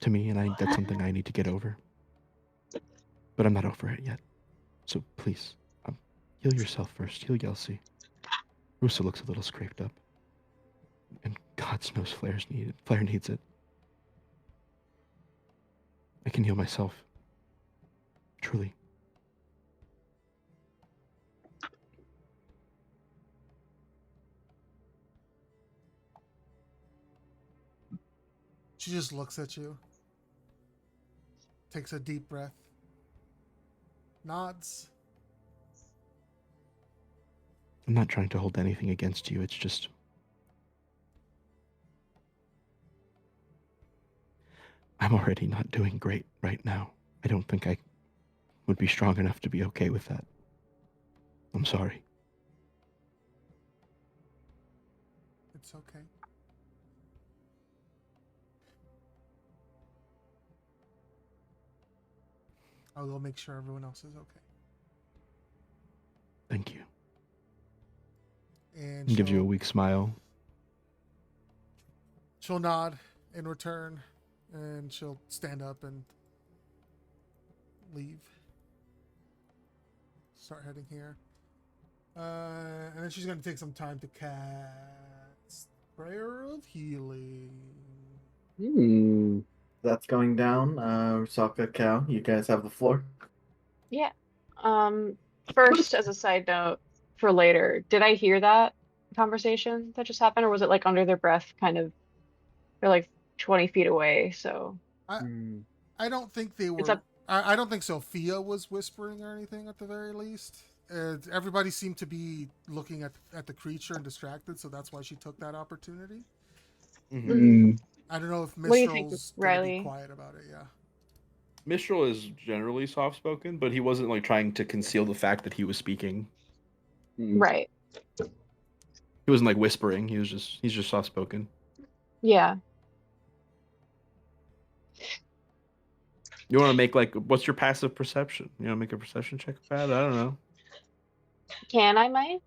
to me, and that's something I need to get over. But I'm not over it yet. So please, heal yourself first. Heal Yelsey. Rusa looks a little scraped up. And God knows Flair needs it. I can heal myself. Truly. She just looks at you, takes a deep breath, nods. I'm not trying to hold anything against you. It's just... I'm already not doing great right now. I don't think I would be strong enough to be okay with that. I'm sorry. It's okay. I will make sure everyone else is okay. Thank you. And He gives you a weak smile. she'll nod in return, and she'll stand up and leave. Start heading here. And then she's going to take some time to cast Prayer of Healing. That's going down. Saga, Cow, you guys have the floor. Yeah. First, as a side note for later, did I hear that conversation that just happened, or was it like under their breath, kind of? They're like 20 feet away, so I don't think they it's were. up. I don't think Sophia was whispering or anything at the very least. Everybody seemed to be looking at the creature and distracted, so that's why she took that opportunity. I don't know if What do you think, Mistral's gonna be Riley? quiet about it. Yeah. Mistral is generally soft-spoken, but he wasn't like trying to conceal the fact that he was speaking. Right. He wasn't like whispering. He's just soft-spoken. Yeah. You want to make like, what's your passive perception? You want to make a perception check about it? I don't know. Can I, Mike?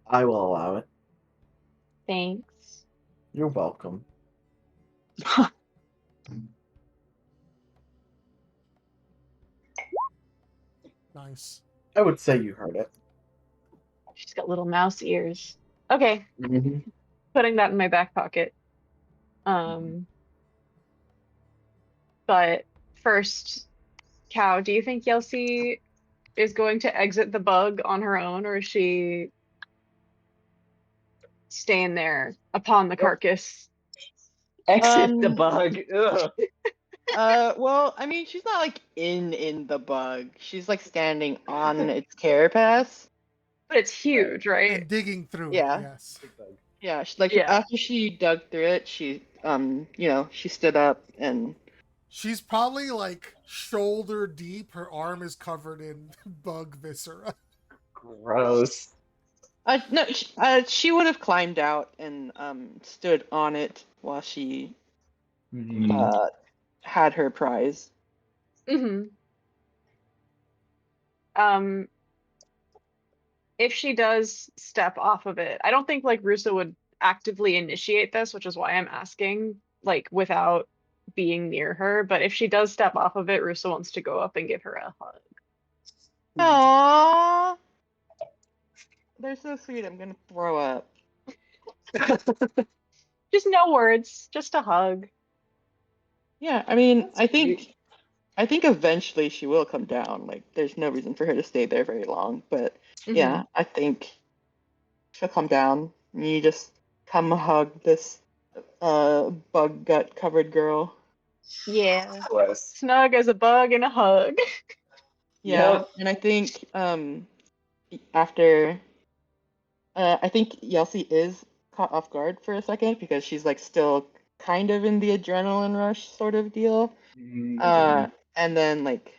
I will allow it. Thanks. You're welcome. Nice. I would say you heard it. She's got little mouse ears. Okay. Putting that in my back pocket. But first, Cow, do you think Yelsey is going to exit the bug on her own, or is she staying there upon the carcass? Exit the bug. Ugh. Well, I mean, she's not like in the bug. She's like standing on its carapace. But it's huge, right? And digging through Yeah. it. Yes. Yeah, she, like Yeah. after she dug through it, she she stood up and She's probably like shoulder deep. Her arm is covered in bug viscera. Gross. no, she would have climbed out and stood on it while she had her prize. Mm-hmm. if she does step off of it, I don't think like Russo would actively initiate this, which is why I'm asking, like without being near her. But if she does step off of it, Russo wants to go up and give her a hug. Aww. They're so sweet. I'm gonna throw up. Just no words, just a hug. Yeah, I mean, I think eventually she will come down. Like, there's no reason for her to stay there very long. But yeah, I think she'll come down. And you just come hug this bug gut covered girl. Yeah. Bless. Snug as a bug and a hug. Yeah, Yep. and I think after I think Yelsey is caught off guard for a second because she's like still kind of in the adrenaline rush sort of deal. And then like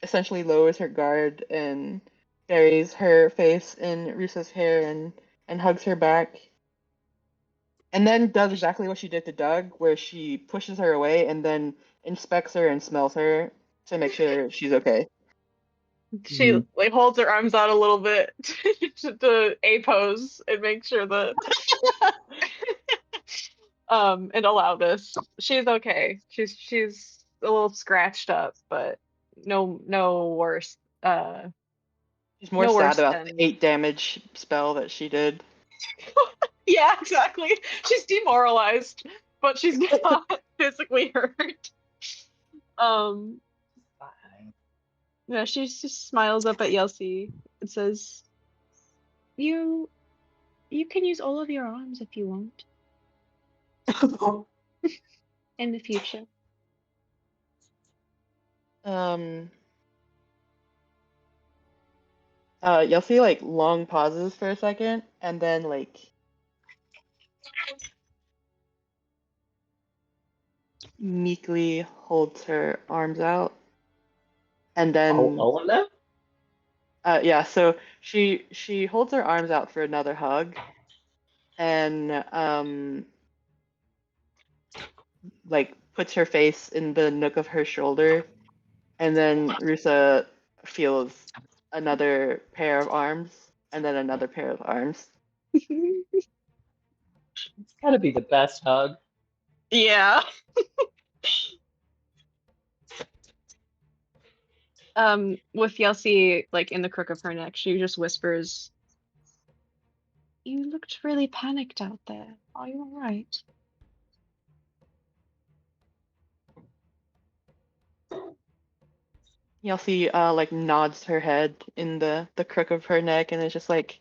essentially lowers her guard and buries her face in Rusa's hair and hugs her back. And then does exactly what she did to Doug, where she pushes her away and then inspects her and smells her to make sure she's okay. She like holds her arms out a little bit to A pose and make sure that and allow this. She's okay. She's a little scratched up, but no worse. She's more No sad worse about than the 8 damage spell that she did. Yeah, exactly. She's demoralized, but she's not physically hurt. Yeah, she just smiles up at Yelsey and says, You can use all of your arms if you want in the future. Yelsey like long pauses for a second and then like meekly holds her arms out and then All of them? yeah, so she holds her arms out for another hug and like puts her face in the nook of her shoulder and then Rusa feels another pair of arms and then another pair of arms. It's gotta be the best hug. Yeah. With Yelsey like in the crook of her neck, she just whispers, You looked really panicked out there. Are you alright? Yelsey like nods her head in the crook of her neck and is just like,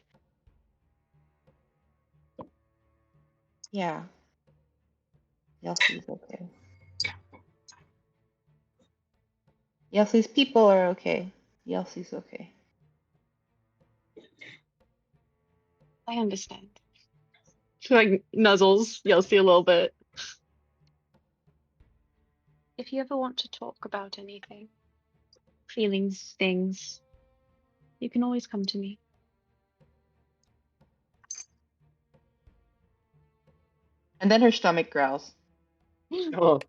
yeah, Yelsey's okay. Yelsey's people are okay. Yelsey's okay. I understand. She like nuzzles Yelsey a little bit. If you ever want to talk about anything, feelings, things, you can always come to me. And then her stomach growls. Oh,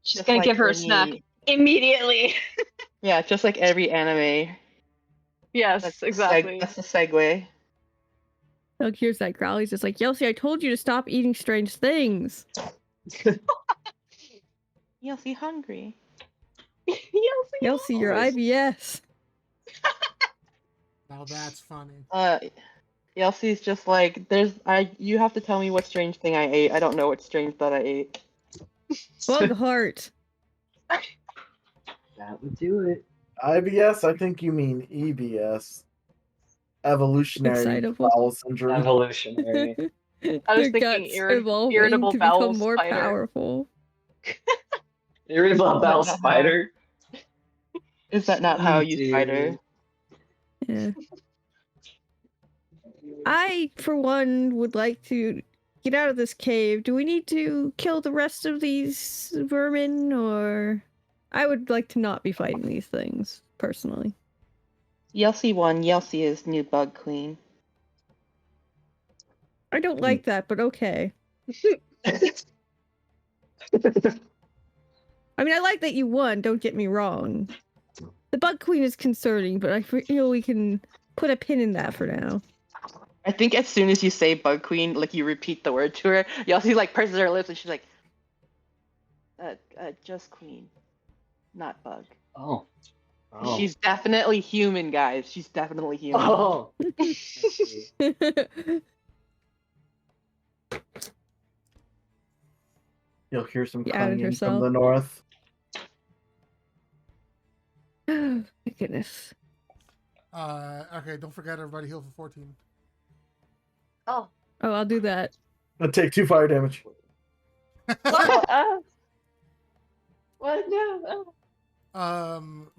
She's Just gonna like give her a snack any- immediately. Yeah, just like every anime. Yes, That's exactly. That's the segue. Doug hears that growl. He's just like, Yelsey, I told you to stop eating strange things. Yelsey hungry. Yelsey, your IBS. Now that's funny. Yelsey's just like, you have to tell me what strange thing I ate. I don't know what strange that I ate. Bug heart. that would do it. IBS, I think you mean EBS. Evolutionary Excitable. bowel syndrome. Evolutionary. I was Your thinking guts evolving irritable to bowel become more spider. powerful. Irritable bowel Not spider. Is that not how you Dude. spider? Yeah. I, for one, would like to get out of this cave. Do we need to kill the rest of these vermin, or... I would like to not be fighting these things, personally. Yelsey won. Yelsey is new bug queen. I don't like that, but okay. I mean, I like that you won, don't get me wrong. The bug queen is concerning, but I feel we can put a pin in that for now. I think as soon as you say Bug Queen, like you repeat the word to her, Yossi like purses her lips and she's like, just Queen, not Bug. Oh. Oh. She's definitely human, guys. She's definitely human. Oh. I see. You'll hear some She added clanging from herself. the north. My goodness. Okay, don't forget everybody heal for 14. Oh. Oh, I'll do that. I'll take 2 fire damage. What? What? No.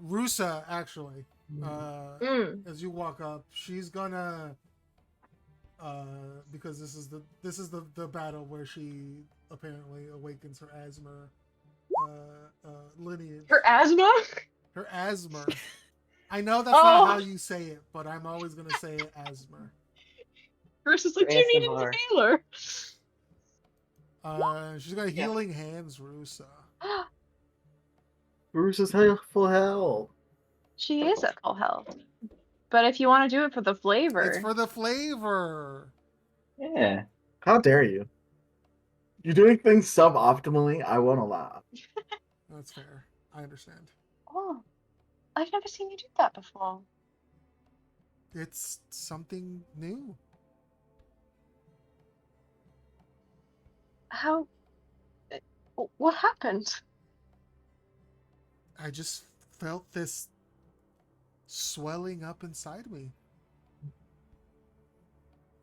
Rusa actually, Mm. as you walk up, she's gonna, because this is the battle where she apparently awakens her asthma, lineage. Her asthma? Her asthma. I know that's Oh. not how you say it, but I'm always gonna say it asthma. Versus like, Her you need ASMR. an inhaler. She's got healing hands, Rusa. Bruce is full hell. She is at full health. But if you want to do it for the flavor. It's for the flavor. Yeah. How dare you? You're doing things suboptimally. I won't allow. That's fair. I understand. Oh. I've never seen you do that before. It's something new. How? What happened? I just felt this swelling up inside me.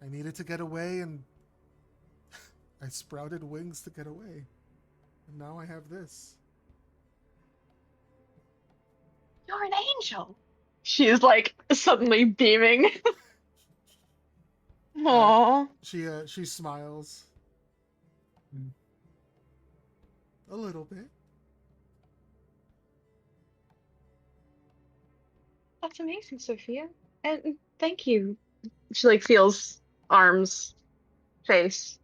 I needed to get away, and I sprouted wings to get away. And now I have this. You're an angel. She's like suddenly beaming. Aww. She smiles. A little bit. That's amazing, Sophia. And thank you. She like feels arms, face.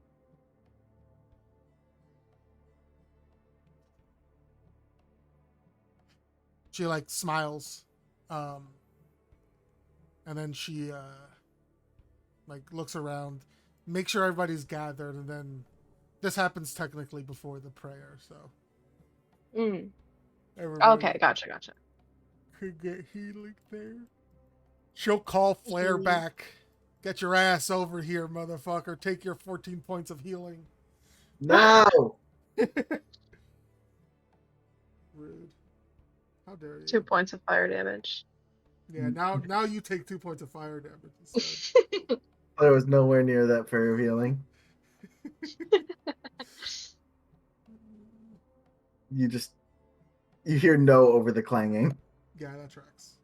She like smiles. And then she like looks around, make sure everybody's gathered, and then this happens technically before the prayer, so Mm. everybody Okay, gotcha. could get healing there. She'll call Flare back. Get your ass over here, motherfucker. Take your 14 points of healing. No! Rude. How dare you? 2 points of fire damage. Yeah, now you take 2 points of fire damage instead. There was nowhere near that prayer of healing. You hear no over the clanging. Yeah, that tracks.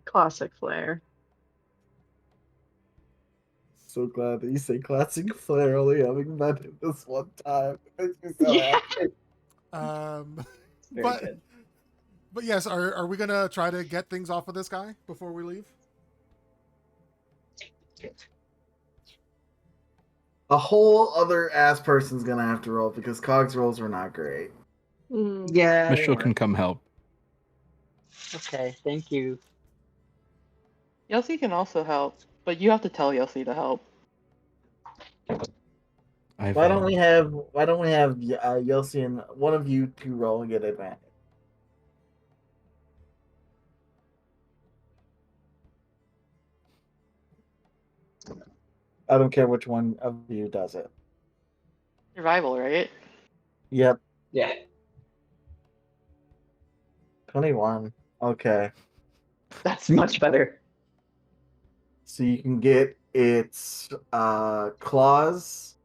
Classic Flare. So glad that you say classic Flare only having met it this one time. It makes me so happy. Very good. But yes, are we gonna try to get things off of this guy before we leave? A whole other ass person's gonna have to roll because Cog's rolls were not great. Yeah. Michelle can come help. Okay, thank you. Yossi can also help, but you have to tell Yossi to help. Why don't we have Yossi and one of you two roll and get advantage? I don't care which one of you does it. Survival, right? Yep. Yeah. 21. Okay. That's much better. So you can get its claws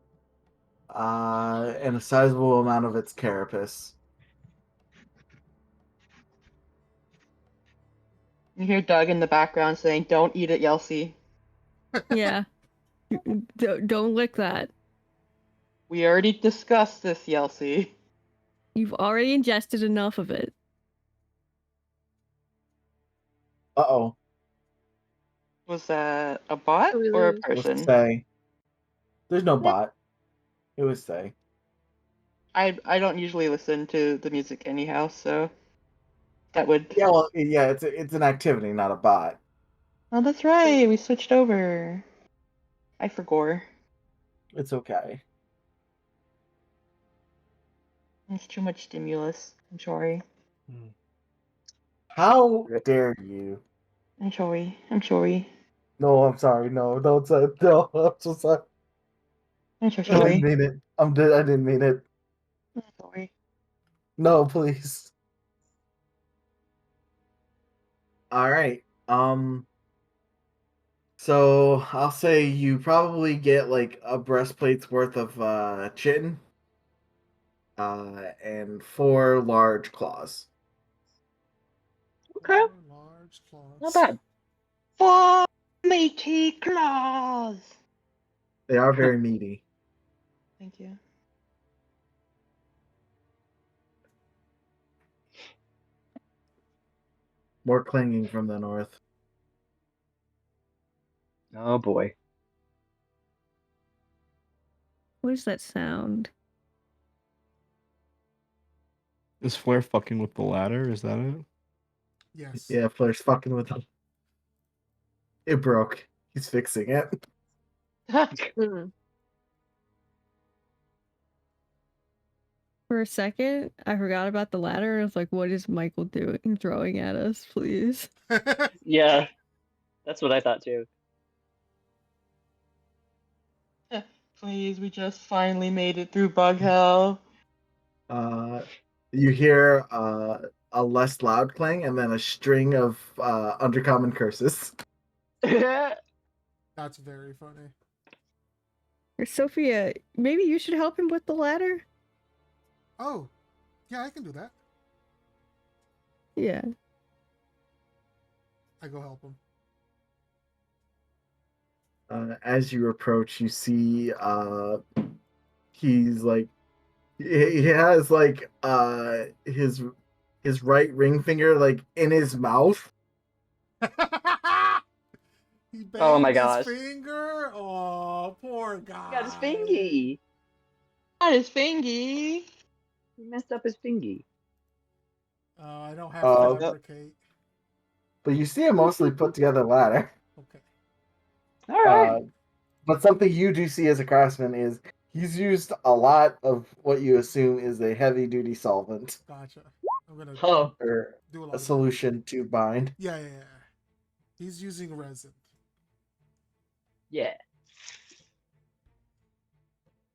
and a sizable amount of its carapace. You hear Doug in the background saying, "Don't eat it, Yossi. Yeah. Don't lick that. We already discussed this, Yossi." You've already ingested enough of it. Uh-oh. Was that a bot Did we or a lose? It was person? Say. There's no bot. It was Say. I don't usually listen to the music anyhow, so that would. Yeah, well, yeah, it's an activity, not a bot. Oh, that's right. We switched over. I forgot. It's okay. It's too much stimulus. I'm sorry. How dare you? I'm sorry. I'm sorry. No, I'm sorry. No, don't say no. I'm so sorry. I'm so I didn't sorry. mean it. I didn't mean it. I'm sorry. No, please. All right. So I'll say you probably get like a breastplate's worth of chitin, and 4 large claws. Okay. Large claws. Not bad. For meaty claws. They are very meaty. Thank you. More clinging from the north. Oh boy. What is that sound? Is Flare fucking with the ladder? Is that it? Yes. Yeah, Flair's fucking with them. It broke. He's fixing it. Mm. For a second, I forgot about the ladder. I was like, what is Michael doing? Throwing at us, please. Yeah, that's what I thought too. Please, we just finally made it through bug hell. You hear a less loud clang and then a string of undercommon curses. That's very funny. Or Sophia, maybe you should help him with the ladder? Oh, yeah, I can do that. Yeah. I go help him. As you approach, you see he's like he has like his right ring finger like in his mouth. He Oh my banged his gosh. finger. Oh, poor guy. Got his fingy. That is fingy. He messed up his fingy. Oh, I don't have Uh, fabricate. But you see a mostly put together ladder. Okay. All right. But something you do see as a craftsman is he's used a lot of what you assume is a heavy duty solvent Gotcha. I'm gonna Oh, or do a lot a of solution to bind. that. Yeah. He's using resin. yeah.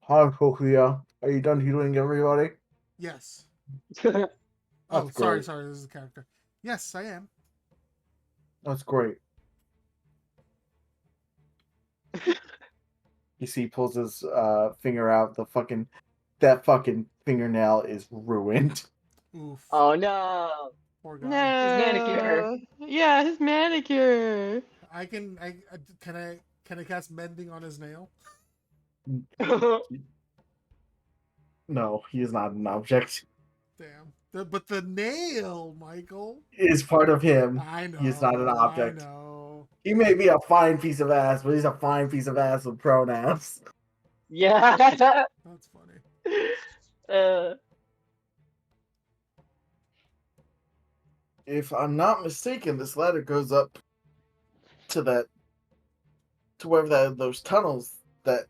Hi, Kokuya. Are you done healing everybody? Yes. Oh, Oh, sorry. great. This is a character. Yes, I am. That's great. You see, he pulls his finger out. That fucking fingernail is ruined. Oof. oh no. Poor guy. No. His manicure. Yeah, his manicure. Can I cast mending on his nail? No, he is not an object. Damn. But the nail, Michael. It is part of him. I know. He is not an object. I know. He may be a fine piece of ass, but he's a fine piece of ass with pronouns. yeah. That's funny. If I'm not mistaken, this ladder goes up to wherever those tunnels that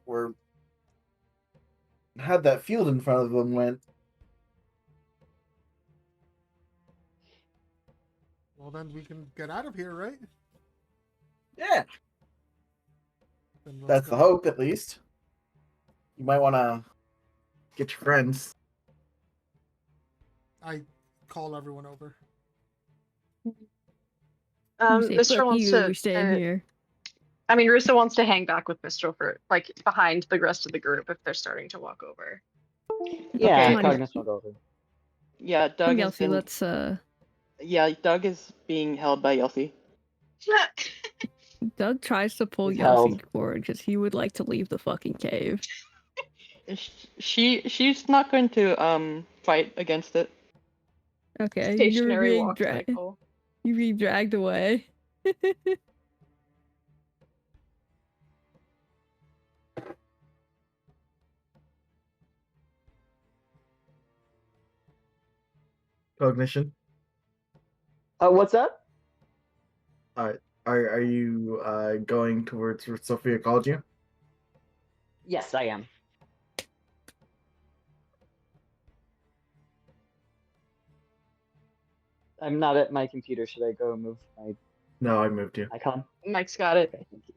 had that field in front of them went. Well, then we can get out of here, right? Yeah, Then let's that's the go. hope, at least. You might want to get your friends. I call everyone over. You say, Mr. fuck wants you, to. we're staying here. I mean, Russo wants to hang back with Mistral for like behind the rest of the group if they're starting to walk over. Yeah, Come on, Cognis will go over. Yeah, Come Doug on, has Yelsi, been. let's Yeah, Doug is being held by Yelsi. Doug tries to pull He's Yelsi held. forward because he would like to leave the fucking cave. She's not going to fight against it. Okay, Stationary walk cycle. you're being dragged away. Cognition. What's that? Are you going towards where Sophia called you? Yes, I am. I'm not at my computer. Should I go move my No, I moved you. icon? Mike's got it. Okay, thank you.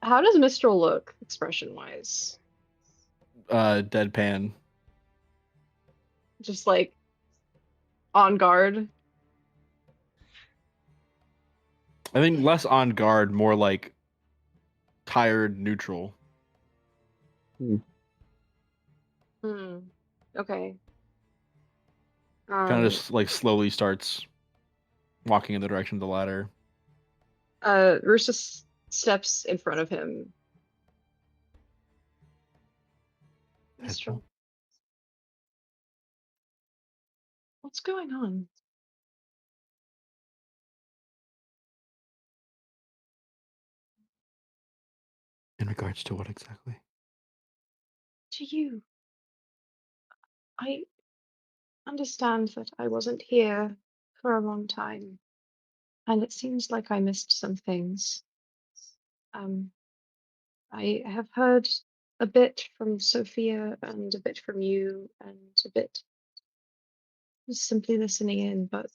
How does Mistral look expression-wise? Deadpan. Just like on guard. I think less on guard, more like tired, neutral. Hmm. Okay. Kind of just like slowly starts walking in the direction of the ladder. Rooster steps in front of him. Mistral, what's going on? In regards to what exactly? To you. I understand that I wasn't here for a long time, and it seems like I missed some things. I have heard a bit from Sophia and a bit from you and a bit just simply listening in, but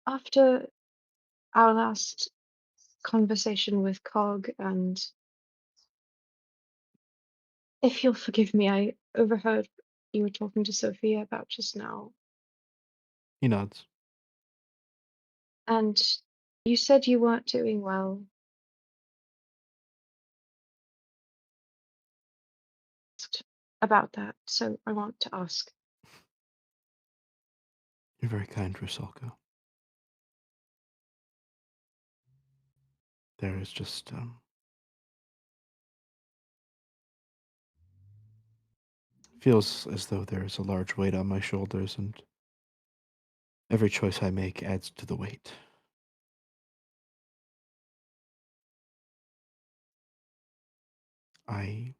after our last conversation with Cog, and if you'll forgive me, I overheard you were talking to Sophia about just now, He nods. and you said you weren't doing well. Asked about that, so I want to ask. You're very kind, Rusalka. There is just feels as though there is a large weight on my shoulders, and every choice I make adds to the weight. I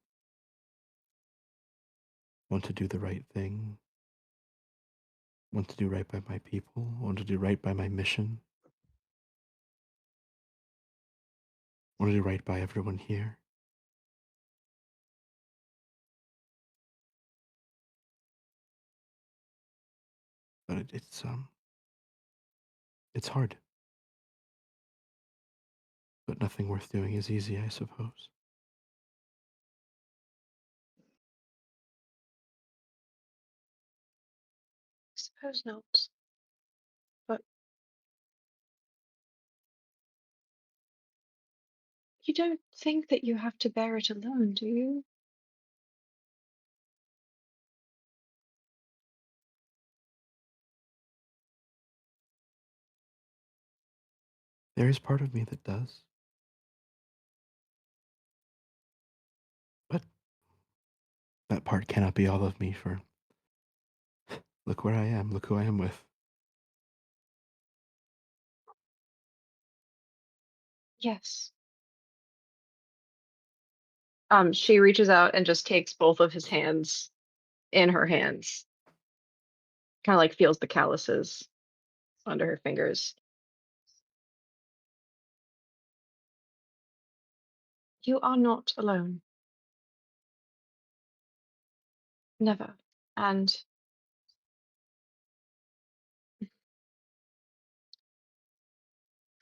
want to do the right thing, want to do right by my people, want to do right by my mission, want to do right by everyone here. But it's hard. But nothing worth doing is easy, I suppose. I suppose not. But you don't think that you have to bear it alone, do you? There is part of me that does. But that part cannot be all of me, for look where I am, look who I am with. Yes. She reaches out and just takes both of his hands in her hands, kind of like feels the calluses under her fingers. You are not alone. Never. And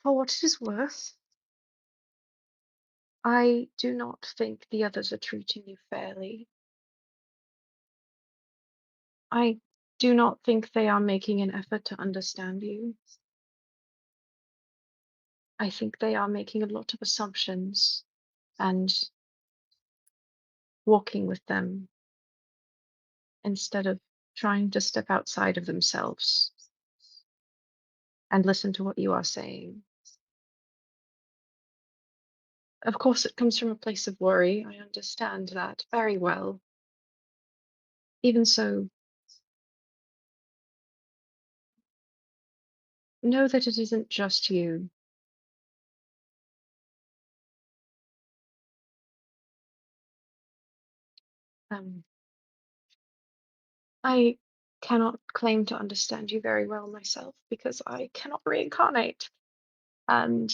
for what it is worth, I do not think the others are treating you fairly. I do not think they are making an effort to understand you. I think they are making a lot of assumptions and walking with them instead of trying to step outside of themselves and listen to what you are saying. Of course, it comes from a place of worry. I understand that very well. Even so, know that it isn't just you. I cannot claim to understand you very well myself because I cannot reincarnate. And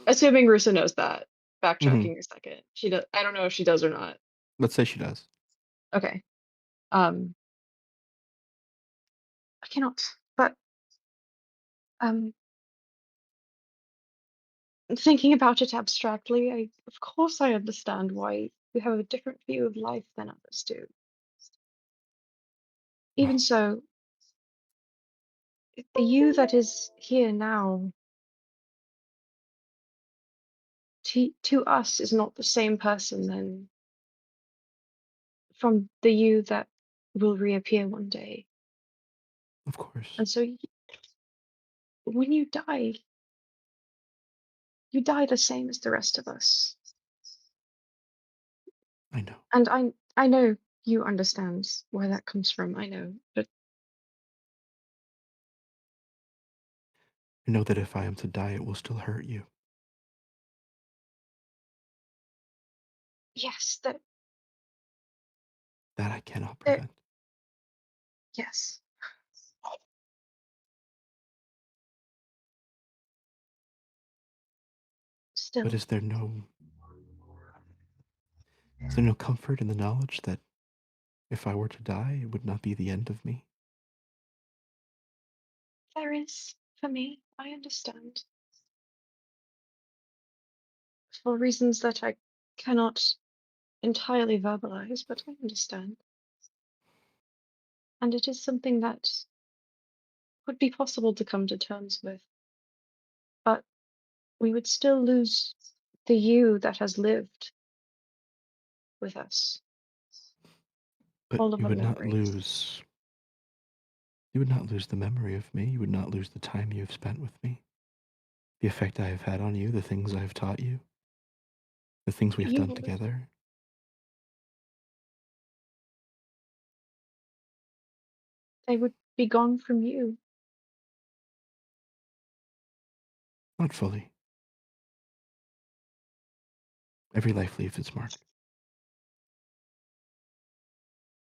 assuming Rusa knows that, backtracking a second, she does. I don't know if she does or not. Let's say she does. Okay. I cannot. But thinking about it abstractly, of course I understand why you have a different view of life than others do. Even Well, so, the you that is here now, to us, is not the same person then from the you that will reappear one day. of course. And so when you die the same as the rest of us. I know. And I know you understand where that comes from, I know, but I know that if I am to die, it will still hurt you. yes, That I cannot there, prevent. yes. Still, But is there no comfort in the knowledge that if I were to die, it would not be the end of me? there is, for me, I understand. For reasons that I cannot entirely verbalize, but I understand. And it is something that would be possible to come to terms with. But we would still lose the you that has lived with us. But All of you our would not memories. lose. You would not lose the memory of me. You would not lose the time you have spent with me. The effect I have had on you, the things I have taught you, the things we have You done would. together. They would be gone from you. Not fully. Every life leaves its mark.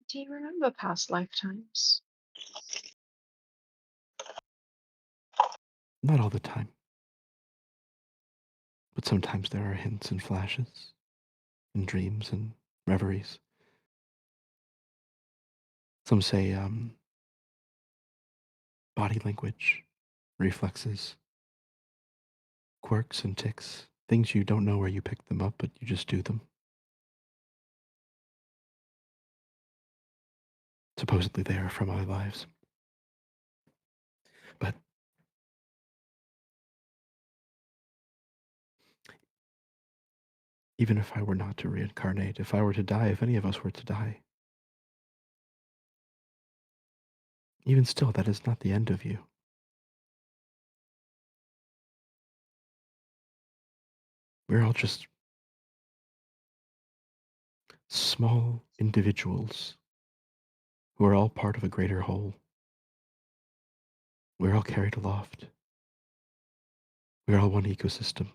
Do you remember past lifetimes? Not all the time. But sometimes there are hints and flashes, and dreams and reveries. Some say body language, reflexes, quirks and ticks, things you don't know where you picked them up, but you just do them. Supposedly they are from other lives. But even if I were not to reincarnate, if I were to die, if any of us were to die, even still, that is not the end of you. We're all just small individuals who are all part of a greater whole. We're all carried aloft. We're all one ecosystem.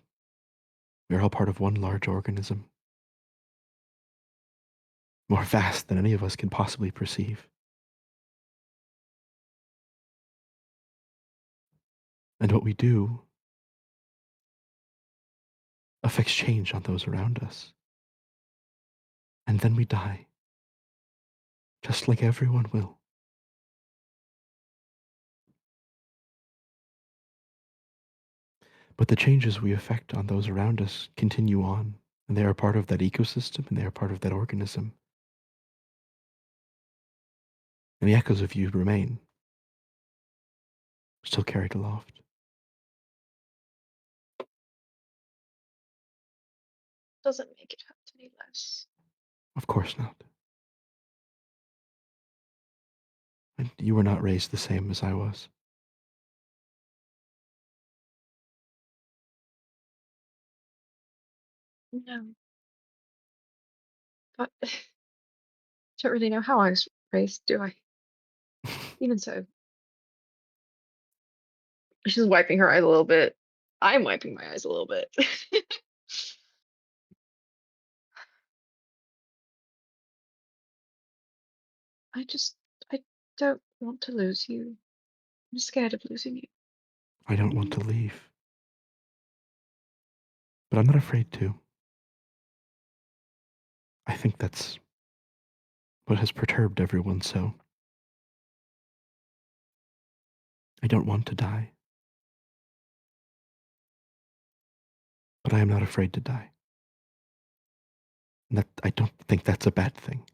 We're all part of one large organism, more vast than any of us can possibly perceive. And what we do affects change on those around us. And then we die, just like everyone will. But the changes we affect on those around us continue on, and they are part of that ecosystem, and they are part of that organism. And the echoes of you remain, still carried aloft. Doesn't make it hurt any less. Of course not. And you were not raised the same as I was. No. But don't really know how I was raised, do I? Even so. She's wiping her eyes a little bit. I'm wiping my eyes a little bit. I don't want to lose you. I'm scared of losing you. I don't want to leave. But I'm not afraid to. I think that's what has perturbed everyone so. I don't want to die. But I am not afraid to die. And that, I don't think that's a bad thing.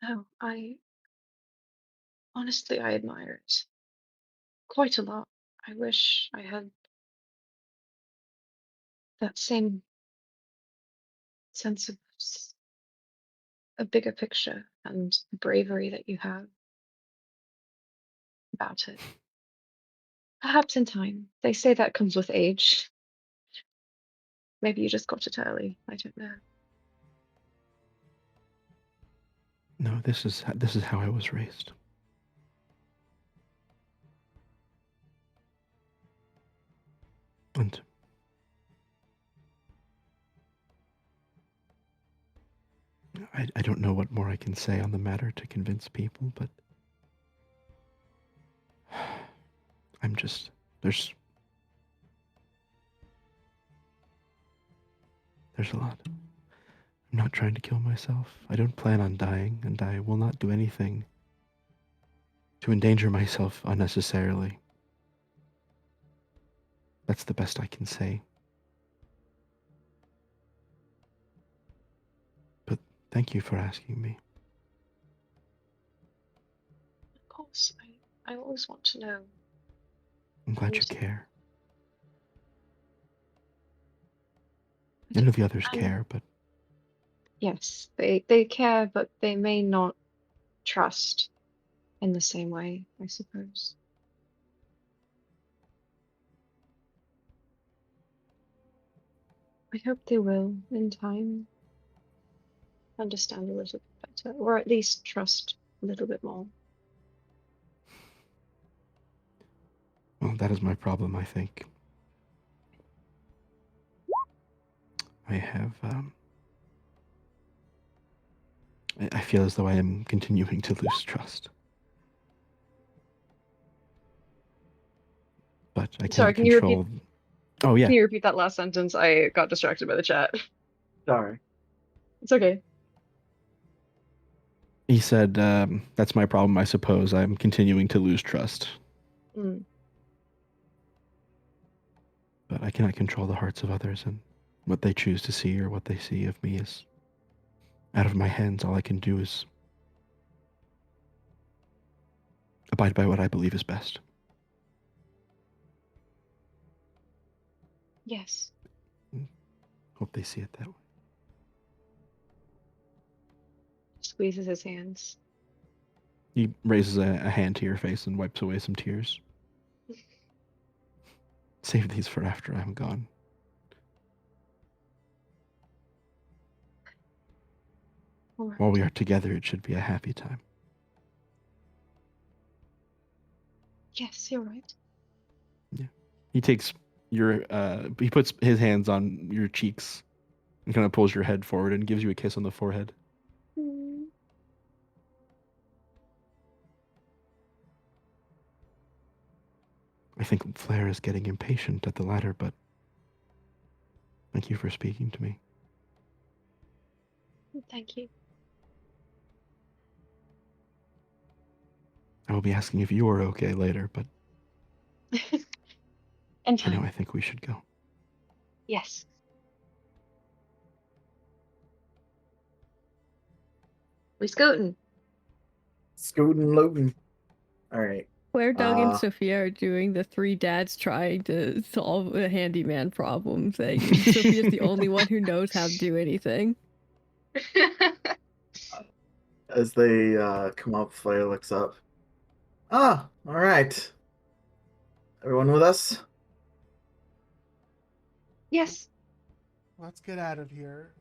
No, honestly, I admire it quite a lot. I wish I had that same sense of a bigger picture and bravery that you have about it. Perhaps in time. They say that comes with age. Maybe you just got it early. I don't know. No, this is how I was raised. And I don't know what more I can say on the matter to convince people, but I'm just, there's a lot. I'm not trying to kill myself. I don't plan on dying, and I will not do anything to endanger myself unnecessarily. That's the best I can say. But thank you for asking me. Of course, I always want to know. I'm glad you And- care. None of the others and- care, but Yes, they care, but they may not trust in the same way, I suppose. I hope they will, in time, understand a little bit better, or at least trust a little bit more. well, that is my problem, I think. I have, I feel as though I am continuing to lose trust. But I Sorry, cannot can you repeat? control. Oh, yeah. Can you repeat that last sentence? I got distracted by the chat. Sorry. It's okay. He said, that's my problem, I suppose. I'm continuing to lose trust. Mm. But I cannot control the hearts of others, and what they choose to see or what they see of me is out of my hands. All I can do is abide by what I believe is best. Yes. Hope they see it that way. Squeezes his hands. He raises a hand to your face and wipes away some tears. Save these for after I'm gone. All right. While we are together, it should be a happy time. Yes, you're right. Yeah. He takes your, he puts his hands on your cheeks and kind of pulls your head forward and gives you a kiss on the forehead. Mm. I think Flair is getting impatient at the ladder, but thank you for speaking to me. Thank you. I will be asking if you are okay later, but And I know time. I think we should go. Yes. We scooting. Scootin' lootin'. Alright. Where Doug and Sophia are doing the three dads trying to solve a handyman problem thing. And Sophia's the only one who knows how to do anything. As they come up, Flair looks up. Ah, alright. Everyone with us? Yes. Let's get out of here.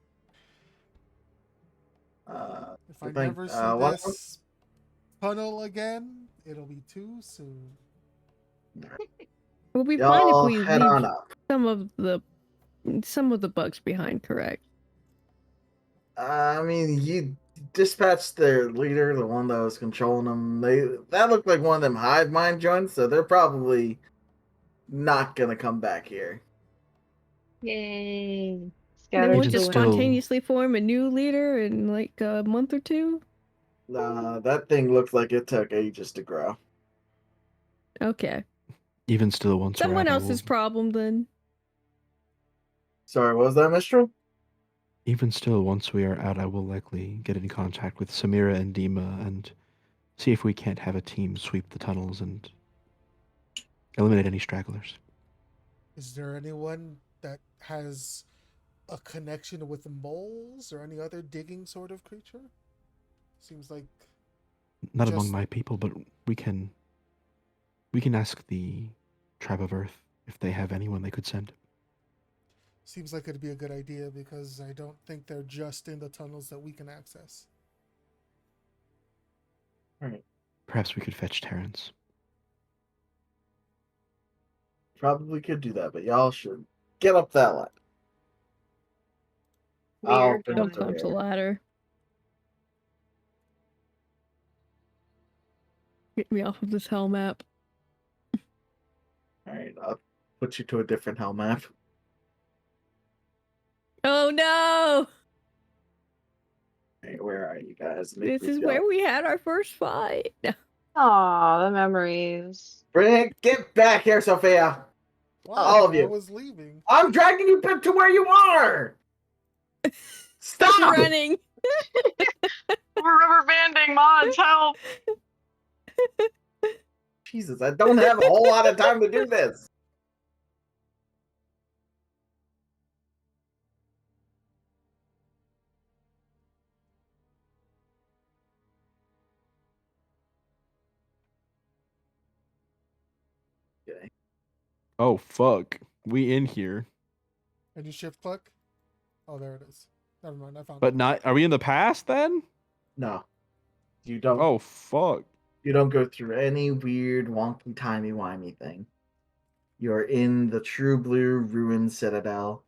If I I think, never see one- this tunnel again, it'll be too soon. We'll be fine if Y'all we head leave on up. some of the bugs behind, correct? I mean, dispatched their leader, the one that was controlling them. That looked like one of them hive mind joints, so they're probably not gonna come back here. Yay. They Scattered won't to just the wind. spontaneously form a new leader in like a month or two? That thing looks like it took ages to grow. Okay. Even still, once we're Someone out, I else's will, problem then. Sorry, what was that, Mistral? even still, once we are out, I will likely get in contact with Samira and Dima and see if we can't have a team sweep the tunnels and eliminate any stragglers. Is there anyone that has a connection with moles or any other digging sort of creature? Seems like Not just among my people, but we can ask the Tribe of Earth if they have anyone they could send. seems like it'd be a good idea because I don't think they're just in the tunnels that we can access. Alright. Perhaps we could fetch Terrence. Probably could do that, but y'all should get up that ladder. I'll Weird. open Don't up the climb the door. ladder. Get me off of this hell map. Alright, I'll put you to a different hell map. Oh no! Alright, where are you guys? This is where we had our first fight. Aw, the memories. Bring get back here, Sophia! Wow, All of I you. was leaving. I'm dragging you back to where you are! Stop Stop! running! We're rubber banding, mods, help! Jesus, I don't have a whole lot of time to do this. Okay. Oh fuck, we in here, And you shift click? Oh, there it is. Never mind, I found but it. not. Are we in the past then? No. You don't Oh fuck. you don't go through any weird wonky timey-wimey thing. You're in the true blue ruined citadel.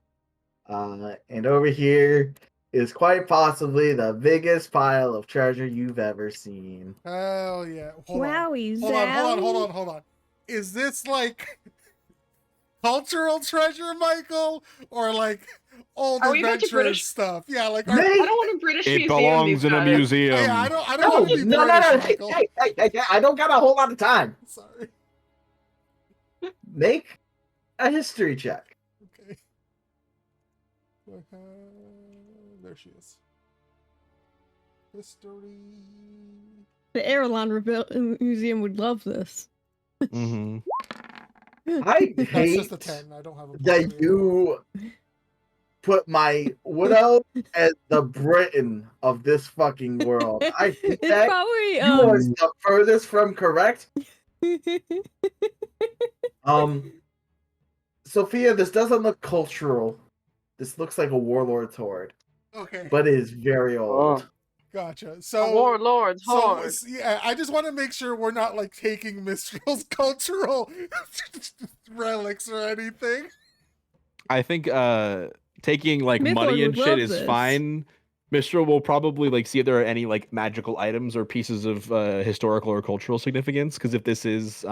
And over here is quite possibly the biggest pile of treasure you've ever seen. Hell yeah. Wowie, Hold on. Is this like cultural treasure, Michael? Or like old Are we about to adventurous British- stuff? Yeah, like Nate! I don't want a British It museum, belongs you in a guys. museum. yeah, I don't No, want to be no, British, Hey, Michael. hey, I don't got a whole lot of time. Sorry. Make a history check. Okay. There she is. History. The Airline Museum would love this. Mm-hmm. I That's hate just a 10. I don't have a that plus you put my widow as the Britain of this fucking world. I hate It's that. probably You are the furthest from correct. Sophia, this doesn't look cultural. This looks like a warlord's horde, Okay. but it is very old. Oh. Gotcha. A So warlord's horde. yeah, I just want to make sure we're not like taking Mistral's cultural relics or anything. I think taking like Mythloid money and would shit love is this. fine. Mistral will probably like see if there are any like magical items or pieces of historical or cultural significance. Because if this is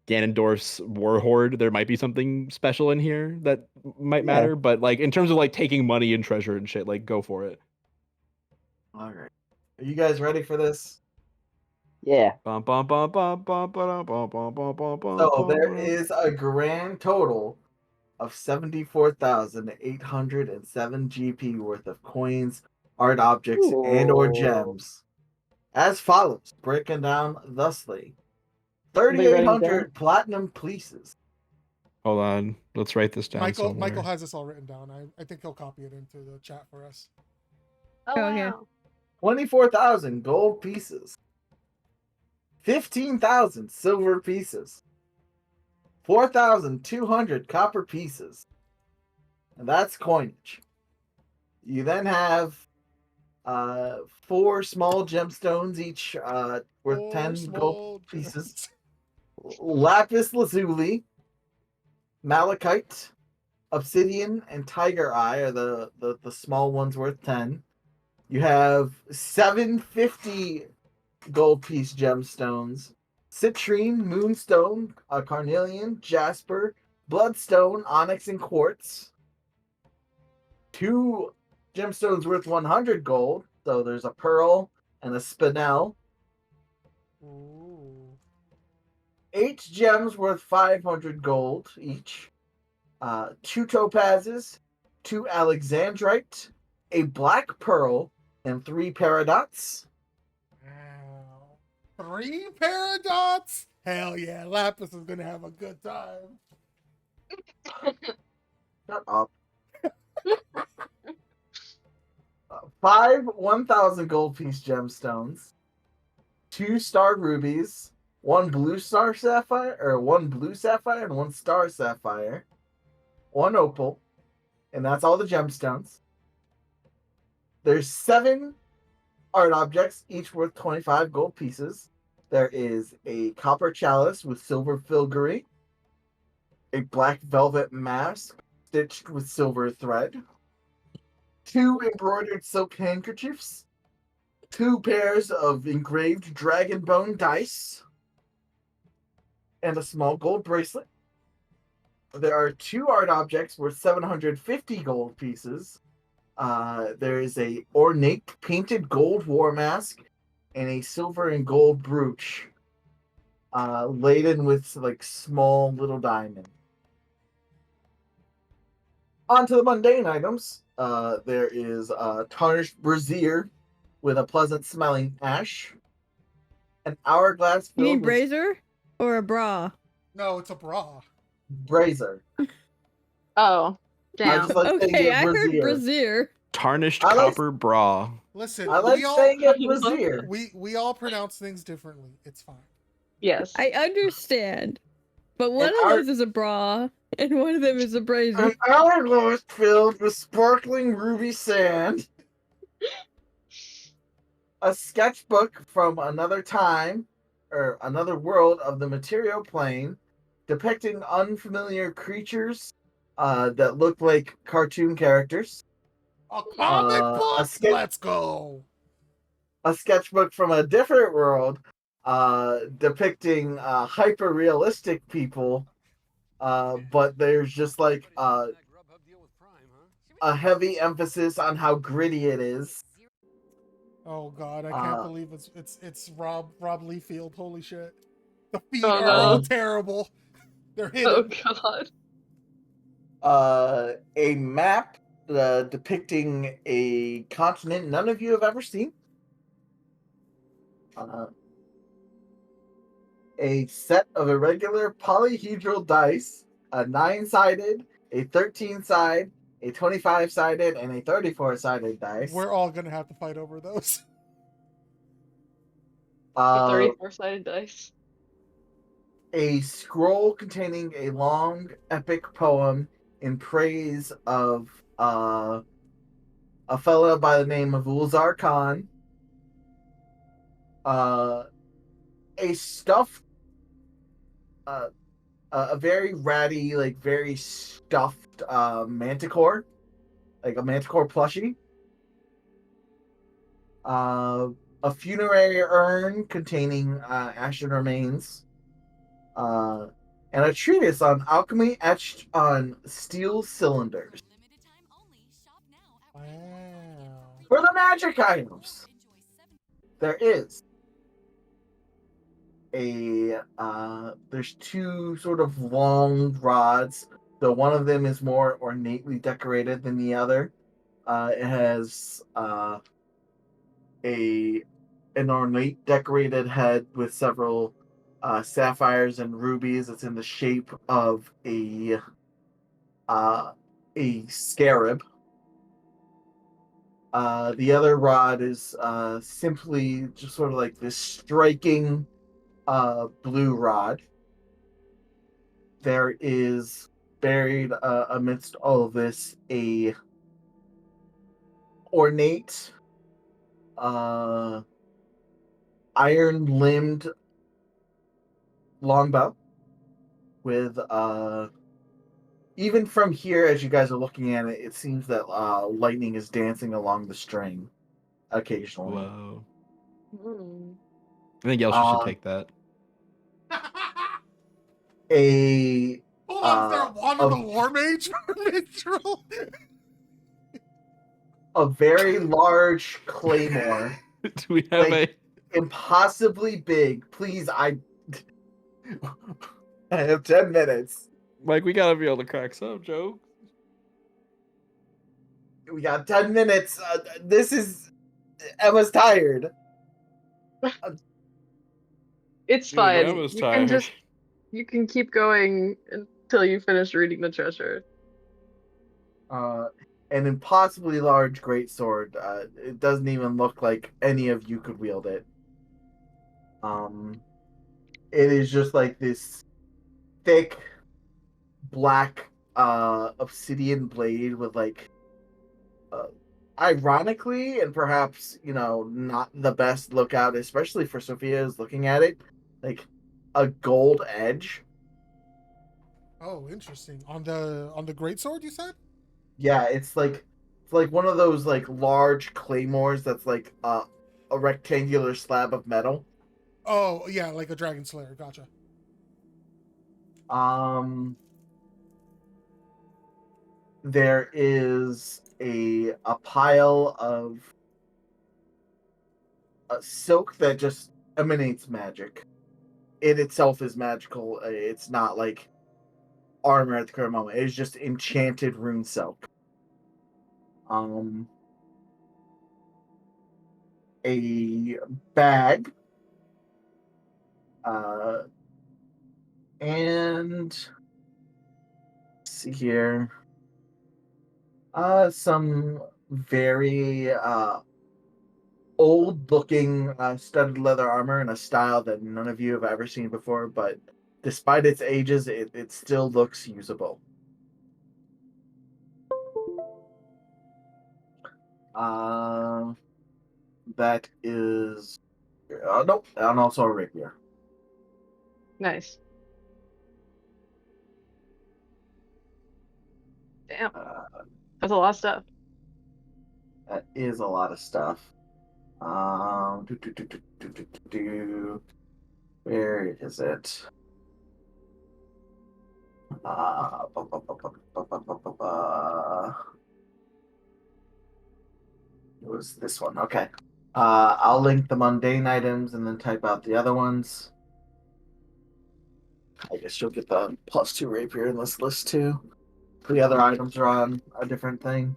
Ganondorf's war horde, there might be something special in here that might matter. But like in terms of like taking money and treasure and shit, like go for it. All right, are you guys ready for this? Yeah. Bum, bum, bum, bum, bum, ba-dum, bum, bum, bum, bum, bum, So bum, there bum. is a grand total of 74,807 GP worth of coins, art objects, and or Ooh. gems. As follows, breaking down thusly. Somebody writing it 3,800 platinum pieces. Hold on, let's write this down Michael somewhere. has this all written down. I think he'll copy it into the chat for us. Oh, Okay. wow. 24,000 gold pieces. 15,000 silver pieces. 4,200 copper pieces. And that's coinage. You then have 4 small gemstones, each worth 10 gold pieces. Lapis lazuli, malachite, obsidian, and tiger eye are the small ones worth 10. You have 750 gold piece gemstones, citrine, moonstone, carnelian, jasper, bloodstone, onyx, and quartz. 2 gemstones worth 100 gold. So there's a pearl and a spinel. Ooh. 8 gems worth 500 gold each. 2 topazes, 2 alexandrite, a black pearl, and 3 paradots. Wow. 3 paradots? Hell yeah, Lapis is gonna have a good time. Shut up. 5 1,000 gold piece gemstones, 2 star rubies, 1 blue star sapphire, or 1 blue sapphire and 1 star sapphire, 1 opal, and that's all the gemstones. There's 7 art objects, each worth 25 gold pieces. There is a copper chalice with silver filigree, a black velvet mask stitched with silver thread, 2 embroidered silk handkerchiefs, 2 pairs of engraved dragon bone dice, and a small gold bracelet. There are 2 art objects worth 750 gold pieces. There is a ornate painted gold war mask and a silver and gold brooch, laden with like small little diamonds. On to the mundane items. There is a tarnished brazier with a pleasant smelling ash, an hourglass You mean filled with brazier or a bra? No, it's a bra. brazier. Oh, I damn. just like saying Okay, it I heard brazier. brazier. Tarnished I like- copper bra. Listen, I like we all saying it brazier. we all pronounce things differently. It's fine. Yes. I understand. But one And of our- those is a bra, and one of them is a brazier. An hourglass filled with sparkling ruby sand. A sketchbook from another time, or another world of the material plane, depicting unfamiliar creatures that look like cartoon characters. A comic A book? sketch- Let's go. A sketchbook from a different world, depicting hyper realistic people, but there's just like a heavy emphasis on how gritty it is. Oh god, I can't believe it's Rob Liefeld. Holy shit. The feet Oh, are no. all terrible. They're Oh hidden. god. A map depicting a continent none of you have ever seen. A set of irregular polyhedral dice, a 9-sided, a 13-sided, a 25-sided, and a 34-sided dice. We're all gonna have to fight over those. The 34-sided dice. A scroll containing a long epic poem in praise of a fella by the name of Ulzar Khan. A stuffed, a very ratty, like very stuffed manticore, like a manticore plushie. A funerary urn containing ashen remains. And a treatise on alchemy etched on steel cylinders. Wow. For the magic items, there is there's 2 sort of long rods. So one of them is more ornately decorated than the other. It has an ornate decorated head with several sapphires and rubies. It's in the shape of a scarab. The other rod is simply just sort of like this striking blue rod. There is buried amidst all of this a ornate iron-limbed longbow with even from here, as you guys are looking at it, it seems that lightning is dancing along the string. occasionally. Whoa. Mm. I think Yelshi should Uh, take that. A Hold on, is there a wand of a, the War Mage minstrel? a very large claymore, Do we have like impossibly big. Please, I have 10 minutes. Mike, we gotta be able to crack some joke. We got 10 minutes. This is Emma's tired. It's Dude, fine. Emma's You can tired. you can keep going until you finish reading the treasure. An impossibly large greatsword. It doesn't even look like any of you could wield it. It is just like this thick black obsidian blade with like ironically and perhaps not the best lookout, especially for Sophia is looking at it, like a gold edge. Oh, interesting. On the greatsword, you said? Yeah, it's like one of those like large claymores that's like a rectangular slab of metal. Oh, yeah, like a dragon slayer. Gotcha. There is a pile of silk that just emanates magic. It itself is magical. It's not like armor at the current moment. It's just enchanted rune silk. A bag. And let's see here. Some very old looking studded leather armor in a style that none of you have ever seen before, but despite its ages, it still looks usable. That is nope, and also a rapier. Nice. Damn. That's a lot of stuff. That is a lot of stuff. Where is it? It was this one. Okay. I'll link the mundane items and then type out the other ones. I guess you'll get the +2 rapier in this list too. The other items are on a different thing.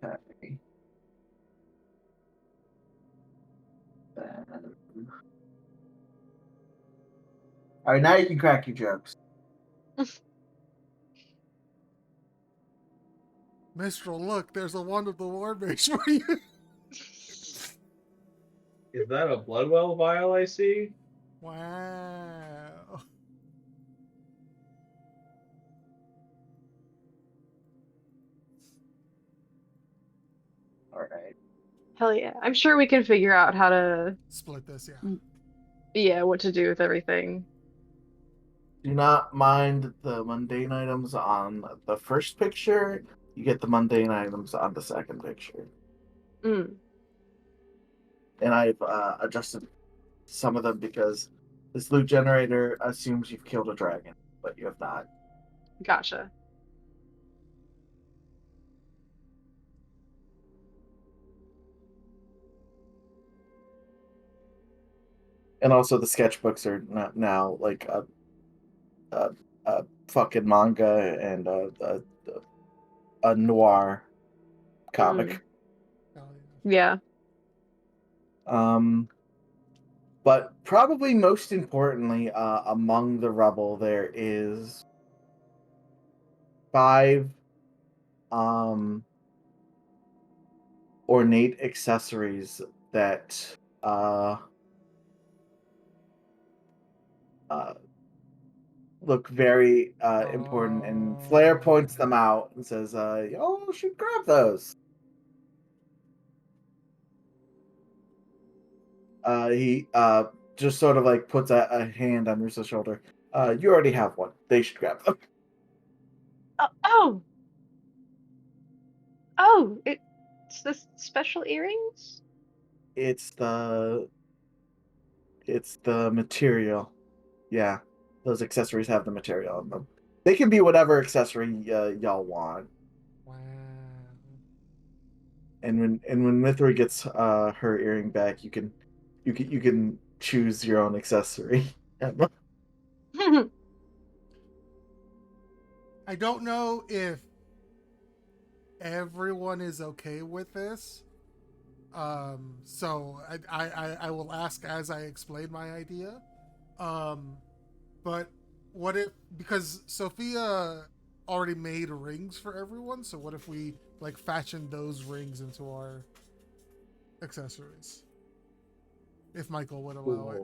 Okay. All right, now you can crack your jokes. Mistral, look, there's a wand of the War Mage for you. Is that a Bloodwell vial I see? Wow. All right. Hell yeah. I'm sure we can figure out how to, Split this, yeah. yeah, what to do with everything. Do not mind the mundane items on the first picture. You get the mundane items on the second picture. Mm, And I've adjusted some of them because this loot generator assumes you've killed a dragon, but you have not. gotcha. And also the sketchbooks are not now like a fucking manga and a noir comic. Yeah. But probably most importantly, among the rubble, there is 5 ornate accessories that look very important, and Flair points them out and says, "Oh, should grab those." He just sort of like puts a hand on Rusa's shoulder. You already have one. They should grab them. It's the special earrings? It's the material. Yeah, those accessories have the material on them. They can be whatever accessory y'all want. Wow. And when Mithra gets her earring back, you can choose your own accessory. I don't know if everyone is okay with this. So I will ask as I explain my idea. But what if, because Sophia already made rings for everyone, so what if we like fashion those rings into our accessories? If Michael would allow it.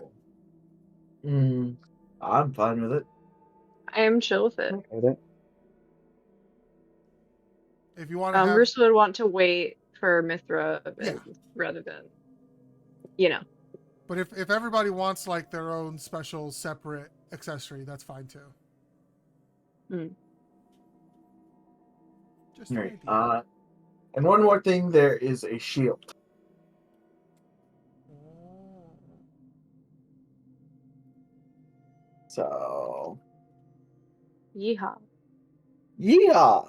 I'm fine with it. I am chill with it. If you want to have, Russo would want to wait for Mithra Yeah. rather than, but if everybody wants like their own special separate accessory, that's fine too. Just an Right. idea. And one more thing, there is a shield. Oh. So yeehaw. yeah.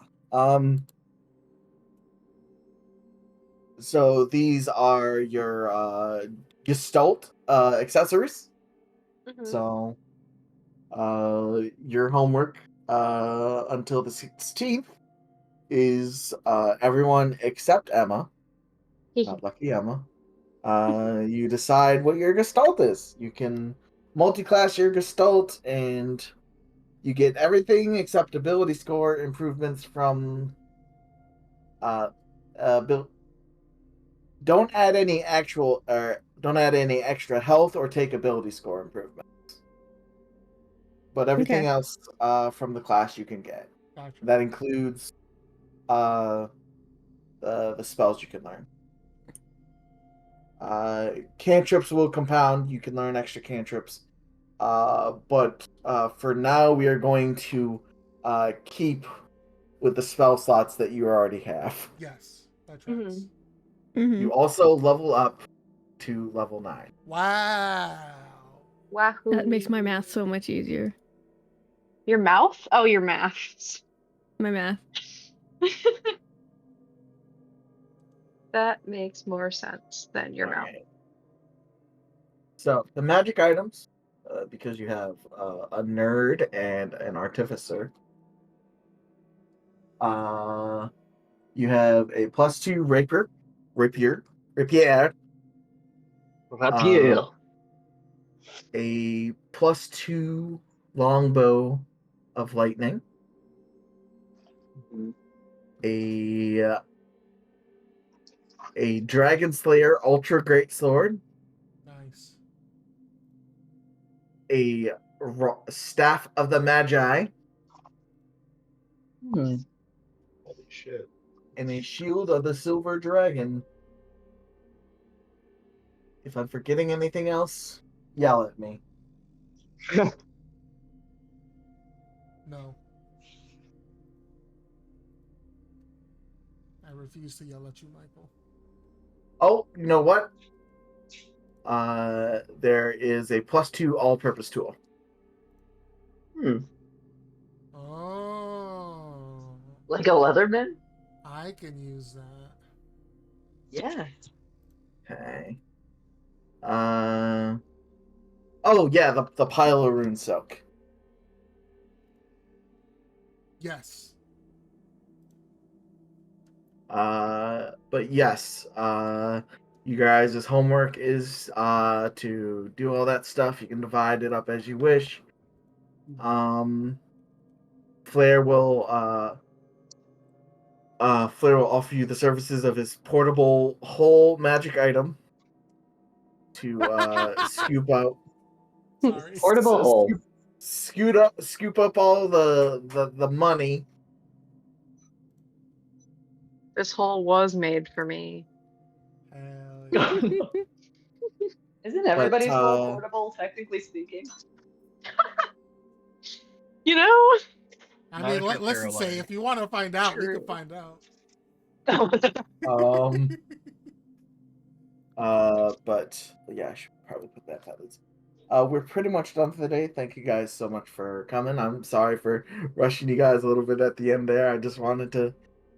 So these are your gestalt accessories. Mhm. So your homework until the 16th is everyone except Emma. Not lucky Emma. You decide what your gestalt is. You can multi-class your gestalt, and you get everything except ability score improvements from don't add any extra health or take ability score improvements. But everything else from the class you can get. Gotcha. That includes the spells you can learn. Cantrips will compound. You can learn extra cantrips. But for now, we are going to keep with the spell slots that you already have. Yes, that tracks. You also level up to level 9. Wow. Wahoo. That makes my math so much easier. Your mouth? Oh, your maths. My math. That makes more sense than your mouth. Right. So the magic items, because you have a nerd and an artificer. You have a +2 rapier, a +2 longbow of lightning, a dragon slayer ultra great sword, Nice. a staff of the magi, Holy shit. and a shield of the silver dragon. If I'm forgetting anything else, yell at me. No. I refuse to yell at you, Michael. Oh, you know what? There is a +2 all-purpose tool. Oh. Like a Leatherman? I can use that. Yeah. Okay. Oh yeah, the pile of rune soak. Yes. But yes, you guys' homework is to do all that stuff. You can divide it up as you wish. Flair will offer you the services of his portable whole magic item to scoop out. Sorry. Portable hole. Scoop up all the money. This hole was made for me. Hell yeah. Isn't everybody's role uh, portable, technically speaking? You know? I Not mean, if you're listen, say paralyzed. if you want to find out, we can True. find out. But yeah, I should probably put that out. We're pretty much done for the day. Thank you guys so much for coming. I'm sorry for rushing you guys a little bit at the end there. I just wanted to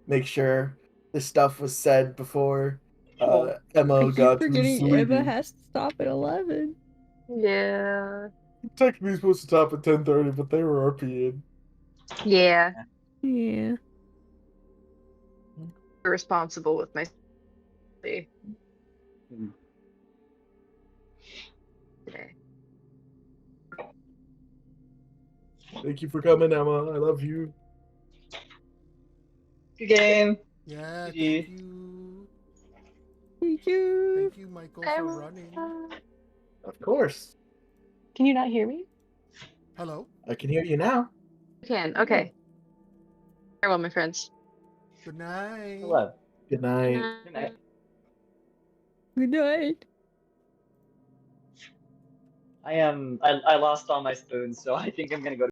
make sure this stuff was said before Sure. Emma I keep got to forgetting Emma sleeping. has to stop at 11. Yeah. Technically supposed to stop at 10:30, but they were RPing. Yeah. Yeah. Responsible with my today. Thank you for coming, Emma. I love you. Good game. Yeah, GG. thank you. Thank you. Thank you, Michael, for running. Of course. Can you not hear me? Hello. I can hear you now. You can. Okay. Farewell, my friends. Good night. Hello. Good night. Good night. Good night. I lost all my spoons, so I think I'm gonna go to